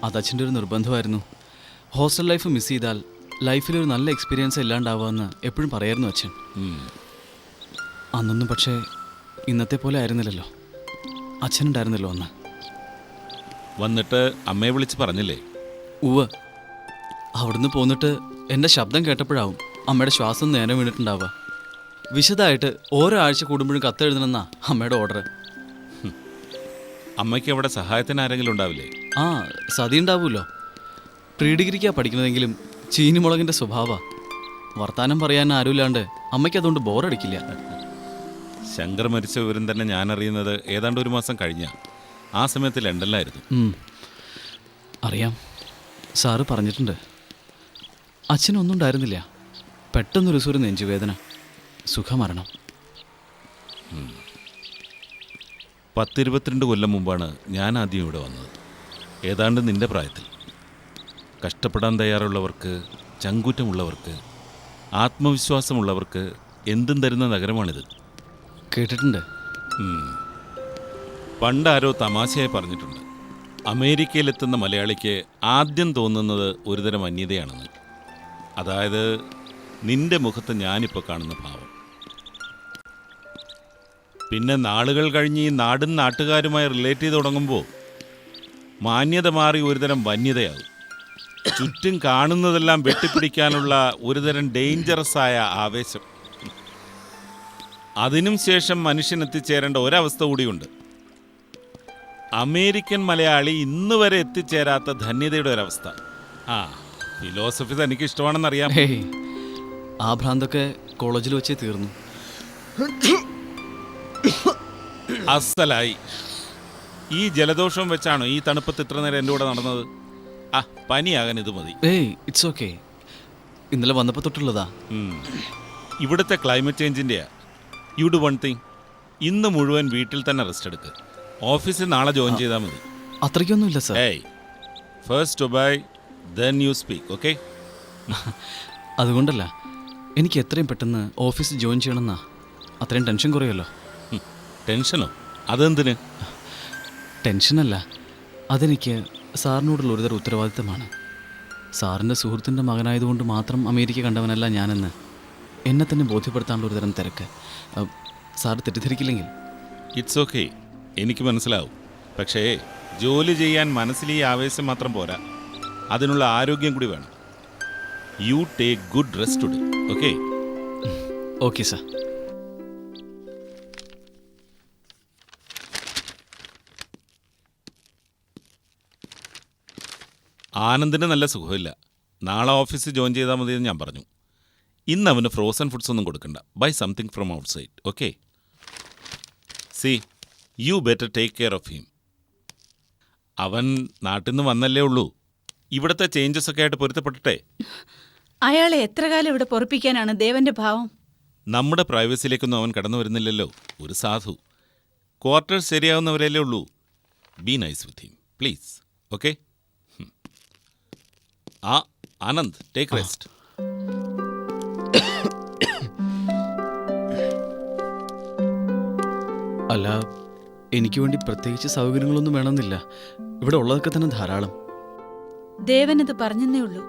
അത് അച്ഛൻ്റെ ഒരു നിർബന്ധമായിരുന്നു. ഹോസ്റ്റൽ ലൈഫ് മിസ് ചെയ്താൽ ലൈഫിലൊരു നല്ല എക്സ്പീരിയൻസ് ഇല്ലാണ്ടാവുമെന്ന് എപ്പോഴും പറയായിരുന്നു അച്ഛൻ. അന്നൊന്നും പക്ഷേ ഇന്നത്തെ പോലെ ആയിരുന്നില്ലല്ലോ. അച്ഛനുണ്ടായിരുന്നല്ലോ അന്ന്. വന്നിട്ട് അമ്മയെ വിളിച്ച് പറഞ്ഞില്ലേ? ഉവ്വ്. അവിടുന്ന് പോന്നിട്ട് എൻ്റെ ശബ്ദം കേട്ടപ്പോഴാവും അമ്മയുടെ ശ്വാസം നേരെ വീണിട്ടുണ്ടാവുക. വിശദമായിട്ട് ഓരോ ആഴ്ച കൂടുമ്പോഴും കത്തെഴുതണമെന്നാ അമ്മയുടെ ഓർഡർ. അമ്മയ്ക്ക് അവിടെ സഹായത്തിന് ആരെങ്കിലും ഉണ്ടാവില്ലേ? ആ, സതി ഉണ്ടാവുമല്ലോ. പ്രീ ഡിഗ്രിക്കാണ് പഠിക്കുന്നതെങ്കിലും ചീനിമുളകിൻ്റെ സ്വഭാവമാണ്. വർത്താനം പറയാൻ ആരുമില്ലാണ്ട് അമ്മയ്ക്ക് അതുകൊണ്ട് ബോറടിക്കില്ല. ശങ്കർ മരിച്ച വിവരം തന്നെ ഞാൻ അറിയുന്നത് ഏതാണ്ട് 1 മാസം കഴിഞ്ഞാ. ആ സമയത്ത് ലണ്ടനിലായിരുന്നു. അറിയാം, സാറ് പറഞ്ഞിട്ടുണ്ട്. അച്ഛനൊന്നും ഉണ്ടായിരുന്നില്ല. പെട്ടെന്നൊരു ഒരു നെഞ്ചുവേദന, സുഖമരണം. 10-22 കൊല്ലം മുമ്പാണ് ഞാൻ ആദ്യം ഇവിടെ വന്നത്. ഏതാണ്ട് നിന്റെ പ്രായത്തിൽ. കഷ്ടപ്പെടാൻ തയ്യാറുള്ളവർക്ക്, ചങ്കൂറ്റമുള്ളവർക്ക്, ആത്മവിശ്വാസമുള്ളവർക്ക് എന്തും തരുന്ന നഗരമാണിത്. കേട്ടിട്ടുണ്ട്. പണ്ടാരോ തമാശയായി പറഞ്ഞിട്ടുണ്ട്, അമേരിക്കയിലെത്തുന്ന മലയാളിക്ക് ആദ്യം തോന്നുന്നത് ഒരുതരം അന്യതയാണെന്ന്. അതായത് നിന്റെ മുഖത്ത് ഞാനിപ്പോൾ കാണുന്ന ഭാവം. പിന്നെ നാളുകൾ കഴിഞ്ഞ് ഈ നാടും നാട്ടുകാരുമായി റിലേറ്റ് ചെയ്ത് തുടങ്ങുമ്പോൾ മാന്യത മാറി ഒരുതരം വന്യതയാകും. ചുറ്റും കാണുന്നതെല്ലാം വെട്ടിപ്പിടിക്കാനുള്ള ഒരുതരം ഡേഞ്ചറസ് ആയ ആവേശം. അതിനും ശേഷം മനുഷ്യൻ എത്തിച്ചേരേണ്ട ഒരവസ്ഥ കൂടിയുണ്ട്. അമേരിക്കൻ മലയാളി ഇന്ന് വരെ എത്തിച്ചേരാത്ത ധന്യതയുടെ ഒരവസ്ഥ. ഫിലോസഫി തനിക്ക് ഇഷ്ടമാണെന്നറിയാം. ആ ഭ്രാന്തൊക്കെ കോളേജിൽ വെച്ചേ തീർന്നു. അസലായി. ഈ ജലദോഷം വെച്ചാണോ ഈ തണുപ്പത്ത് ഇത്ര നേരം എൻ്റെ കൂടെ നടന്നത്? പനിയാകാൻ ഇത് മതി. It's okay. ഇന്നലെ വന്നപ്പോൾ തൊട്ടുള്ളതാ. ഇവിടുത്തെ ക്ലൈമറ്റ് ചേഞ്ചിൻ്റെയാ. യു ഡു വൺ തിങ്, ഇന്ന് മുഴുവൻ വീട്ടിൽ തന്നെ റെസ്റ്റ് എടുക്കുക. ഓഫീസിൽ നാളെ ജോയിൻ ചെയ്താൽ മതി. അത്രയ്ക്കൊന്നുമില്ല sir. First obey then you speak, okay? അതുകൊണ്ടല്ല, എനിക്ക് എത്രയും പെട്ടെന്ന് ഓഫീസിൽ ജോയിൻ ചെയ്യണമെന്നാ. അത്രയും ടെൻഷൻ കുറയുമല്ലോ. ടെൻഷനോ? അതെന്തിന്? ടെൻഷനല്ല, അതെനിക്ക് സാറിനോടുള്ള ഒരുതരം ഉത്തരവാദിത്തമാണ്. സാറിൻ്റെ സുഹൃത്തിൻ്റെ മകനായതുകൊണ്ട് മാത്രം അമേരിക്ക കണ്ടവനല്ല ഞാനെന്ന് എന്നെ തന്നെ ബോധ്യപ്പെടുത്താനുള്ള ഒരുതരം തിരക്ക്. സാർ തെറ്റിദ്ധരിക്കില്ലെങ്കിൽ. ഇറ്റ്സ് ഓക്കെ, എനിക്ക് മനസ്സിലാവും. പക്ഷേ ജോലി ചെയ്യാൻ മനസ്സിൽ ഈ ആവേശം മാത്രം പോരാ, അതിനുള്ള ആരോഗ്യം കൂടി വേണം. You take good rest today, okay? Okay sir. ആനന്ദിന് നല്ല സുഖമില്ല. നാളെ ഓഫീസിൽ ജോയിൻ ചെയ്താൽ മതിയെന്ന് ഞാൻ പറഞ്ഞു. ഇന്ന് അവന് ഫ്രോസൺ ഫുഡ്സ് ഒന്നും കൊടുക്കണ്ട. Buy something from outside, okay? See, you better take care of him. അവൻ നാട്ടിൽ നിന്ന് വന്നല്ലേ ഉള്ളൂ. ഇവിടുത്തെ ചേഞ്ചസ് ഒക്കെ ആയിട്ട് പൊരുത്തപ്പെട്ടിട്ടെ. അയാളെ എത്ര കാലം ഇവിടെ പൊറപ്പിക്കാനാണ് ദേവന്റെ ഭാവം? നമ്മുടെ പ്രൈവസിയിലേക്കൊന്നും അവൻ കടന്നു വരുന്നില്ലല്ലോ. ഒരു സാധു. ക്വാർട്ടേഴ്സ് ശരിയാവുന്നവരല്ലേ ഉള്ളൂ. B nice with him please, okay? Anand, take rest. അല്ല, എനിക്ക് വേണ്ടി പ്രത്യേകിച്ച് സൗകര്യങ്ങളൊന്നും വേണമെന്നില്ല. ഇവിടെ ഉള്ളതൊക്കെ തന്നെ ധാരാളം. ദേവനത് പറഞ്ഞെന്നേ ഉള്ളൂ.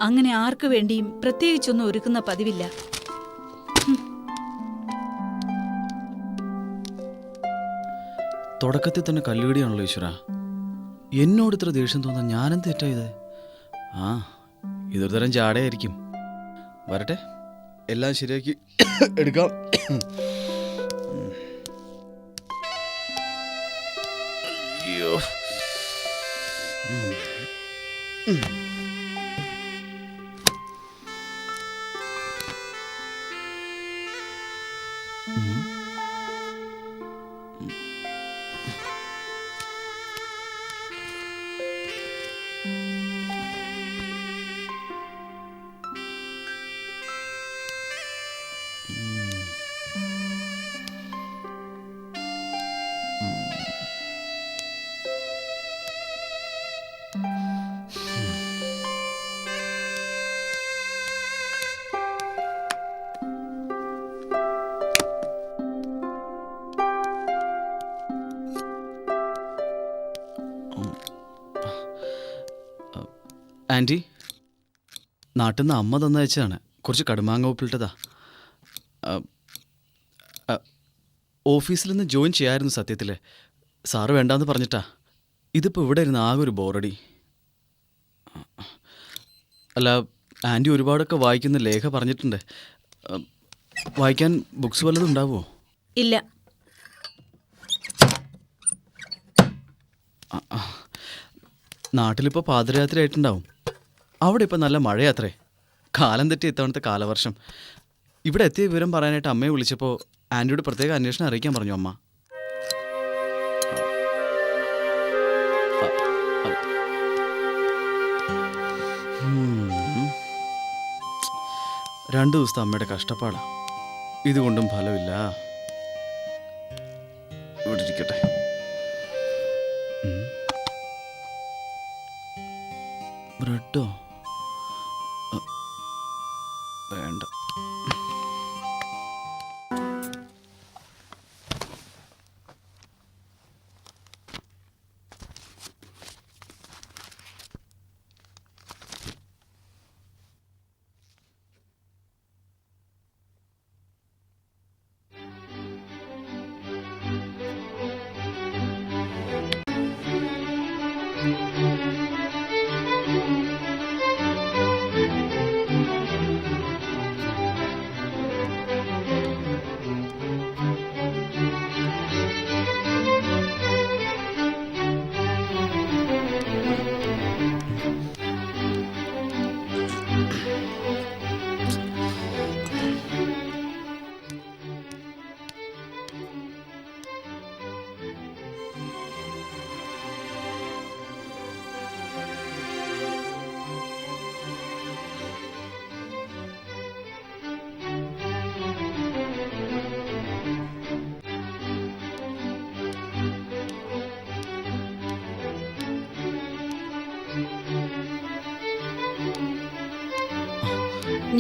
അങ്ങനെ ആർക്കു വേണ്ടിയും പ്രത്യേകിച്ചൊന്നും ഒരുക്കുന്ന പതിവില്ല. തുടക്കത്തിൽ തന്നെ കല്ലുകടിയാണല്ലോ ഈശ്വര. എന്നോട് ഇത്ര ദേഷ്യം തോന്നാൻ ഞാനെന്ത് തെറ്റായത്? ഇതൊരു തരം ജാടയായിരിക്കും. വരട്ടെ, എല്ലാം ശരിയാക്കി എടുക്കാം. അയ്യോ, ആൻറ്റി, നാട്ടിൽ നിന്ന് അമ്മ തന്നയച്ചതാണ്. കുറച്ച് കടുമാങ്ങ ഉപ്പിലിട്ടതാ. ഓഫീസിൽ നിന്ന് ജോയിൻ ചെയ്യായിരുന്നു സത്യത്തിൽ. സാറ് വേണ്ടാന്ന് പറഞ്ഞിട്ടാ. ഇതിപ്പോൾ ഇവിടെ ഇരുന്ന് ആകെ ഒരു ബോറടി. അല്ല, ആൻറ്റി ഒരുപാടൊക്കെ വായിക്കുന്ന ലേഖ പറഞ്ഞിട്ടുണ്ട്. വായിക്കാൻ ബുക്സ് വല്ലതും ഉണ്ടാവുമോ? ഇല്ല. നാട്ടിലിപ്പോൾ പാതിരാത്രി ആയിട്ടുണ്ടാവും. അവിടെ ഇപ്പോൾ നല്ല മഴയാത്രേ. കാലം തെറ്റി ഇത്തവണത്തെ കാലവർഷം. ഇവിടെ എത്തിയ വിവരം പറയാനായിട്ട് അമ്മയെ വിളിച്ചപ്പോൾ ആൻറ്റിയോട് പ്രത്യേക അന്വേഷണം അറിയിക്കാൻ പറഞ്ഞു അമ്മ. 2 ദിവസത്തെ അമ്മയുടെ കഷ്ടപ്പാടാ. ഇതുകൊണ്ടും ഫലമില്ല. ഇവിടെ ഇരിക്കട്ടെ. ബ്രെഡോ? വേണ്ട.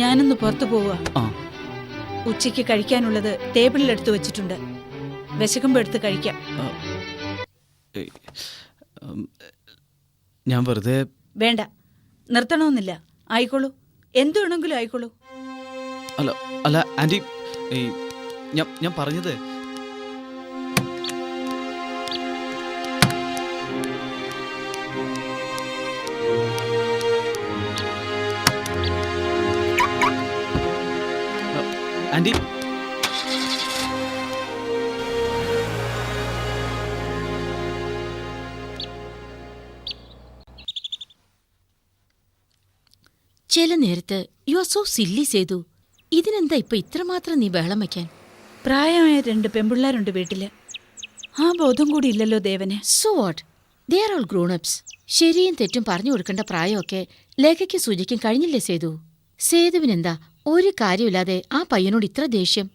ഞാനൊന്ന് പുറത്തു പോവുക. ആ. ഉച്ചയ്ക്ക് കഴിക്കാനുള്ളത് ടേബിളിൽ എടുത്തു വെച്ചിട്ടുണ്ട്. വിശക്കുമ്പോൾ എടുത്ത് കഴിക്കാം. ഞാൻ വെറുതെ. വേണ്ട, നിർത്തണമെന്നില്ല. ആയിക്കോളൂ, എന്തു വേണമെങ്കിലും ആയിക്കോളൂ. അല്ല അല്ല ആൻറ്റി, ഞാൻ പറഞ്ഞത് ആൻറ്റി. ചില നേരത്ത് you are so silly Sethu. ഇതിനെന്താ ഇപ്പൊ ഇത്രമാത്രം നീ ബഹളം വയ്ക്കാൻ? പ്രായമായ 2 പെൺപിള്ളേരുണ്ട് വീട്ടില്. ആ ബോധം കൂടി ഇല്ലല്ലോ ദേവന്. So what, they are all grown ups. ശരിയും തെറ്റും പറഞ്ഞു കൊടുക്കേണ്ട പ്രായമൊക്കെ ലേഖയ്ക്കും സൂചിക്കും കഴിഞ്ഞില്ലേ സേതു? സേതുവിനെന്താ ഒരു കാര്യമില്ലാതെ ആ പയ്യനോട് ഇത്ര ദേഷ്യം?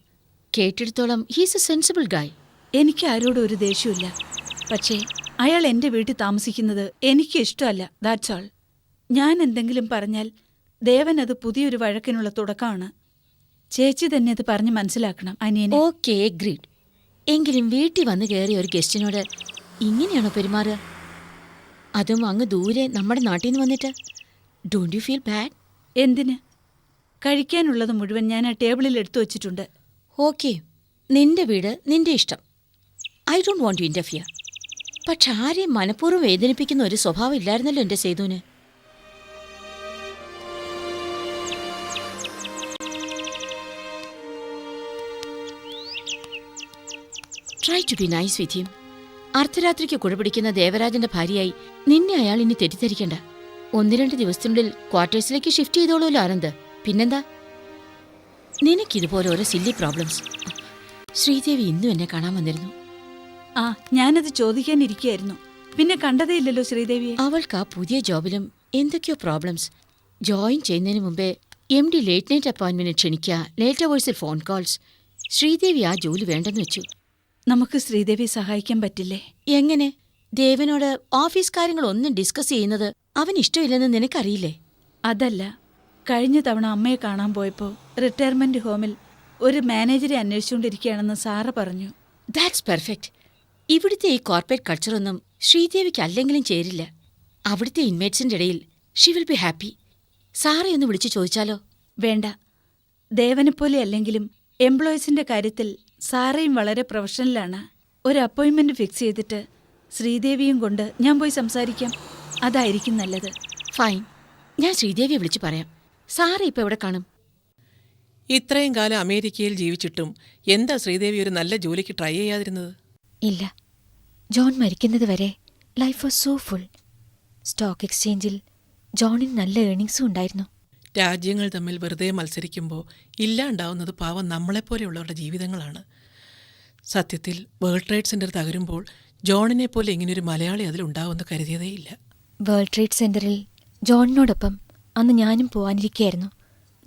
കേട്ടിടത്തോളം ഹീസ് എ സെൻസിബിൾ ഗായ്. എനിക്ക് ആരോടും ഒരു ദേഷ്യമില്ല. പക്ഷേ അയാൾ എൻ്റെ വീട്ടിൽ താമസിക്കുന്നത് എനിക്ക് ഇഷ്ടമല്ല. That's all. ഞാൻ എന്തെങ്കിലും പറഞ്ഞാൽ ദേവൻ അത് പുതിയൊരു വഴക്കിനുള്ള തുടക്കമാണ്. ചേച്ചി തന്നെ അത് പറഞ്ഞ് മനസ്സിലാക്കണം അനിയനെ. Okay, greed. എങ്കിലും വീട്ടിൽ വന്ന് കയറിയ ഒരു ഗസ്റ്റിനോട് ഇങ്ങനെയാണോ പെരുമാറുക? അതും അങ്ങ് ദൂരെ നമ്മുടെ നാട്ടിൽ നിന്ന് വന്നിട്ട്. Don't you feel bad? എന്തിന്? കഴിക്കാനുള്ളത് മുഴുവൻ ഞാൻ ആ ടേബിളിൽ എടുത്തു വച്ചിട്ടുണ്ട്. ഓക്കെ, നിന്റെ വീട്, നിന്റെ ഇഷ്ടം. I don't want to interfere. പക്ഷെ ആരെയും മനഃപൂർവ്വം വേദനിപ്പിക്കുന്ന ഒരു സ്വഭാവം ഇല്ലായിരുന്നല്ലോ എൻ്റെ സേതുവിന്. Try to be nice with him. അർദ്ധരാത്രിക്ക് കുഴപിടിക്കുന്ന ദേവരാജന്റെ ഭാര്യയായി നിന്നെ അയാൾ ഇനി തെറ്റിദ്ധരിക്കണ്ട. 1-2 ദിവസത്തിനുള്ളിൽ ക്വാർട്ടേഴ്സിലേക്ക് ഷിഫ്റ്റ് ചെയ്തോളൂല്ലോ ആനന്ദ്. പിന്നെന്താ, നിനക്കിതുപോലെ ഓരോ സില്ലി പ്രോബ്ലംസ്. ശ്രീദേവി ഇന്നും എന്നെ കാണാൻ വന്നിരുന്നു. ആ, ഞാനത് ചോദിക്കാനിരിക്കുകയായിരുന്നു. പിന്നെ കണ്ടതേ ഇല്ലല്ലോ ശ്രീദേവിയെ. അവൾക്ക് ആ പുതിയ ജോബിലും എന്തൊക്കെയോ പ്രോബ്ലംസ്. ജോയിൻ ചെയ്യുന്നതിന് മുമ്പേ MD ലേറ്റ് നൈറ്റ് അപ്പോയിന്റ്മെന്റ് ക്ഷണിക്കുക, ലേറ്റ് അവേഴ്സിൽ ഫോൺ കോൾസ്. ശ്രീദേവി ആ ജോലി വേണ്ടെന്ന് വെച്ചു. നമുക്ക് ശ്രീദേവി സഹായിക്കാൻ പറ്റില്ലേ? എങ്ങനെ? ദേവനോട് ഓഫീസ് കാര്യങ്ങളൊന്നും ഡിസ്കസ് ചെയ്യുന്നത് അവൻ ഇഷ്ടമില്ലെന്ന് നിനക്കറിയില്ലേ? അതല്ല, കഴിഞ്ഞ തവണ അമ്മയെ കാണാൻ പോയപ്പോൾ റിട്ടയർമെന്റ് ഹോമിൽ ഒരു മാനേജറെ അന്വേഷിച്ചുകൊണ്ടിരിക്കുകയാണെന്ന് സാറ് പറഞ്ഞു. That's perfect. ഇവിടുത്തെ ഈ കോർപ്പറേറ്റ് കൾച്ചറൊന്നും ശ്രീദേവിക്ക് അല്ലെങ്കിലും ചേരില്ല. അവിടുത്തെ ഇൻമേറ്റ്സിന്റെ ഇടയിൽ ഷി വിൽ ബി ഹാപ്പി. സാറെ ഒന്ന് വിളിച്ചു ചോദിച്ചാലോ? വേണ്ട. ദേവനെപ്പോലെ അല്ലെങ്കിലും എംപ്ലോയീസിന്റെ കാര്യത്തിൽ സാറയും വളരെ പ്രൊഫഷണലാണ്. ഒരു അപ്പോയിന്റ്മെന്റ് ഫിക്സ് ചെയ്തിട്ട് ശ്രീദേവിയും കൊണ്ട് ഞാൻ പോയി സംസാരിക്കാം. അതായിരിക്കും നല്ലത്. ഫൈൻ, ഞാൻ ശ്രീദേവിയെ വിളിച്ചു പറയാം. സാറെ ഇപ്പൊ എവിടെ കാണും? ഇത്രയും കാലം അമേരിക്കയിൽ ജീവിച്ചിട്ടും എന്താ ശ്രീദേവി ഒരു നല്ല ജോലിക്ക് ട്രൈ ചെയ്യാതിരുന്നത്? ഇല്ല, ജോൺ മരിക്കുന്നത് വരെ life was so full. Stock എക്സ്ചേഞ്ചിൽ ജോണിന് നല്ല ഏർണിങ്സും ഉണ്ടായിരുന്നു. രാജ്യങ്ങൾ തമ്മിൽ വെറുതെ മത്സരിക്കുമ്പോൾ ഇല്ലാണ്ടാവുന്നത് പാവം നമ്മളെപ്പോലെയുള്ളവരുടെ ജീവിതങ്ങളാണ്. സത്യത്തിൽ വേൾഡ് ട്രേഡ് സെന്റർ തകരുമ്പോൾ ജോണിനെ പോലെ ഇങ്ങനെയൊരു മലയാളി അതിലുണ്ടാവുമെന്ന് കരുതിയതേയില്ല. വേൾഡ് ട്രേഡ് സെന്ററിൽ ജോണിനോടൊപ്പം അന്ന് ഞാനും പോവാനിരിക്കുകയായിരുന്നു.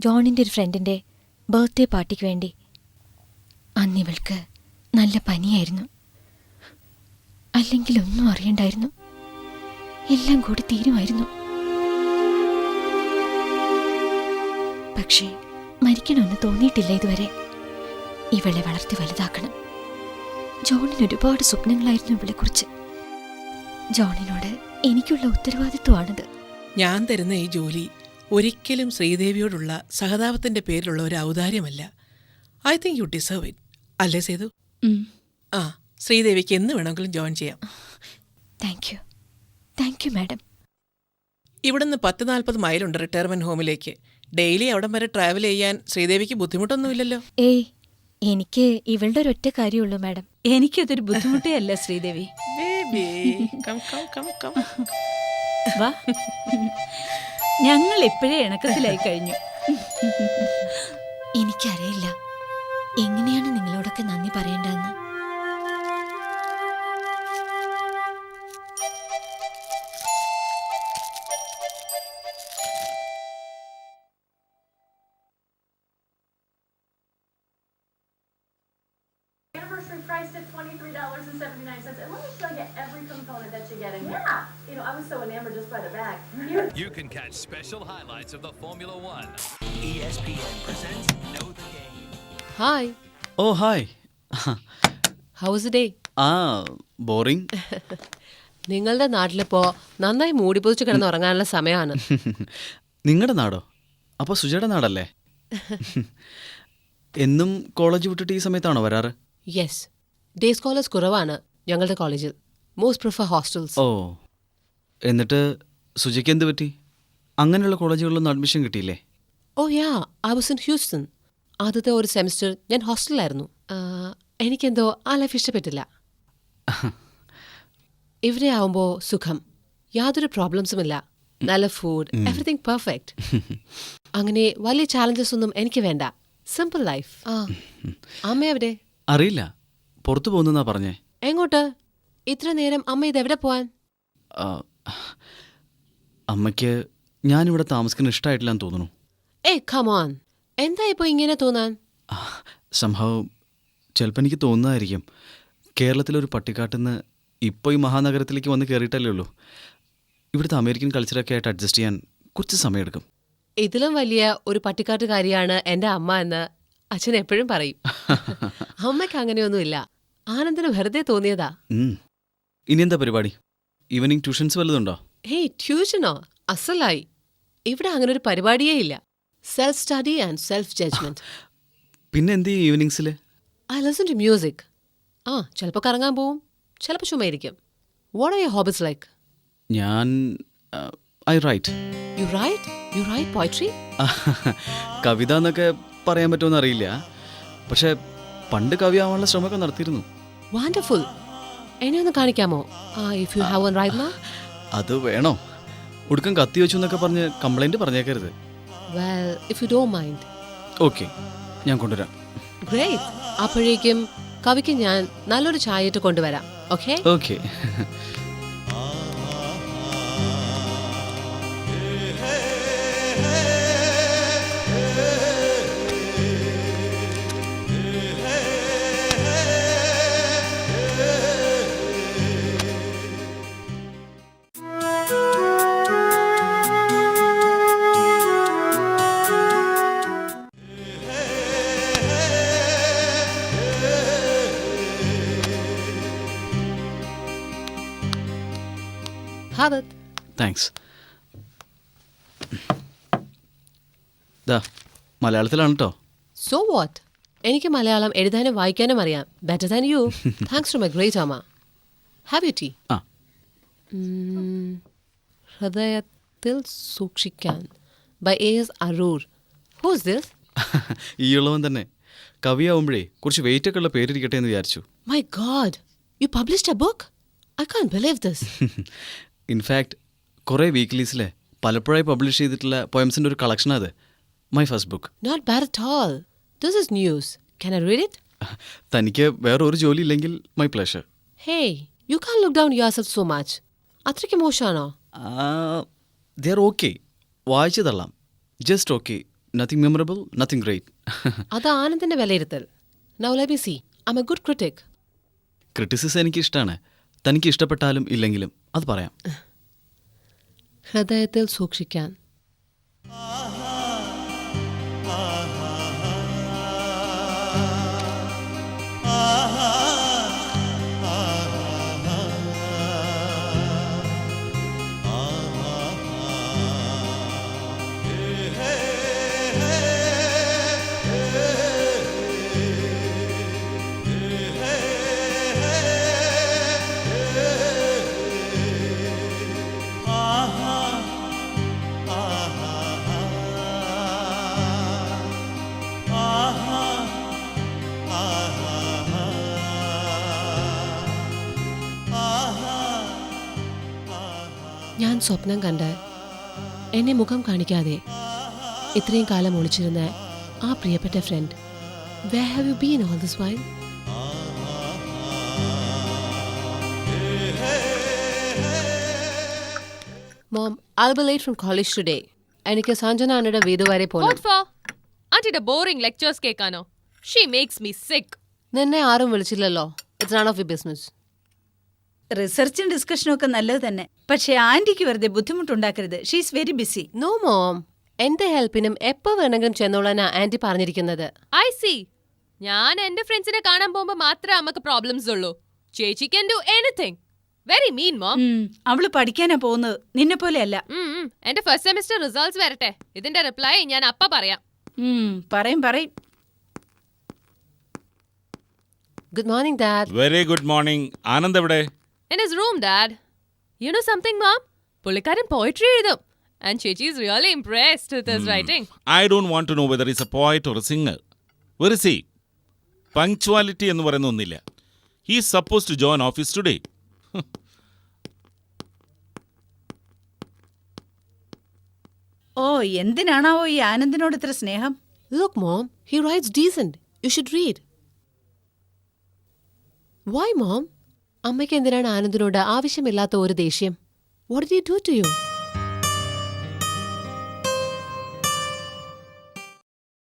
ജോണിൻ്റെ ഒരു ഫ്രണ്ടിൻ്റെ ബർത്ത്ഡേ പാർട്ടിക്ക് വേണ്ടി. അന്നിവൾക്ക് നല്ല പനിയായിരുന്നു. അല്ലെങ്കിൽ ഒന്നും അറിയണ്ടായിരുന്നു. എല്ലാം കൂടി തീരുമായിരുന്നു. പക്ഷേ മരിക്കണമെന്ന് തോന്നിയിട്ടില്ല ഇതുവരെ. ഇവളെ വളർത്തി വലുതാക്കണം. ജോണിന് ഒരുപാട് സ്വപ്നങ്ങളായിരുന്നു ഇവളെക്കുറിച്ച്. ജോണിനോട് എനിക്കുള്ള ഉത്തരവാദിത്വമാണിത്. ഞാൻ തരുന്ന ഈ ജോലി ഒരിക്കലും ശ്രീദേവിയോടുള്ള സഹതാപത്തിന്റെ പേരിലുള്ള ഒരു ഔദാര്യമല്ല. I think you deserve it. അല്ലേ സേതു? ആ, ശ്രീദേവിക്ക് എന്ന് വേണമെങ്കിലും ജോയിൻ ചെയ്യാം. Thank you. Thank you madam. ഇവിടുന്ന് 10-40 മൈലുണ്ട് റിട്ടയർമെന്റ് ഹോമിലേക്ക്. ഡെയിലി അവിടം വരെ ട്രാവൽ ചെയ്യാൻ ശ്രീദേവിക്ക് ബുദ്ധിമുട്ടൊന്നുമില്ലല്ലോ. ഏയ്, എനിക്ക് ഇവളുടെ ഒരൊറ്റ കാര്യമുള്ളൂ മാഡം. എനിക്കതൊരു ബുദ്ധിമുട്ടേ അല്ല ശ്രീദേവി. വാ, ഞങ്ങൾ ഇപ്പോഴേ ഇണക്കത്തിലായി കഴിഞ്ഞു. എനിക്കറിയില്ല എങ്ങനെയാണ് നിങ്ങളോടൊക്കെ നന്ദി പറയേണ്ടതെന്ന്. Anniversary priced at $23.79. And let me show you every component that you're getting. Yeah. You know, I was so enamored just by the bag. You can catch special highlights of the Formula One. ESPN presents Know the Game. Hi. Oh hi. How was the day? ആ, boring. നിങ്ങളുടെ നാട്ടിലിപ്പോ നന്നായി മൂടിപ്പൊതിച്ച് കിടന്ന് ഉറങ്ങാനുള്ള സമയമാണ്. നിങ്ങളുടെ നാടോ? അപ്പോൾ സുജയുടെ നാടല്ലേ? എന്നും college വിട്ടിട്ട് ഈ സമയത്താണോ വരാറ്? യെസ്, ഡേ സ്കോളേഴ്സ് കുറവാണ് ഞങ്ങളുടെ കോളേജിൽ. Most prefer hostels. ഓ, എന്നിട്ട് സുജയ്ക്ക് എന്ത് പറ്റി? അങ്ങനെയുള്ള കോളേജുകളിലൊന്നും അഡ്മിഷൻ കിട്ടിയില്ലേ? ഓ യാ, ഐ വാസ് ഇൻ ഹ്യൂസ്റ്റൺ. ആദ്യത്തെ ഒരു സെമിസ്റ്റർ ഞാൻ ഹോസ്റ്റലിലായിരുന്നു. എനിക്കെന്തോ ആ ലൈഫ് ഇഷ്ടപ്പെട്ടില്ല. ഇവിടെ ആവുമ്പോൾ സുഖം, യാതൊരു പ്രോബ്ലംസും ഇല്ല, നല്ല ഫുഡ്, എവറിത്തിങ് പെർഫെക്റ്റ്. അങ്ങനെ വലിയ ചാലഞ്ചസ് ഒന്നും എനിക്ക് വേണ്ട. Simple life. അമ്മ എവിടെ? അറിയില്ല, പുറത്തു പോകുന്നെന്നാ പറഞ്ഞേ. എങ്ങോട്ട് ഇത്ര നേരം? അമ്മ ഇതെവിടെ പോവാൻ? അമ്മയ്ക്ക് ഞാനിവിടെ താമസിക്കുന്ന ഇഷ്ടമായിട്ടില്ലാന്ന് തോന്നുന്നു. ഏയ് കം ഓൺ, എന്താ ഇപ്പൊ ഇങ്ങനെ തോന്നാൻ? സംഭവം ചിലപ്പോൾ എനിക്ക് തോന്നുന്നതായിരിക്കും. കേരളത്തിലൊരു പട്ടിക്കാട്ടിൽ ഇപ്പോൾ ഈ മഹാനഗരത്തിലേക്ക് വന്ന് കയറിയിട്ടല്ലേ ഉള്ളൂ. ഇവിടുത്തെ അമേരിക്കൻ കൾച്ചറൊക്കെ ആയിട്ട് അഡ്ജസ്റ്റ് ചെയ്യാൻ കുറച്ച് സമയമെടുക്കും. ഇതിലും വലിയ ഒരു പട്ടിക്കാട്ടുകാരിയാണ് എൻ്റെ അമ്മ എന്ന് അച്ഛൻ എപ്പോഴും പറയും. അമ്മയ്ക്ക് അങ്ങനെയൊന്നുമില്ല, ആനന്ദിന് വെറുതെ തോന്നിയതാ. ഇനി എന്താ പരിപാടി? ഈവനിങ് ട്യൂഷൻസ് വല്ലതുണ്ടോ? ഹേയ്, ട്യൂഷനോ? അസലായി. ഇവിടെ അങ്ങനെ ഒരു പരിപാടിയേ ഇല്ല. Self study and self judgement. പിന്നെ എന്ത് ചെയ്യും ഈവനിങ്സിൽ? I listen to music. ചിലപ്പോൾ കറങ്ങാൻ പോവും, ചിലപ്പോൾ ചുമ്മാ ഇരിക്കും. What are your hobbies like? ഞാൻ I write. You write? You write poetry? കവിത എന്നൊക്കെ പറയാൻ പറ്റുമെന്ന് അറിയില്ല, പക്ഷെ പണ്ട് കവിയാവാനുള്ള ശ്രമമൊക്കെ നടത്തിയിരുന്നു. വണ്ടർഫുൾ. എന്നെ ഒന്ന് കാണിക്കാമോ? If you have one right now. അത് വേണോ? ഉടുക്കം കത്തി വെച്ചു എന്നൊക്കെ പറഞ്ഞ് കംപ്ലൈന്റ് പറഞ്ഞേക്കരുത്. Well, if you don't mind. Okay, ഞാൻ കൊണ്ടുവരാം. ഗ്രേറ്റ്. അപ്പോഴേക്കും കവിക്ക് ഞാൻ നല്ലൊരു ചായ ഇട്ട് കൊണ്ടുവരാം. Okay? Okay. Have it. Thanks. ദാ, മലയാളത്തിലാണ് കേട്ടോ. So what? എനിക്ക് മലയാളം എഴുതാനും വായിക്കാനും അറിയാം. Better than you. Thanks to my great amma. Have you tea? ഹൃദയത്തിൽ സൂക്ഷിക്കാൻ by A S. Aroor. Who's this? ഈ ഉള്ളവൻ തന്നെ. കവിയാവുമ്പോഴേ കുറച്ച് വെയിറ്റ് ഒക്കെ ഉള്ള പേരിരിക്കട്ടെ എന്ന് വിചാരിച്ചു. My god, you published a book? I can't believe this. In fact കുറേ വീക്ക്ലീസിൽ പലപ്പോഴായി പബ്ലിഷ് ചെയ്തിട്ടുള്ള പോയംസിൻ്റെ ഒരു കളക്ഷനാണ് അത്. My first book. Not bad at all. This is news. Can I read it? തനിക്ക് വേറെ ഒരു ജോലി ഇല്ലെങ്കിൽ my pleasure. Hey, you can look down yourself so much. അത്രയ്ക്ക് മോശമാണോ? ദേ ആർ ഓക്കെ, വായിച്ചു തള്ളാം. Just okay, nothing memorable, nothing great. അത് ആനന്ദിന്റെ വിലയിരുത്തൽ. Now let me see. I'm a good critic. Criticism എനിക്ക് ഇഷ്ടമാണ്. തനിക്ക് ഇഷ്ടപ്പെട്ടാലും ഇല്ലെങ്കിലും അത് പറയാം. ഹൃദയത്തിൽ സൂക്ഷിക്കാൻ. ഞാൻ സ്വപ്നം കണ്ട് എന്നെ മുഖം കാണിക്കാതെ ഇത്രയും കാലം ഒളിച്ചിരുന്ന ആ പ്രിയപ്പെട്ട front, where have you been all this while? Mom, I'll be late from college today. എനിക്ക് സഞ്ജന ആനയുടെ വീട് വരെ പോകണം. What for? ആന്റിയുടെ ബോറിംഗ് ലെക്ചേഴ്സ് കേൾക്കാനോ? She makes me sick. നിന്നെ ആരും വിളിച്ചില്ലല്ലോ. It's none of your business. റിസർച്ചും ഡിസ്കഷനും ഒക്കെ നല്ലത് തന്നെ, പക്ഷേ ആന്റിക്ക് വെറുതെ ബുദ്ധിമുട്ടുണ്ടാക്കരുത്. She's very busy. No mom, എന്റെ ഹെൽപ്പിനും എപ്പോ വേണമെങ്കിലും ചെന്നോളാനാ ആന്റി പറഞ്ഞിരിക്കുന്നത്. I see. ഞാൻ എന്റെ ഫ്രണ്ട്സിനെ കാണാൻ പോകുമ്പോ മാത്രമേ നമുക്ക് പ്രോബ്ലംസ് ഉള്ളൂ. ചേച്ചി can do anything. Very mean, mom. അവള് പഠിക്കാനാ പോകുന്നത്, നിന്നെ പോലെയല്ല. എന്റെ ഫസ്റ്റ് സെമിസ്റ്റർ റിസൾട്ട്സ് വരട്ടെ, ഇതിന്റെ റിപ്ലൈ ഞാൻ അപ്പ പറയാം. പറയും. Good morning dad. Very good morning. Anand എവിടെ? In his room, Dad. You know something, Mom? പുള്ളിക്കാരൻ പോയിട്രി എഴുതും. And Chechi is really impressed with his writing. I don't want to know whether he's a poet or a singer. Where is he? Punctuality എന്ന് പറയുന്ന ഒന്നില്ല. He is supposed to join office today. ഓ, എന്തിനാണാവോ ഈ ആനന്ദിനോട് ഇത്ര സ്നേഹം? Look, Mom, he writes decent. You should read. Why, Mom? അമ്മയ്ക്ക് എന്തിനാണ് ആനന്ദിനോട് ആവശ്യമില്ലാത്ത ഒരു ദേഷ്യം? What did he do to you?